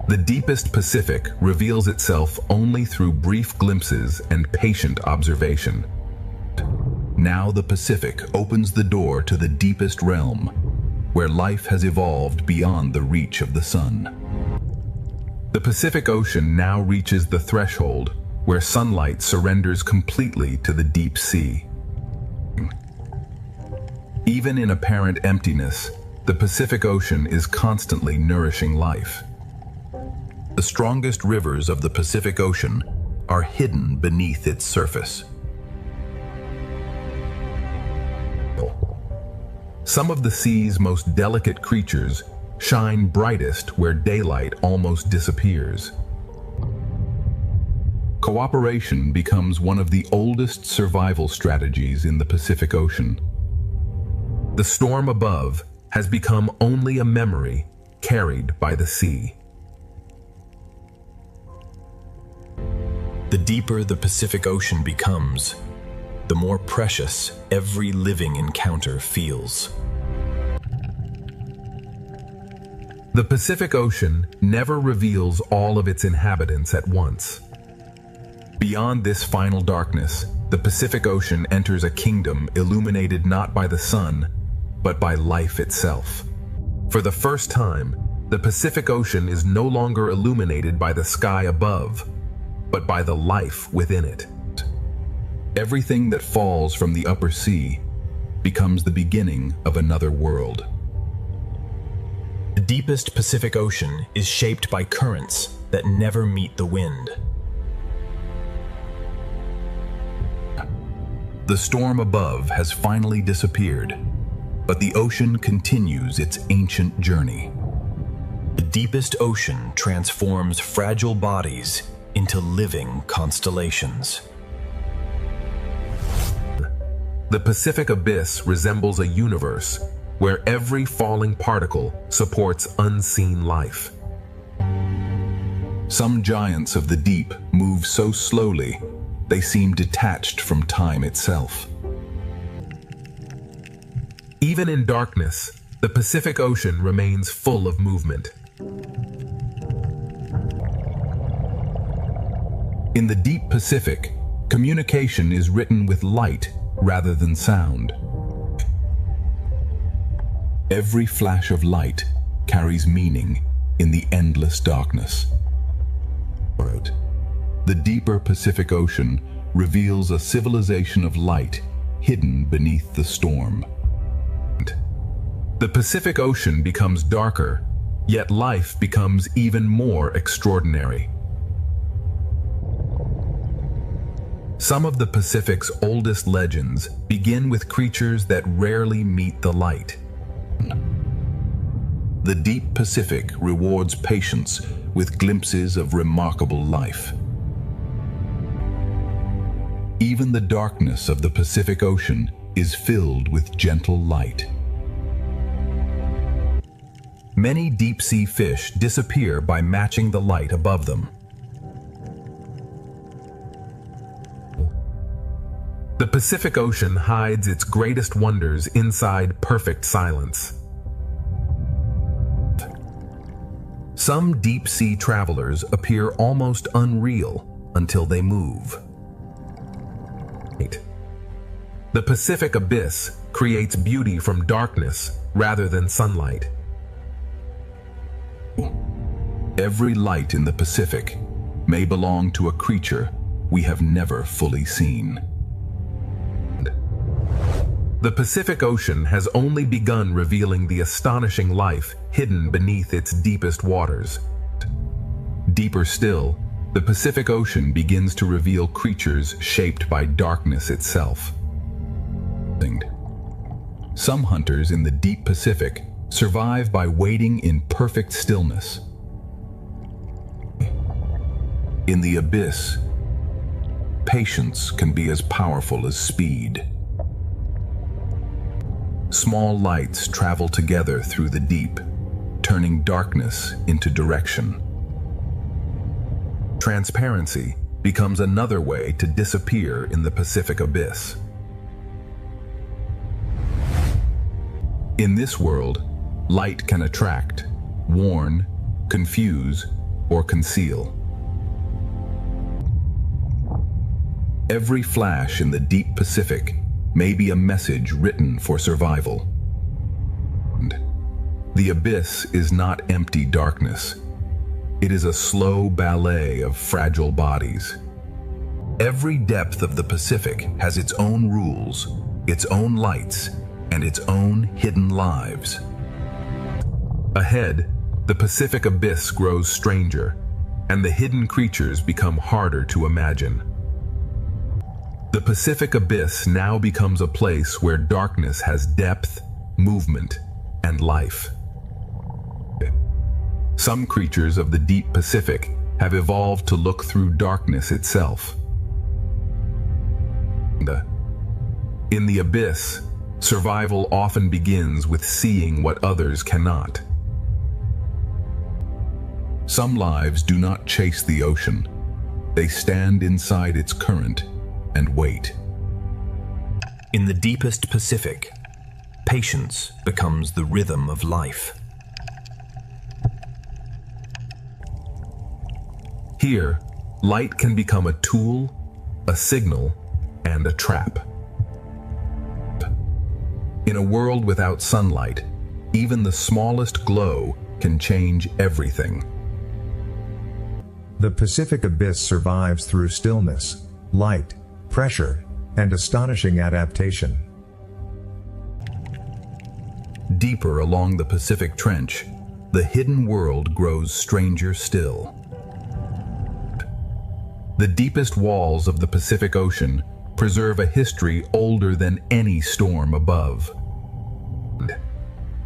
F: The deepest Pacific reveals itself only through brief glimpses and patient observation. Now the Pacific opens the door to the deepest realm, where life has evolved beyond the reach of the sun. The Pacific Ocean now reaches the threshold where sunlight surrenders completely to the deep sea. Even in apparent emptiness, the Pacific Ocean is constantly nourishing life. The strongest rivers of the Pacific Ocean are hidden beneath its surface. Some of the sea's most delicate creatures shine brightest where daylight almost disappears. Cooperation becomes one of the oldest survival strategies in the Pacific Ocean. The storm above has become only a memory carried by the sea.
A: The deeper the Pacific Ocean becomes, the more precious every living encounter feels.
F: The Pacific Ocean never reveals all of its inhabitants at once. Beyond this final darkness, the Pacific Ocean enters a kingdom illuminated not by the sun, but by life itself. For the first time, the Pacific Ocean is no longer illuminated by the sky above, but by the life within it. Everything that falls from the upper sea
C: becomes the beginning of another world.
A: The deepest Pacific Ocean is shaped by currents that never meet the wind.
C: The storm above has finally disappeared, but the ocean continues its ancient journey.
A: The deepest ocean transforms fragile bodies into living constellations.
F: The Pacific Abyss resembles a universe where every falling particle supports unseen life.
C: Some giants of the deep move so slowly, they seem detached from time itself.
F: Even in darkness, the Pacific Ocean remains full of movement.
C: In the deep Pacific, communication is written with light rather than sound. Every flash of light carries meaning in the endless darkness. The deeper Pacific Ocean reveals a civilization of light hidden beneath the storm.
F: The Pacific Ocean becomes darker, yet life becomes even more extraordinary. Some of the Pacific's oldest legends begin with creatures that rarely meet the light.
C: The deep Pacific rewards patience with glimpses of remarkable life. Even the darkness of the Pacific Ocean is filled with gentle light.
A: Many deep-sea fish disappear by matching the light above them.
F: The Pacific Ocean hides its greatest wonders inside perfect silence. Some deep-sea travelers appear almost unreal until they move. The Pacific Abyss creates beauty from darkness rather than sunlight.
C: Every light in the Pacific may belong to a creature we have never fully seen.
F: The Pacific Ocean has only begun revealing the astonishing life hidden beneath its deepest waters.
C: Deeper still, the Pacific Ocean begins to reveal creatures shaped by darkness itself. Some hunters in the deep Pacific survive by waiting in perfect stillness. In the abyss, patience can be as powerful as speed. Small lights travel together through the deep, turning darkness into direction. Transparency becomes another way to disappear in the Pacific Abyss. In this world, light can attract, warn, confuse, or conceal. Every flash in the deep Pacific may be a message written for survival. The abyss is not empty darkness. It is a slow ballet of fragile bodies. Every depth of the Pacific has its own rules, its own lights, and its own hidden lives.
F: Ahead, the Pacific Abyss grows stranger, and the hidden creatures become harder to imagine. The Pacific Abyss now becomes a place where darkness has depth, movement, and life. Some creatures of the deep Pacific have evolved to look through darkness itself. In the abyss, survival often begins with seeing what others cannot.
C: Some lives do not chase the ocean. They stand inside its current and wait.
A: In the deepest Pacific, patience becomes the rhythm of life.
F: Here, light can become a tool, a signal, and a trap. In a world without sunlight, even the smallest glow can change everything.
D: The Pacific Abyss survives through stillness, light, pressure, and astonishing adaptation.
C: Deeper along the Pacific Trench, the hidden world grows stranger still. The deepest walls of the Pacific Ocean preserve a history older than any storm above.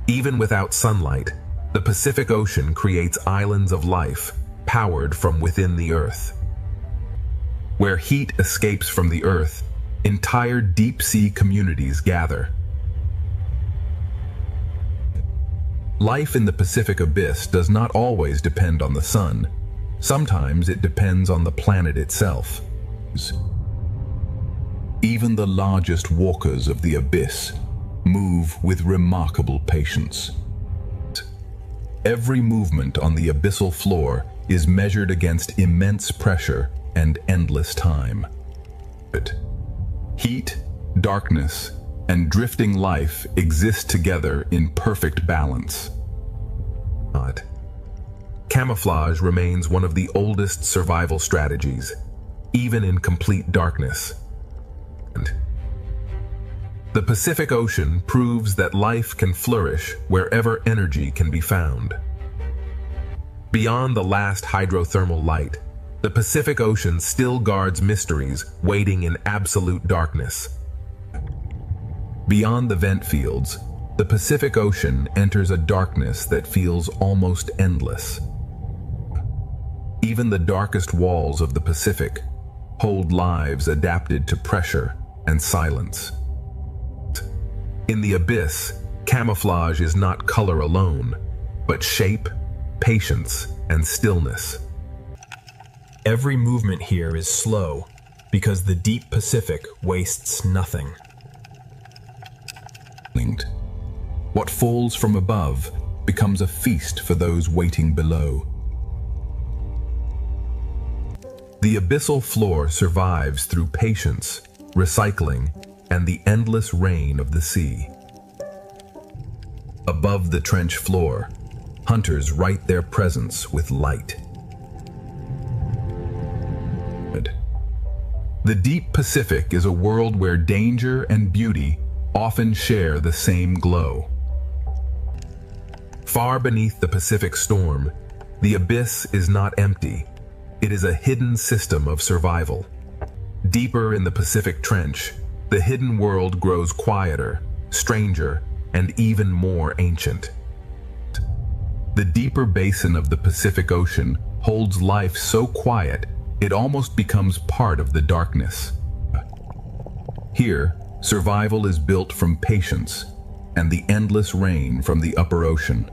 C: Even without sunlight, the Pacific Ocean creates islands of life powered from within the Earth. Where heat escapes from the Earth, entire deep-sea communities gather. Life in the Pacific Abyss does not always depend on the sun. Sometimes it depends on the planet itself. Even the largest walkers of the abyss move with remarkable patience. Every movement on the abyssal floor is measured against immense pressure and endless time. Heat, darkness, and drifting life exist together in perfect balance. Camouflage remains one of the oldest survival strategies, even in complete darkness. The Pacific Ocean proves that life can flourish wherever energy can be found. Beyond the last hydrothermal light, the Pacific Ocean still guards mysteries waiting in absolute darkness. Beyond the vent fields, the Pacific Ocean enters a darkness that feels almost endless. Even the darkest walls of the Pacific hold lives adapted to pressure and silence. In the abyss, camouflage is not color alone, but shape, patience, and stillness.
A: Every movement here is slow because the deep Pacific wastes nothing.
C: What falls from above becomes a feast for those waiting below. The abyssal floor survives through patience, recycling, and the endless rain of the sea. Above the trench floor, hunters write their presence with light. The deep Pacific is a world where danger and beauty often share the same glow. Far beneath the Pacific storm, the abyss is not empty. It is a hidden system of survival. Deeper in the Pacific Trench, the hidden world grows quieter, stranger, and even more ancient. The deeper basin of the Pacific Ocean holds life so quiet it almost becomes part of the darkness. Here, survival is built from patience and the endless rain from the upper ocean.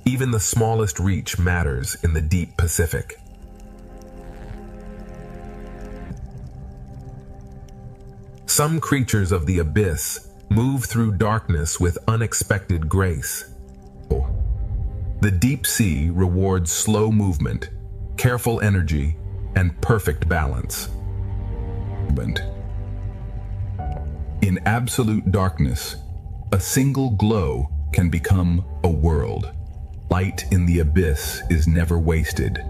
C: Even the smallest reach matters in the deep Pacific. Some creatures of the abyss move through darkness with unexpected grace. The deep sea rewards slow movement, careful energy, and perfect balance. In absolute darkness, a single glow can become a world. Light in the abyss is never wasted.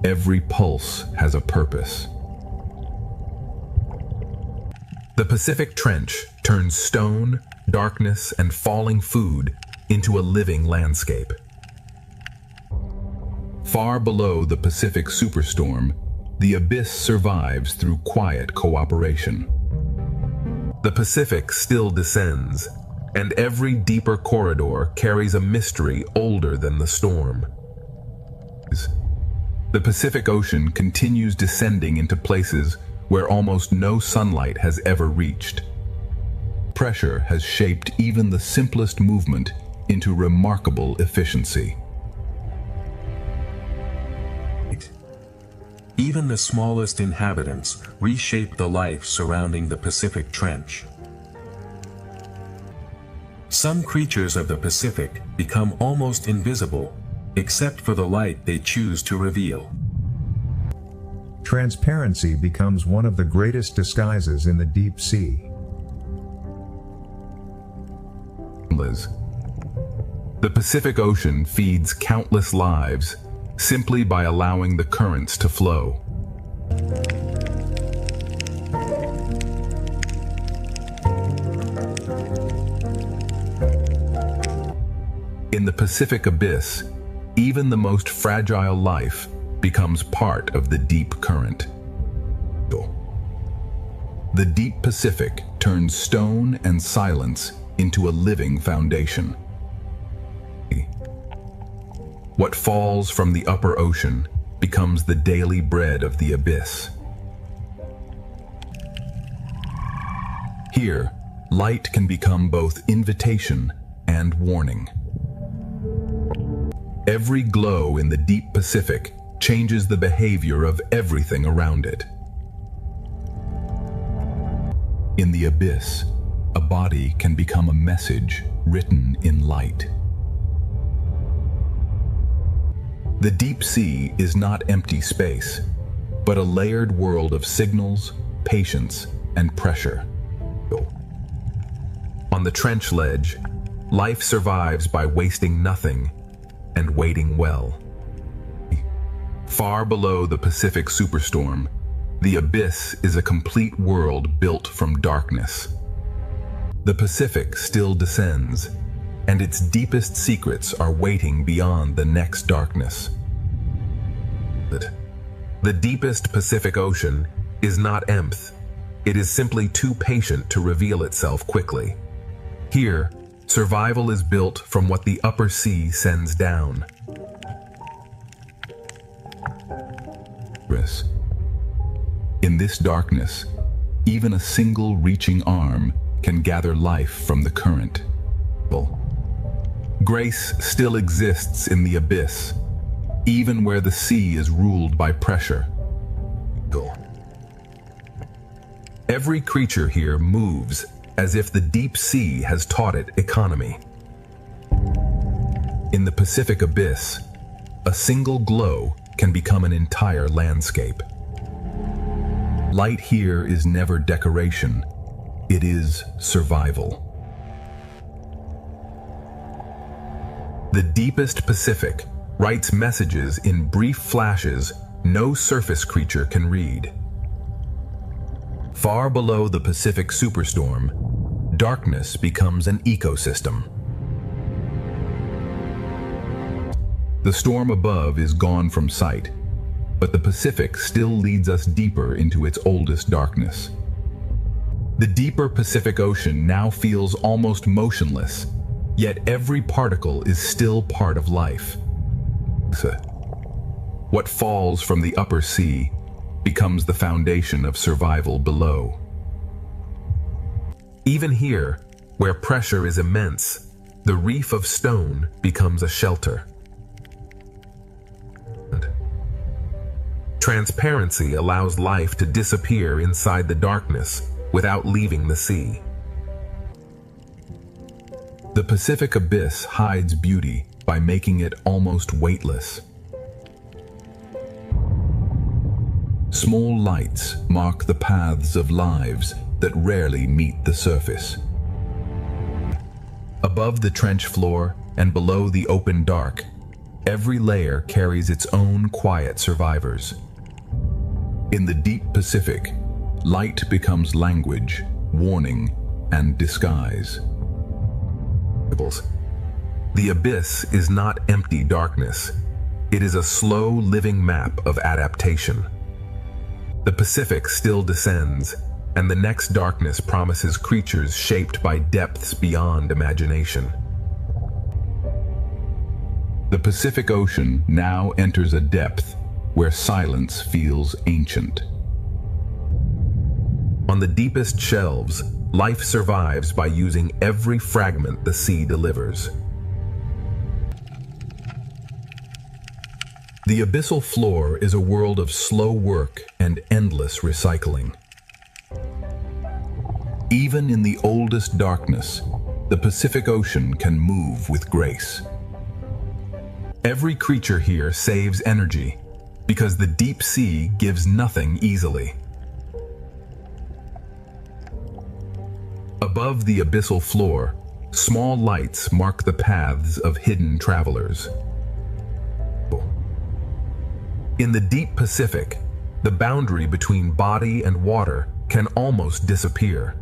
C: Every pulse has a purpose. The Pacific Trench turns stone, darkness, and falling food into a living landscape. Far below the Pacific superstorm, the abyss survives through quiet cooperation. The Pacific still descends, and every deeper corridor carries a mystery older than the storm. The Pacific Ocean continues descending into places where almost no sunlight has ever reached. Pressure has shaped even the simplest movement into remarkable efficiency.
B: Even the smallest inhabitants reshape the life surrounding the Pacific Trench. Some creatures of the Pacific become almost invisible, except for the light they choose to reveal.
D: Transparency becomes one of the greatest disguises in the deep sea.
C: The Pacific Ocean feeds countless lives simply by allowing the currents to flow. In the Pacific Abyss, even the most fragile life becomes part of the deep current. The deep Pacific turns stone and silence into a living foundation. What falls from the upper ocean becomes the daily bread of the abyss. Here, light can become both invitation and warning. Every glow in the deep Pacific changes the behavior of everything around it. In the abyss, a body can become a message written in light. The deep sea is not empty space, but a layered world of signals, patience, and pressure. On the trench ledge, life survives by wasting nothing and waiting well. Far below the Pacific superstorm, the abyss is a complete world built from darkness. The Pacific still descends, and its deepest secrets are waiting beyond the next darkness. The deepest Pacific Ocean is not empty. It is simply too patient to reveal itself quickly. Here, survival is built from what the upper sea sends down. In this darkness, even a single reaching arm can gather life from the current. Grace still exists in the abyss, even where the sea is ruled by pressure. Every creature here moves as if the deep sea has taught it economy. In the Pacific Abyss, a single glow can become an entire landscape. Light here is never decoration, it is survival. The deepest Pacific writes messages in brief flashes no surface creature can read. Far below the Pacific superstorm, darkness becomes an ecosystem. The storm above is gone from sight, but the Pacific still leads us deeper into its oldest darkness. The deeper Pacific Ocean now feels almost motionless, yet every particle is still part of life. What falls from the upper sea becomes the foundation of survival below. Even here, where pressure is immense, the reef of stone becomes a shelter. Transparency allows life to disappear inside the darkness without leaving the sea. The Pacific Abyss hides beauty by making it almost weightless. Small lights mark the paths of lives that rarely meet the surface. Above the trench floor and below the open dark, every layer carries its own quiet survivors. In the deep Pacific, light becomes language, warning, and disguise. The abyss is not empty darkness. It is a slow living map of adaptation. The Pacific still descends, and the next darkness promises creatures shaped by depths beyond imagination. The Pacific Ocean now enters a depth where silence feels ancient. On the deepest shelves, life survives by using every fragment the sea delivers. The abyssal floor is a world of slow work and endless recycling. Even in the oldest darkness, the Pacific Ocean can move with grace. Every creature here saves energy because the deep sea gives nothing easily. Above the abyssal floor, small lights mark the paths of hidden travelers. In the deep Pacific, the boundary between body and water can almost disappear.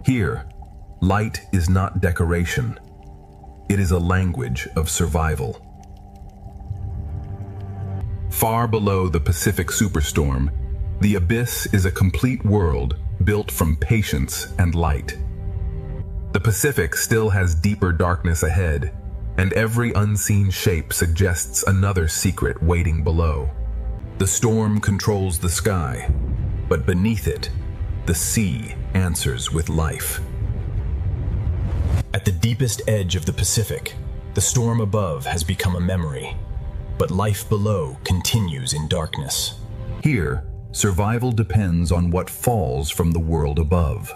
C: Here, light is not decoration.
F: It is a language of survival. Far below the Pacific Superstorm, the abyss is a complete world built from patience and light. The Pacific still has deeper darkness ahead, and every unseen shape suggests another secret waiting below. The storm controls the sky, but beneath it, the sea answers with life.
A: At the deepest edge of the Pacific, the storm above has become a memory, but life below continues in darkness.
C: Here, survival depends on what falls from the world above.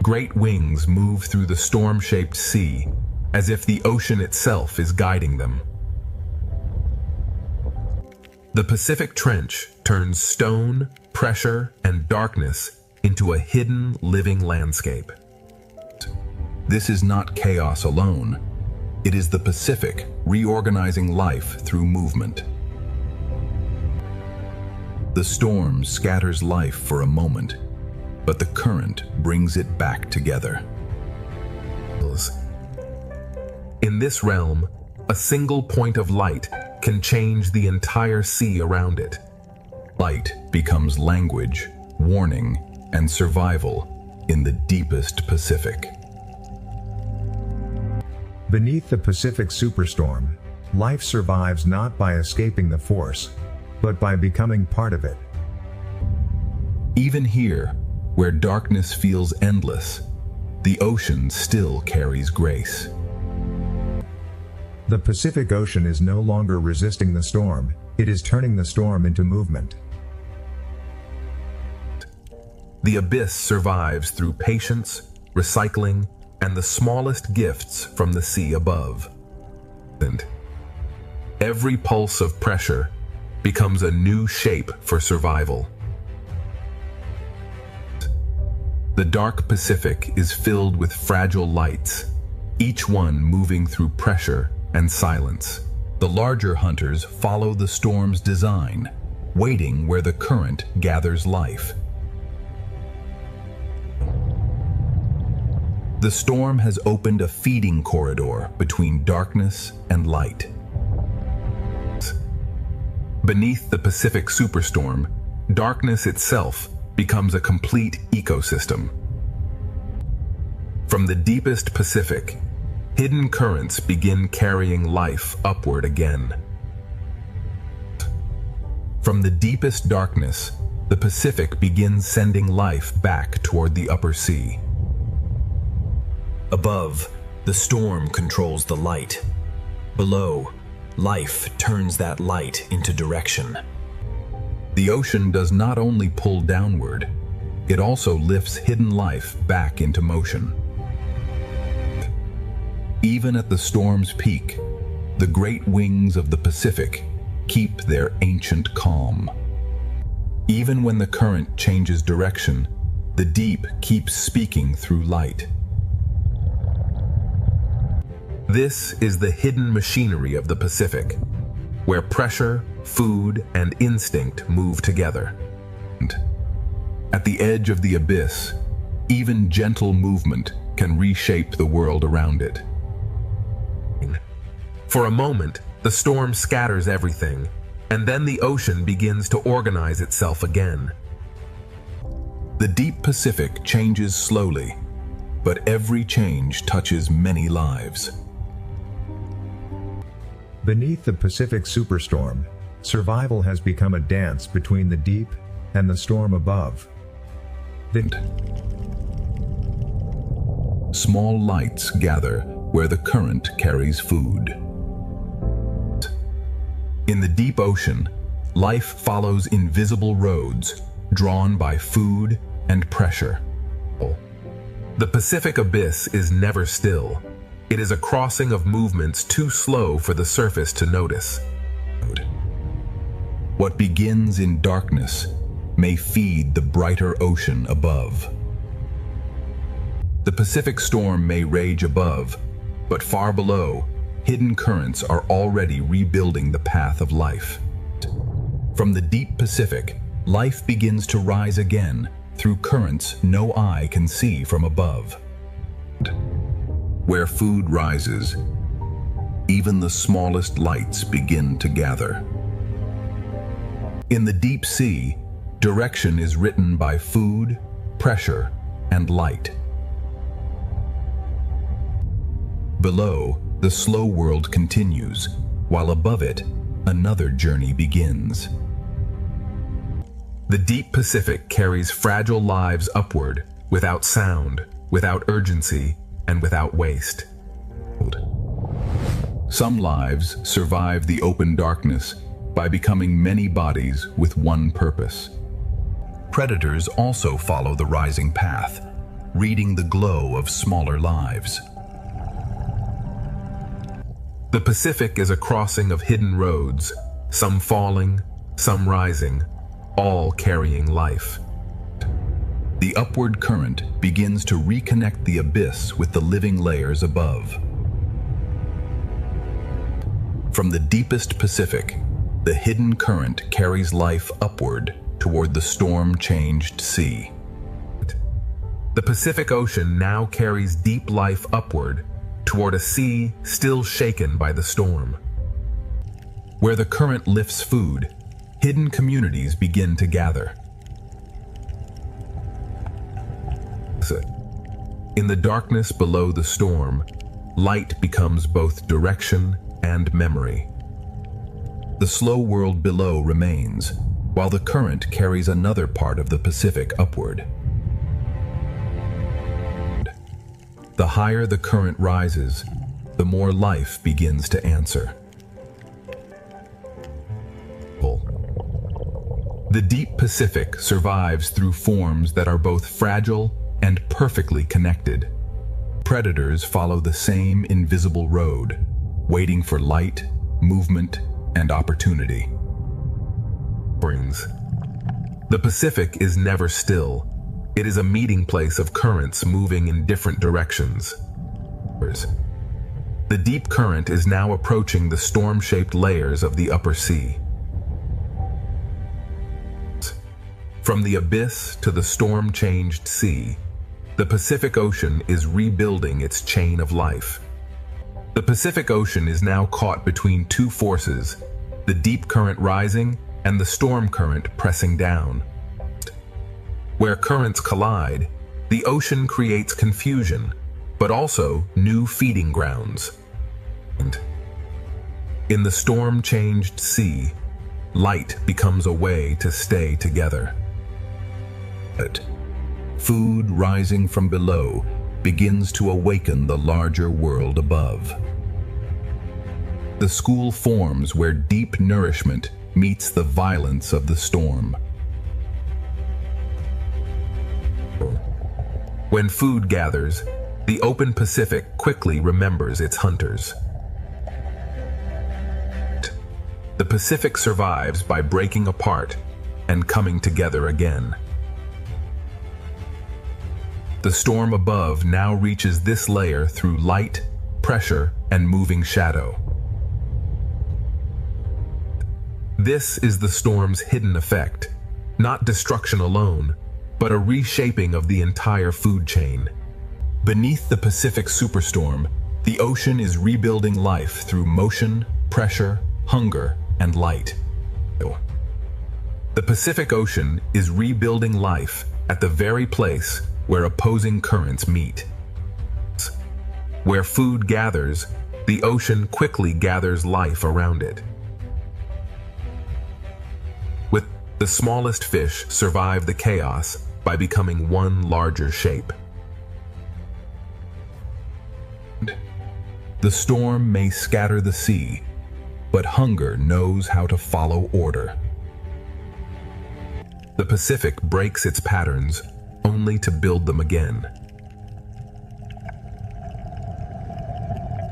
F: Great wings move through the storm-shaped sea, as if the ocean itself is guiding them. The Pacific Trench turns stone, pressure, and darkness into a hidden, living landscape.
C: This is not chaos alone. It is the Pacific reorganizing life through movement. The storm scatters life for a moment, but the current brings it back together.
F: In this realm, a single point of light can change the entire sea around it.
C: Light becomes language, warning, and survival in the deepest Pacific.
D: Beneath the Pacific Superstorm, life survives not by escaping the force, but by becoming part of it.
C: Even here, where darkness feels endless, the ocean still carries grace.
D: The Pacific Ocean is no longer resisting the storm, it is turning the storm into movement.
F: The abyss survives through patience, recycling, and the smallest gifts from the sea above. And every pulse of pressure becomes a new shape for survival. The dark Pacific is filled with fragile lights, each one moving through pressure and silence.
C: The larger hunters follow the storm's design, waiting where the current gathers life. The storm has opened a feeding corridor between darkness and light.
F: Beneath the Pacific Superstorm, darkness itself becomes a complete ecosystem. From the deepest Pacific, hidden currents begin carrying life upward again. From the deepest darkness, the Pacific begins sending life back toward the upper sea.
A: Above, the storm controls the light. Below, life turns that light into direction.
C: The ocean does not only pull downward, it also lifts hidden life back into motion. Even at the storm's peak, the great wings of the Pacific keep their ancient calm. Even when the current changes direction, the deep keeps speaking through light.
F: This is the hidden machinery of the Pacific, where pressure, food, and instinct move together.
C: At the edge of the abyss, even gentle movement can reshape the world around it.
F: For a moment, the storm scatters everything, and then the ocean begins to organize itself again.
C: The deep Pacific changes slowly, but every change touches many lives.
D: Beneath the Pacific Superstorm, survival has become a dance between the deep and the storm above.
C: Small lights gather where the current carries food.
F: In the deep ocean, life follows invisible roads drawn by food and pressure. The Pacific Abyss is never still. It is a crossing of movements too slow for the surface to notice.
C: What begins in darkness may feed the brighter ocean above.
F: The Pacific storm may rage above, but far below, hidden currents are already rebuilding the path of life.
C: From the deep Pacific, life begins to rise again through currents no eye can see from above. Where food rises, even the smallest lights begin to gather. In the deep sea, direction is written by food, pressure, and light. Below, the slow world continues, while above it, another journey begins. The deep Pacific carries fragile lives upward, without sound, without urgency, and without waste. Some lives survive the open darkness by becoming many bodies with one purpose. Predators also follow the rising path, reading the glow of smaller lives. The Pacific is a crossing of hidden roads, some falling, some rising, all carrying life. The upward current begins to reconnect the abyss with the living layers above. From the deepest Pacific, the hidden current carries life upward toward the storm-changed sea. The Pacific Ocean now carries deep life upward toward a sea still shaken by the storm. Where the current lifts food, hidden communities begin to gather. In the darkness below the storm, light becomes both direction and memory. The slow world below remains, while the current carries another part of the Pacific upward. The higher the current rises, the more life begins to answer. The deep Pacific survives through forms that are both fragile and perfectly connected. Predators follow the same invisible road, waiting for light, movement, and opportunity. The Pacific is never still. It is a meeting place of currents moving in different directions. The deep current is now approaching the storm-shaped layers of the upper sea. From the abyss to the storm-changed sea, the Pacific Ocean is rebuilding its chain of life. The Pacific Ocean is now caught between two forces, the deep current rising and the storm current pressing down. Where currents collide, the ocean creates confusion, but also new feeding grounds. In the storm-changed sea, light becomes a way to stay together. Food rising from below begins to awaken the larger world above. The school forms where deep nourishment meets the violence of the storm. When food gathers, the open Pacific quickly remembers its hunters. The Pacific survives by breaking apart and coming together again. The storm above now reaches this layer through light, pressure, and moving shadow. This is the storm's hidden effect, not destruction alone, but a reshaping of the entire food chain. Beneath the Pacific superstorm, the ocean is rebuilding life through motion, pressure, hunger, and light. The Pacific Ocean is rebuilding life at the very place where opposing currents meet. Where food gathers, the ocean quickly gathers life around it. With the smallest fish survive the chaos by becoming one larger shape. The storm may scatter the sea, but hunger knows how to follow order. The Pacific breaks its patterns only to build them again.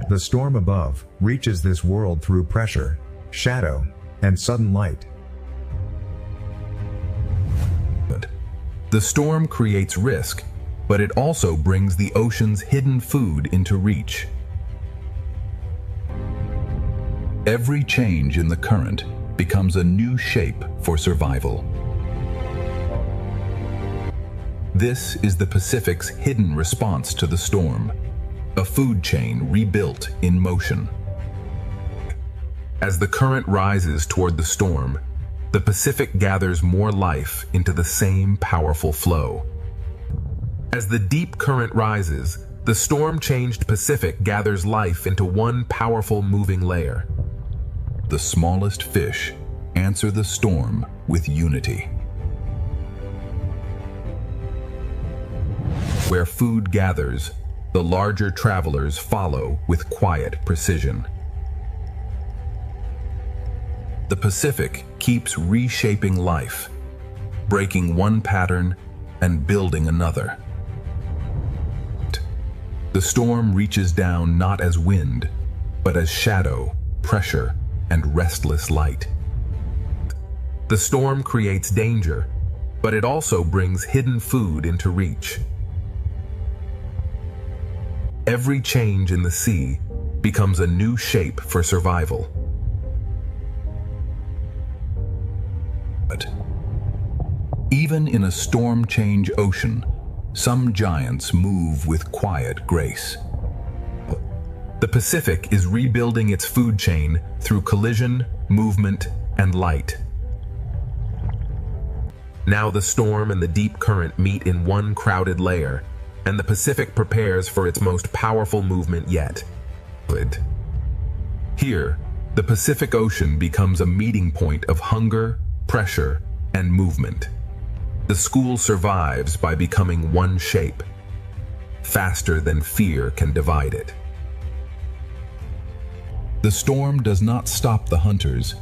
D: The storm above reaches this world through pressure, shadow, and sudden light.
C: The storm creates risk, but it also brings the ocean's hidden food into reach. Every change in the current becomes a new shape for survival. This is the Pacific's hidden response to the storm, a food chain rebuilt in motion. As the current rises toward the storm, the Pacific gathers more life into the same powerful flow. As the deep current rises, the storm-changed Pacific gathers life into one powerful moving layer. The smallest fish answer the storm with unity. Where food gathers, the larger travelers follow with quiet precision. The Pacific keeps reshaping life, breaking one pattern and building another. The storm reaches down not as wind, but as shadow, pressure, and restless light. The storm creates danger, but it also brings hidden food into reach. Every change in the sea becomes a new shape for survival. But even in a storm-change ocean, some giants move with quiet grace. The Pacific is rebuilding its food chain through collision, movement, and light. Now the storm and the deep current meet in one crowded layer, and the Pacific prepares for its most powerful movement yet. Here, the Pacific Ocean becomes a meeting point of hunger, pressure, and movement. The school survives by becoming one shape, faster than fear can divide it. The storm does not stop the hunters.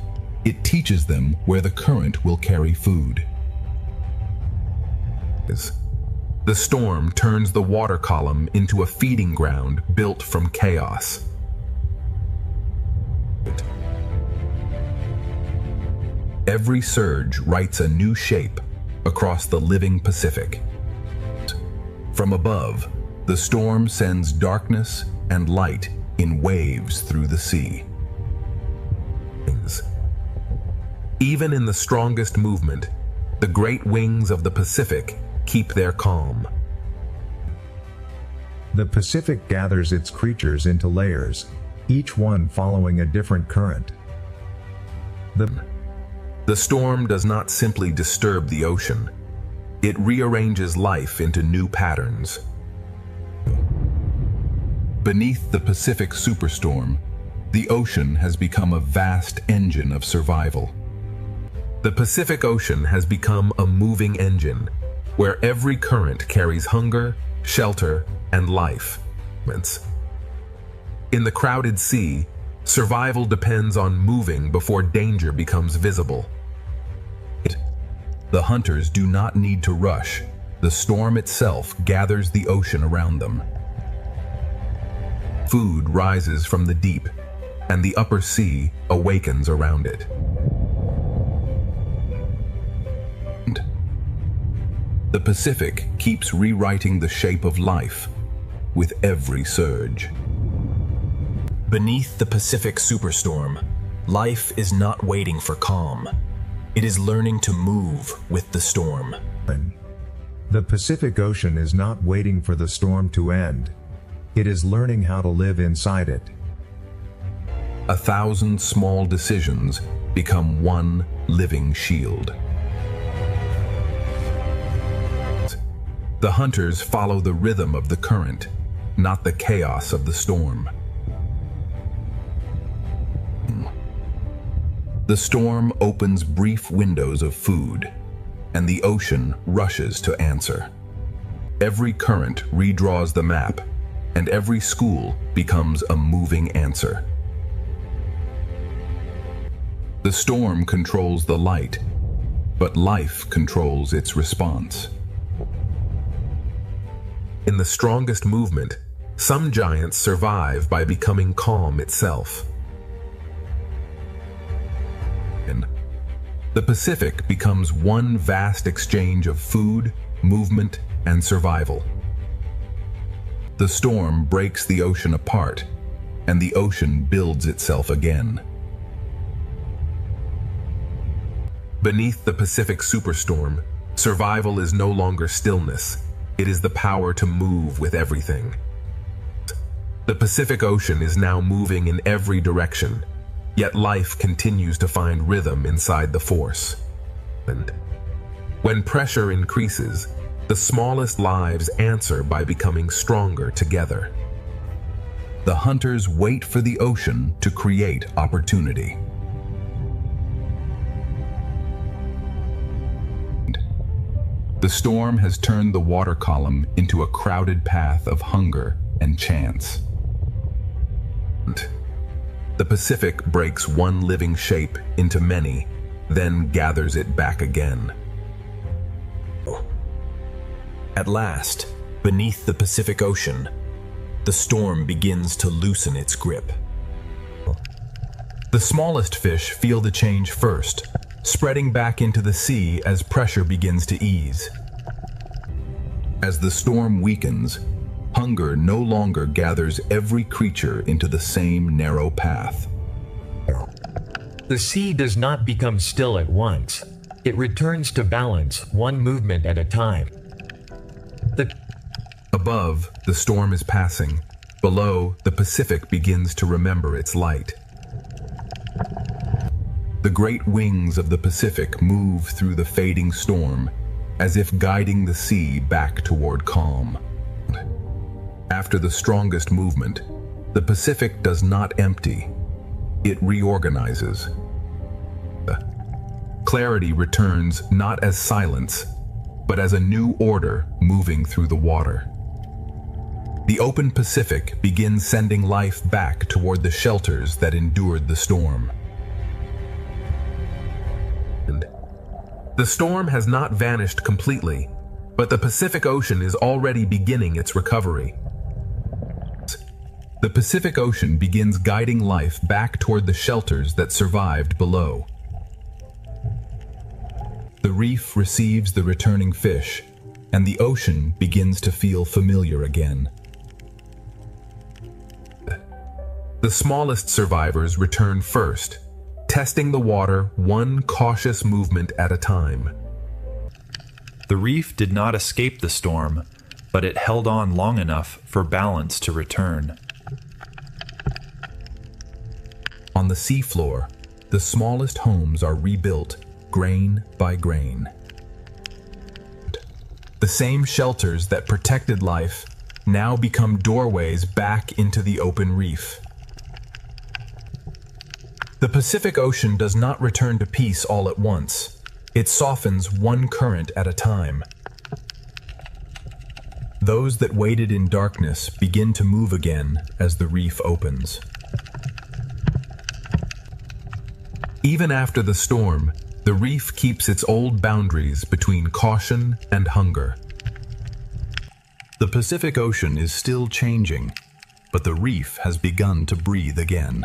C: It teaches them where the current will carry food. The storm turns the water column into a feeding ground built from chaos. Every surge writes a new shape across the living Pacific. From above, the storm sends darkness and light in waves through the sea. Even in the strongest movement, the great wings of the Pacific keep their calm.
D: The Pacific gathers its creatures into layers, each one following a different current.
C: The storm does not simply disturb the ocean. It rearranges life into new patterns. Beneath the Pacific superstorm, the ocean has become a vast engine of survival. The Pacific Ocean has become a moving engine, where every current carries hunger, shelter, and life. In the crowded sea, survival depends on moving before danger becomes visible. The hunters do not need to rush. The storm itself gathers the ocean around them. Food rises from the deep, and the upper sea awakens around it. The Pacific keeps rewriting the shape of life with every surge.
A: Beneath the Pacific superstorm, life is not waiting for calm. It is learning to move with the storm.
D: The Pacific Ocean is not waiting for the storm to end. It is learning how to live inside it.
C: 1,000 small decisions become one living shield. The hunters follow the rhythm of the current, not the chaos of the storm. The storm opens brief windows of food, and the ocean rushes to answer. Every current redraws the map, and every school becomes a moving answer. The storm controls the light, but life controls its response. In the strongest movement, some giants survive by becoming calm itself. The Pacific becomes one vast exchange of food, movement, and survival. The storm breaks the ocean apart, and the ocean builds itself again. Beneath the Pacific superstorm, survival is no longer stillness. It is the power to move with everything.
F: The Pacific Ocean is now moving in every direction, yet life continues to find rhythm inside the force. And when pressure increases, the smallest lives answer by becoming stronger together. The hunters wait for the ocean to create opportunity. The storm has turned the water column into a crowded path of hunger and chance. The Pacific breaks one living shape into many, then gathers it back again.
A: At last, beneath the Pacific Ocean, the storm begins to loosen its grip.
C: The smallest fish feel the change first, spreading back into the sea as pressure begins to ease. As the storm weakens, hunger no longer gathers every creature into the same narrow path.
E: The sea does not become still at once. It returns to balance, one movement at a time.
C: Above, the storm is passing. Below, the Pacific begins to remember its light. The great wings of the Pacific move through the fading storm, as if guiding the sea back toward calm. After the strongest movement, the Pacific does not empty. It reorganizes. Clarity returns not as silence, but as a new order moving through the water. The open Pacific begins sending life back toward the shelters that endured the storm. The storm has not vanished completely, but the Pacific Ocean is already beginning its recovery. The Pacific Ocean begins guiding life back toward the shelters that survived below. The reef receives the returning fish, and the ocean begins to feel familiar again. The smallest survivors return first, testing the water one cautious movement at a time.
H: The reef did not escape the storm, but it held on long enough for balance to return.
C: On the seafloor, the smallest homes are rebuilt, grain by grain. The same shelters that protected life now become doorways back into the open reef. The Pacific Ocean does not return to peace all at once. It softens one current at a time. Those that waited in darkness begin to move again as the reef opens. Even after the storm, the reef keeps its old boundaries between caution and hunger. The Pacific Ocean is still changing, but the reef has begun to breathe again.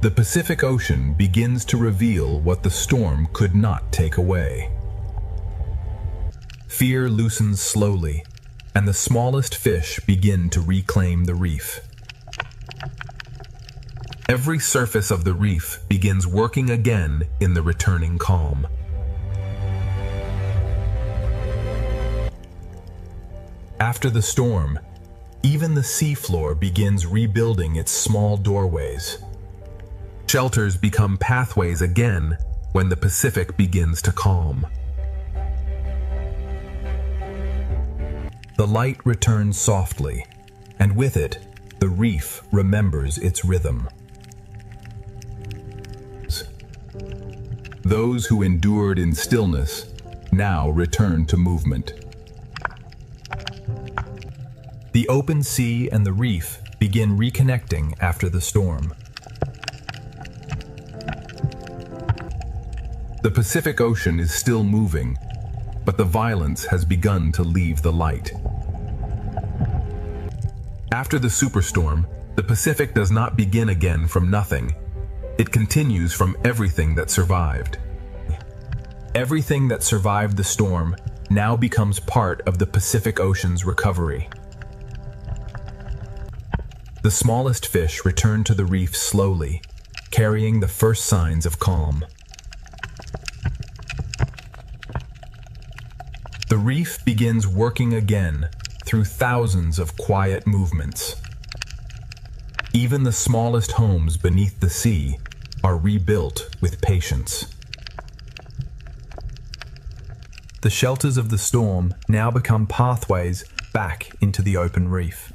C: The Pacific Ocean begins to reveal what the storm could not take away. Fear loosens slowly, and the smallest fish begin to reclaim the reef. Every surface of the reef begins working again in the returning calm. After the storm, even the seafloor begins rebuilding its small doorways. Shelters become pathways again when the Pacific begins to calm. The light returns softly, and with it, the reef remembers its rhythm. Those who endured in stillness now return to movement. The open sea and the reef begin reconnecting after the storm. The Pacific Ocean is still moving, but the violence has begun to leave the light. After the superstorm, the Pacific does not begin again from nothing. It continues from everything that survived. Everything that survived the storm now becomes part of the Pacific Ocean's recovery. The smallest fish return to the reef slowly, carrying the first signs of calm. The reef begins working again, through thousands of quiet movements. Even the smallest homes beneath the sea are rebuilt with patience.
F: The shelters of the storm now become pathways back into the open reef.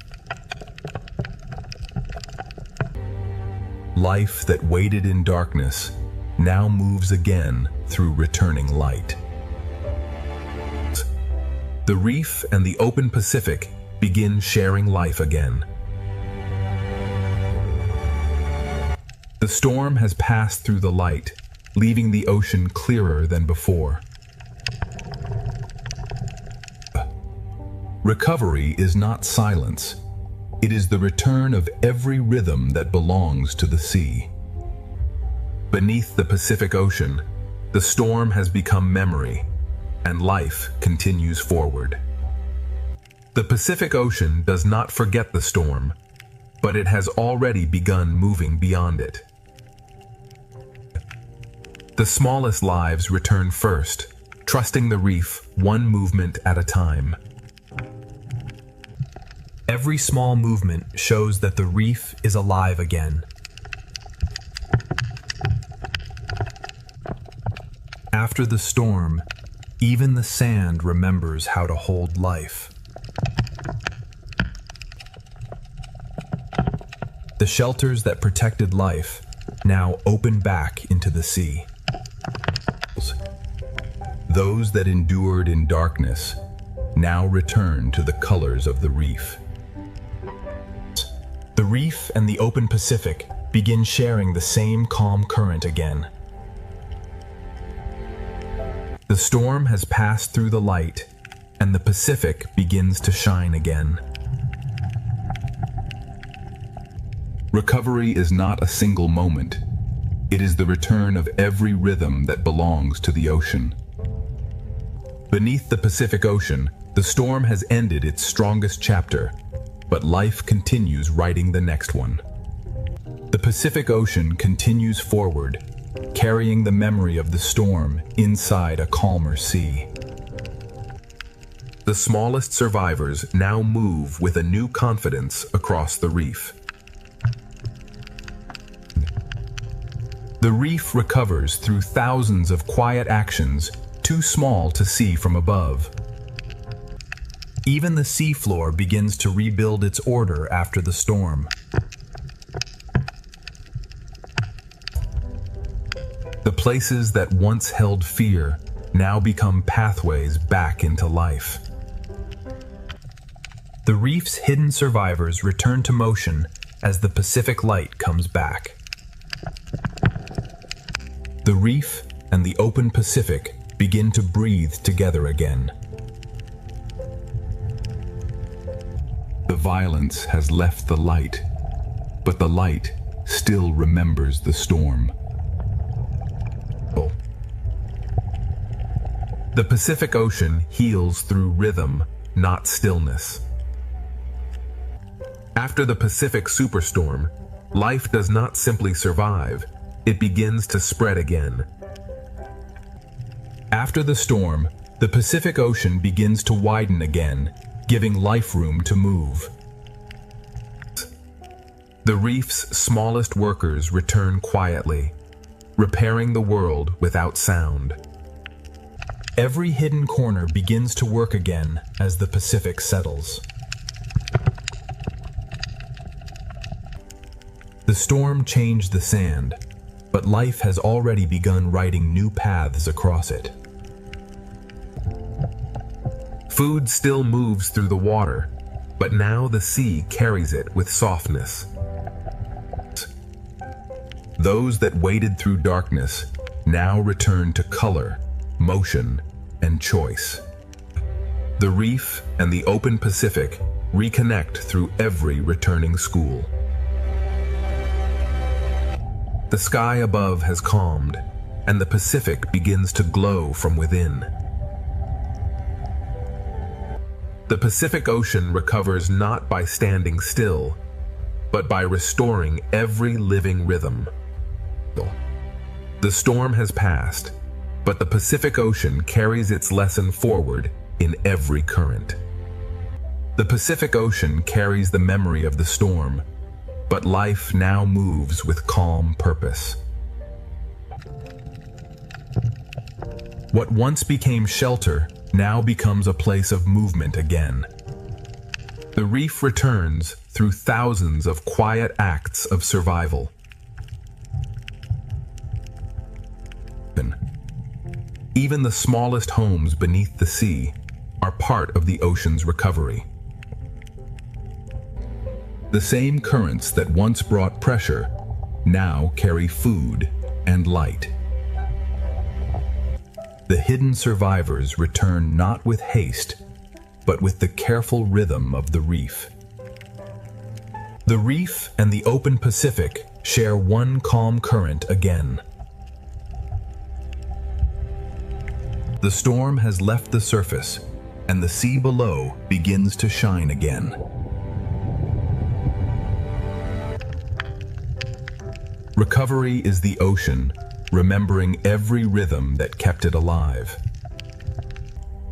C: Life that waited in darkness now moves again through returning light. The reef and the open Pacific begin sharing life again. The storm has passed through the light, leaving the ocean clearer than before. Recovery is not silence. It is the return of every rhythm that belongs to the sea. Beneath the Pacific Ocean, the storm has become memory, and life continues forward. The Pacific Ocean does not forget the storm, but it has already begun moving beyond it. The smallest lives return first, trusting the reef one movement at a time.
F: Every small movement shows that the reef is alive again. After the storm, even the sand remembers how to hold life. The shelters that protected life now open back into the sea.
C: Those that endured in darkness now return to the colors of the reef.
F: The reef and the open Pacific begin sharing the same calm current again.
C: The storm has passed through the light, and the Pacific begins to shine again. Recovery is not a single moment. It is the return of every rhythm that belongs to the ocean. Beneath the Pacific Ocean, the storm has ended its strongest chapter, but life continues writing the next one. The Pacific Ocean continues forward, carrying the memory of the storm inside a calmer sea. The smallest survivors now move with a new confidence across the reef. The reef recovers through thousands of quiet actions too small to see from above.
F: Even the seafloor begins to rebuild its order after the storm.
C: The places that once held fear now become pathways back into life.
F: The reef's hidden survivors return to motion as the Pacific light comes back.
C: The reef and the open Pacific begin to breathe together again. The violence has left the light, but the light still remembers the storm. The Pacific Ocean heals through rhythm, not stillness. After the Pacific superstorm, life does not simply survive, it begins to spread again. After the storm, the Pacific Ocean begins to widen again, giving life room to move. The reef's smallest workers return quietly, repairing the world without sound.
F: Every hidden corner begins to work again as the Pacific settles.
C: The storm changed the sand, but life has already begun writing new paths across it. Food still moves through the water, but now the sea carries it with softness. Those that waded through darkness now return to color, motion, and choice. The reef and the open Pacific reconnect through every returning school. The sky above has calmed, and the Pacific begins to glow from within. The Pacific Ocean recovers not by standing still, but by restoring every living rhythm. The storm has passed, but the Pacific Ocean carries its lesson forward in every current.
F: The Pacific Ocean carries the memory of the storm, but life now moves with calm purpose. What once became shelter now becomes a place of movement again. The reef returns through thousands of quiet acts of survival. Even the smallest homes beneath the sea are part of the ocean's recovery. The same currents that once brought pressure now carry food and light. The hidden survivors return not with haste, but with the careful rhythm of the reef. The reef and the open Pacific share one calm current again. The storm has left the surface, and the sea below begins to shine again. Recovery is the ocean, remembering every rhythm that kept it alive.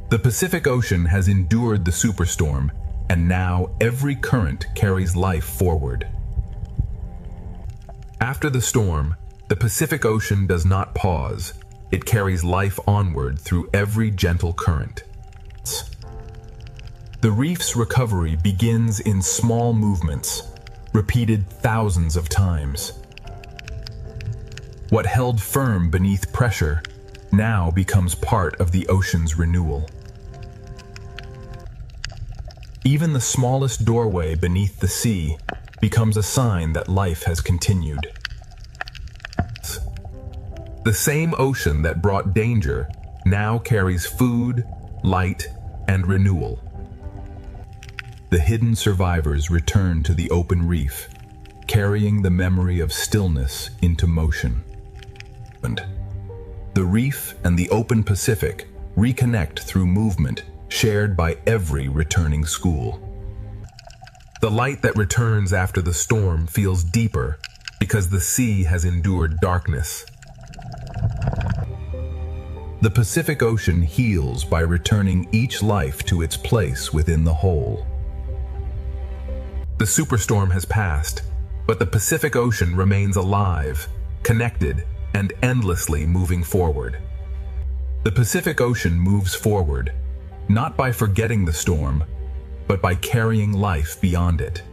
F: The Pacific Ocean has endured the superstorm, and now every current carries life forward. After the storm, the Pacific Ocean does not pause. It carries life onward through every gentle current. The reef's recovery begins in small movements, repeated thousands of times. What held firm beneath pressure now becomes part of the ocean's renewal. Even the smallest doorway beneath the sea becomes a sign that life has continued. The same ocean that brought danger now carries food, light, and renewal. The hidden survivors return to the open reef, carrying the memory of stillness into motion. The reef and the open Pacific reconnect through movement shared by every returning school. The light that returns after the storm feels deeper because the sea has endured darkness. The Pacific Ocean heals by returning each life to its place within the whole. The superstorm has passed, but the Pacific Ocean remains alive, connected, and endlessly moving forward. The Pacific Ocean moves forward, not by forgetting the storm, but by carrying life beyond it.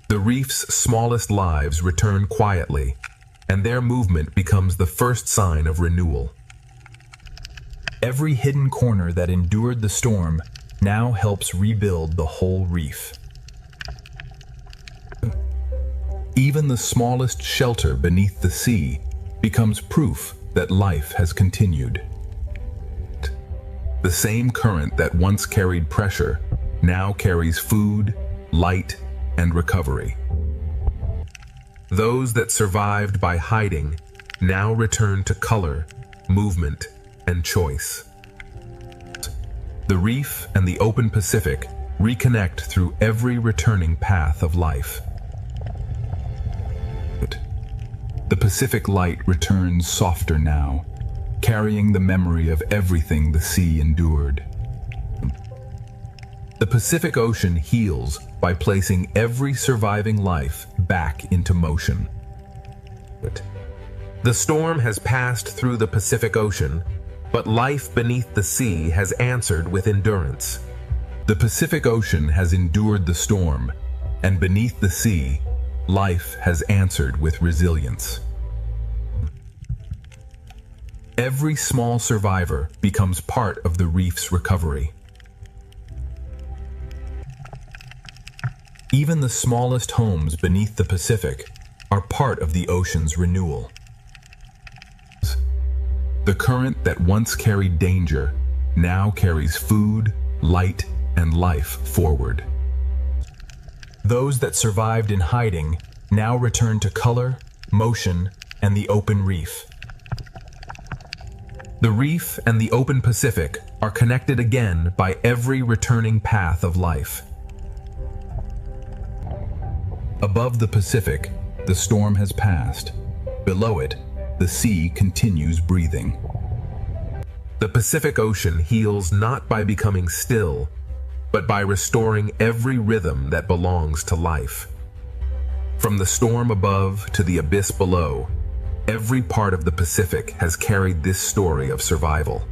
F: The reef's smallest lives return quietly, and their movement becomes the first sign of renewal. Every hidden corner that endured the storm now helps rebuild the whole reef. Even the smallest shelter beneath the sea becomes proof that life has continued. The same current that once carried pressure now carries food, light, and recovery. Those that survived by hiding now return to color, movement, and choice. The reef and the open Pacific reconnect through every returning path of life. The Pacific light returns softer now, carrying the memory of everything the sea endured. The Pacific Ocean heals by placing every surviving life back into motion. The storm has passed through the Pacific Ocean, but life beneath the sea has answered with endurance. The Pacific Ocean has endured the storm, and beneath the sea, life has answered with resilience. Every small survivor becomes part of the reef's recovery. Even the smallest homes beneath the Pacific are part of the ocean's renewal. The current that once carried danger now carries food, light, and life forward. Those that survived in hiding now return to color, motion, and the open reef. The reef and the open Pacific are connected again by every returning path of life. Above the Pacific, the storm has passed. Below it, the sea continues breathing. The Pacific Ocean heals not by becoming still, but by restoring every rhythm that belongs to life. From the storm above to the abyss below, every part of the Pacific has carried this story of survival.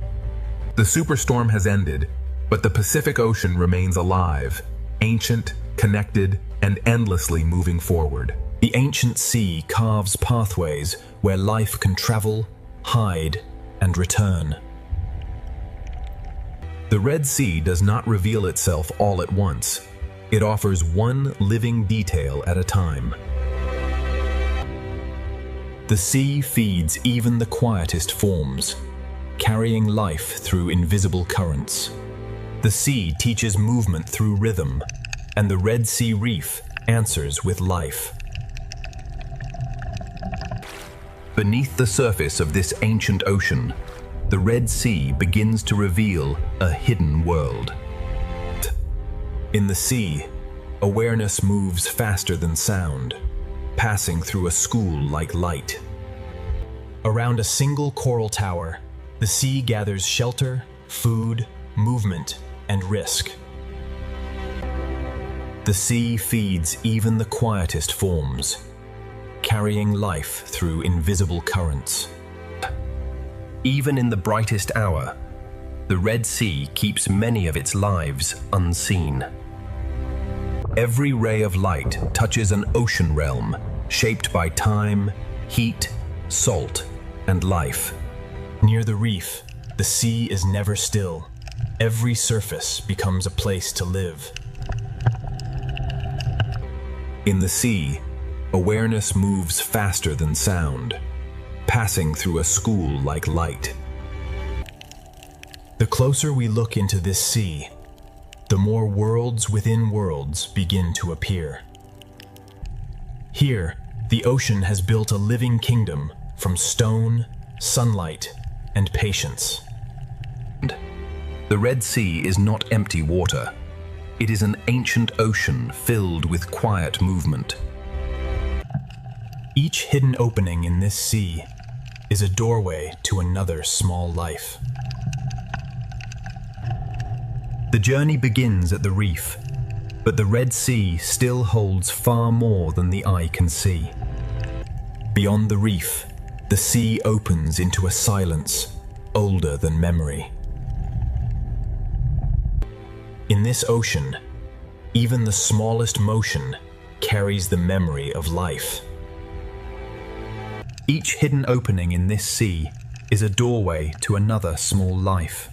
F: The superstorm has ended, but the Pacific Ocean remains alive, ancient, connected, and endlessly moving forward.
A: The ancient sea carves pathways where life can travel, hide, and return.
F: The Red Sea does not reveal itself all at once. It offers one living detail at a time.
A: The sea feeds even the quietest forms, carrying life through invisible currents. The sea teaches movement through rhythm, and the Red Sea Reef answers with life.
F: Beneath the surface of this ancient ocean, the Red Sea begins to reveal a hidden world.
A: In the sea, awareness moves faster than sound, passing through a school like light. Around a single coral tower, the sea gathers shelter, food, movement, and risk. The sea feeds even the quietest forms, carrying life through invisible currents.
G: Even in the brightest hour, the Red Sea keeps many of its lives unseen.
A: Every ray of light touches an ocean realm shaped by time, heat, salt, and life. Near the reef, the sea is never still. Every surface becomes a place to live. In the sea, awareness moves faster than sound, passing through a school like light. The closer we look into this sea, the more worlds within worlds begin to appear. Here, the ocean has built a living kingdom from stone, sunlight, and patience.
F: The Red Sea is not empty water. It is an ancient ocean filled with quiet movement.
A: Each hidden opening in this sea is a doorway to another small life. The journey begins at the reef, but the Red Sea still holds far more than the eye can see. Beyond the reef, the sea opens into a silence older than memory. In this ocean, even the smallest motion carries the memory of life. Each hidden opening in this sea is a doorway to another small life.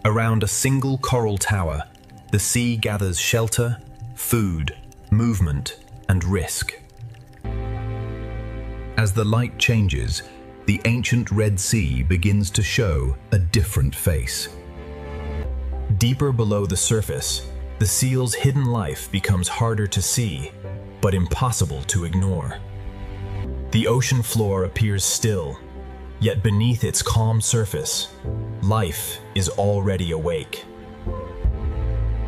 A: Around a single coral tower, the sea gathers shelter, food, movement, and risk.
F: As the light changes, the ancient Red Sea begins to show a different face.
A: Deeper below the surface, the seal's hidden life becomes harder to see, but impossible to ignore. The ocean floor appears still, yet beneath its calm surface, life is already awake.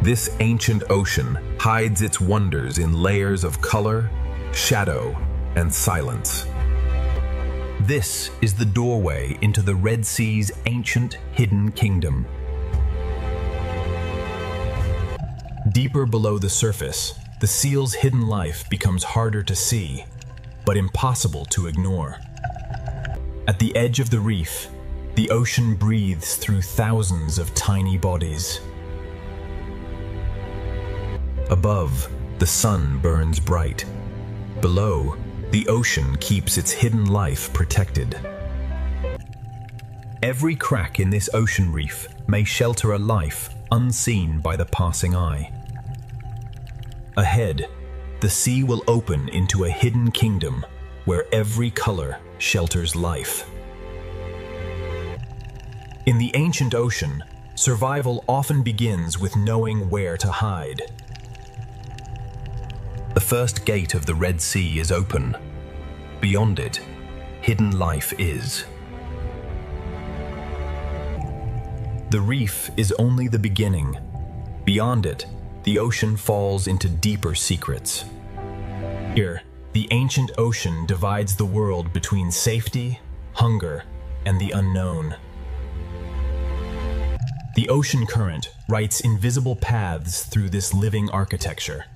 F: This ancient ocean hides its wonders in layers of color, shadow, and silence.
A: This is the doorway into the Red Sea's ancient hidden kingdom. Deeper below the surface, the seal's hidden life becomes harder to see, but impossible to ignore. At the edge of the reef, the ocean breathes through thousands of tiny bodies. Above, the sun burns bright. Below, the ocean keeps its hidden life protected. Every crack in this ocean reef may shelter a life unseen by the passing eye. Ahead, the sea will open into a hidden kingdom where every color shelters life. In the ancient ocean, survival often begins with knowing where to hide. The first gate of the Red Sea is open. Beyond it, hidden life is. The reef is only the beginning. Beyond it, the ocean falls into deeper secrets. Here, the ancient ocean divides the world between safety, hunger, and the unknown. The ocean current writes invisible paths through this living architecture.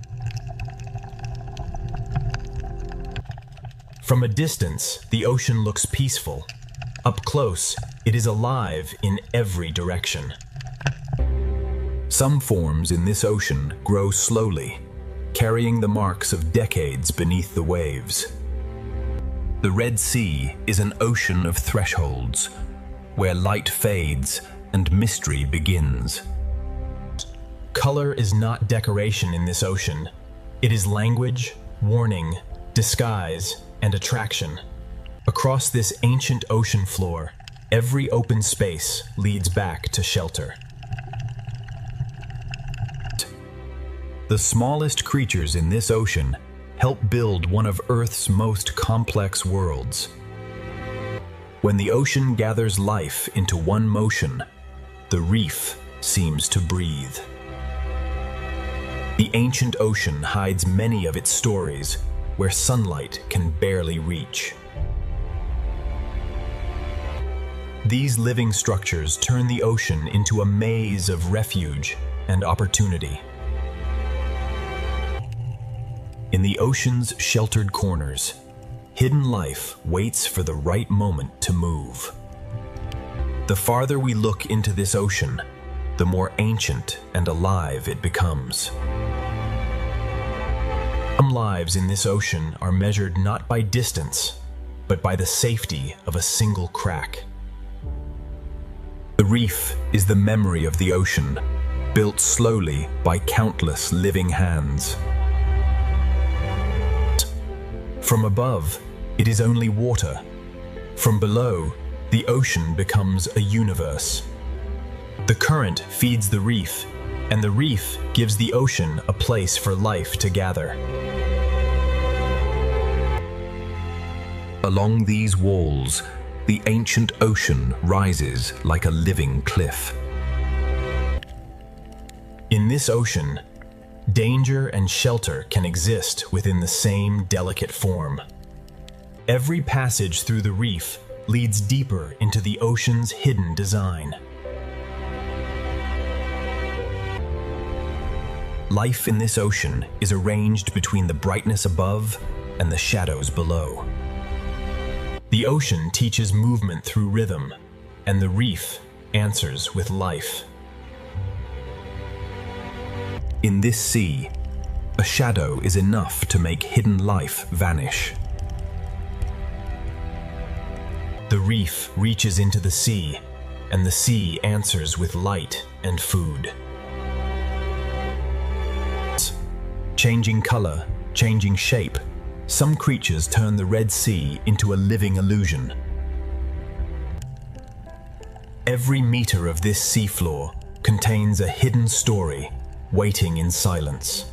A: From a distance, the ocean looks peaceful. Up close, it is alive in every direction. Some forms in this ocean grow slowly, carrying the marks of decades beneath the waves. The Red Sea is an ocean of thresholds, where light fades and mystery begins. Color is not decoration in this ocean. It is language, warning, disguise, and attraction. Across this ancient ocean floor, every open space leads back to shelter. The smallest creatures in this ocean help build one of Earth's most complex worlds. When the ocean gathers life into one motion, the reef seems to breathe. The ancient ocean hides many of its stories where sunlight can barely reach. These living structures turn the ocean into a maze of refuge and opportunity. In the ocean's sheltered corners, hidden life waits for the right moment to move. The farther we look into this ocean, the more ancient and alive it becomes. Some lives in this ocean are measured not by distance, but by the safety of a single crack. The reef is the memory of the ocean, built slowly by countless living hands. From above, it is only water. From below, the ocean becomes a universe. The current feeds the reef, and the reef gives the ocean a place for life to gather.
F: Along these walls, the ancient ocean rises like a living cliff.
A: In this ocean, danger and shelter can exist within the same delicate form. Every passage through the reef leads deeper into the ocean's hidden design. Life in this ocean is arranged between the brightness above and the shadows below. The ocean teaches movement through rhythm, and the reef answers with life.
F: In this sea, a shadow is enough to make hidden life vanish.
A: The reef reaches into the sea, and the sea answers with light and food. Changing color, changing shape, some creatures turn the Red Sea into a living illusion. Every meter of this seafloor contains a hidden story waiting in silence.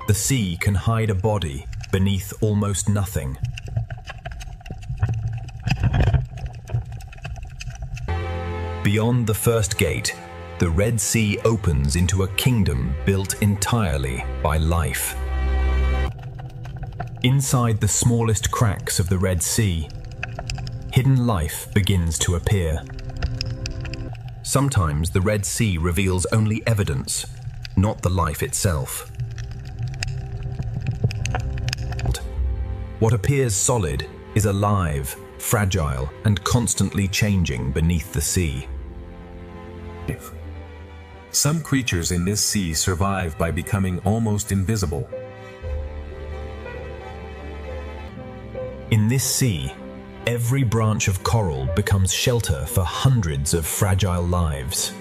A: The sea can hide a body beneath almost nothing.
F: Beyond the first gate, the Red Sea opens into a kingdom built entirely by life.
A: Inside the smallest cracks of the Red Sea, hidden life begins to appear.
F: Sometimes the Red Sea reveals only evidence, not the life itself. What appears solid is alive, fragile, and constantly changing beneath the sea.
B: Some creatures in this sea survive by becoming almost invisible.
A: In this sea, every branch of coral becomes shelter for hundreds of fragile lives.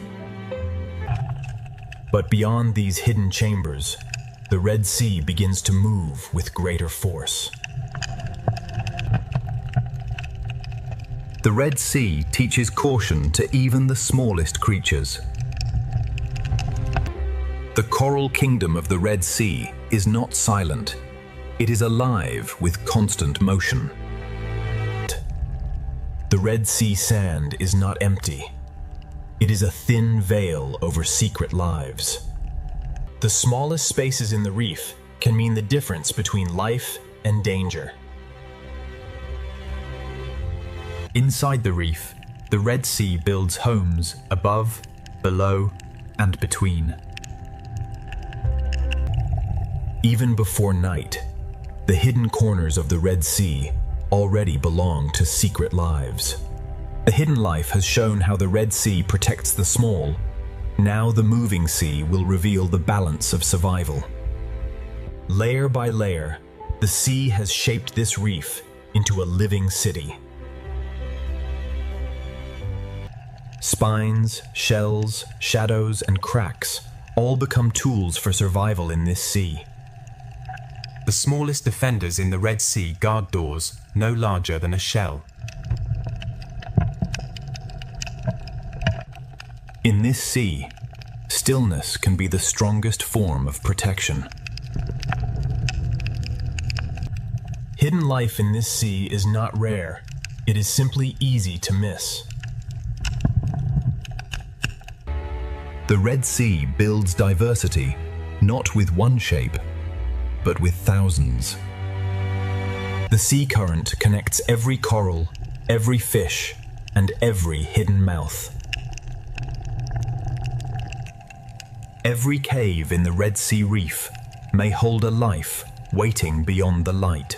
A: But beyond these hidden chambers, the Red Sea begins to move with greater force.
F: The Red Sea teaches caution to even the smallest creatures. The coral kingdom of the Red Sea is not silent. It is alive with constant motion.
A: The Red Sea sand is not empty. It is a thin veil over secret lives. The smallest spaces in the reef can mean the difference between life and danger. Inside the reef, the Red Sea builds homes above
H: below, and between.
A: Even before night, the hidden corners of the Red Sea already belong to secret lives. The hidden life has shown how the Red Sea protects the small. Now the moving sea will reveal the balance of survival. Layer by layer, the sea has shaped this reef into a living city. Spines, shells, shadows, and cracks all become tools for survival in this sea.
B: The smallest defenders in the Red Sea guard doors no larger than a shell.
A: In this sea, stillness can be the strongest form of protection. Hidden life in this sea is not rare, it is simply easy to miss. The Red Sea builds diversity, not with one shape, but with thousands. The sea current connects every coral, every fish, and every hidden mouth. Every cave in the Red Sea reef may hold a life waiting beyond the light.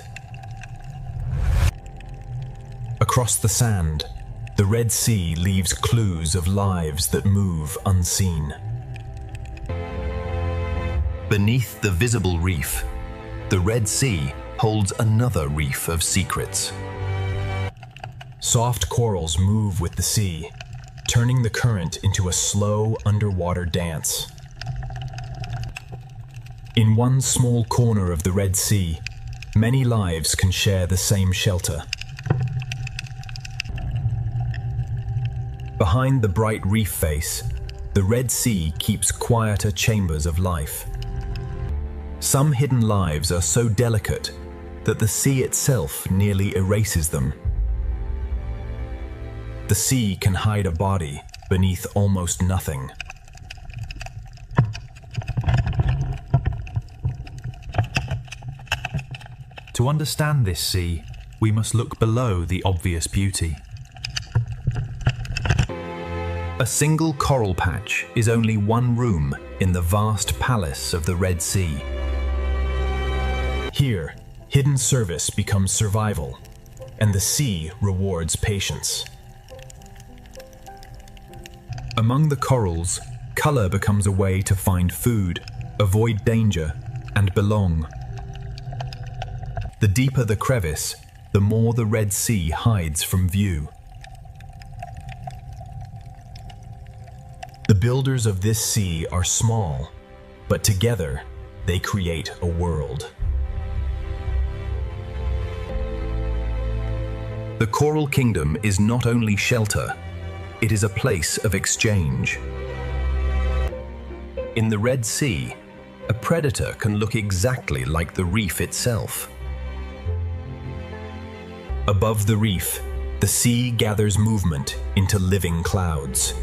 A: Across the sand, the Red Sea leaves clues of lives that move unseen. Beneath the visible reef, the Red Sea holds another reef of secrets. Soft corals move with the sea, turning the current into a slow underwater dance. In one small corner of the Red Sea, many lives can share the same shelter. Behind the bright reef face, the Red Sea keeps quieter chambers of life. Some hidden lives are so delicate that the sea itself nearly erases them. The sea can hide a body beneath almost nothing.
H: To understand this sea, we must look below the obvious beauty.
A: A single coral patch is only one room in the vast palace of the Red Sea. Here, hidden service becomes survival, and the sea rewards patience. Among the corals, color becomes a way to find food, avoid danger, and belong. The deeper the crevice, the more the Red Sea hides from view. The builders of this sea are small, but together they create a world. The Coral Kingdom is not only shelter, it is a place of exchange. In the Red Sea, a predator can look exactly like the reef itself. Above the reef, the sea gathers movement into living clouds.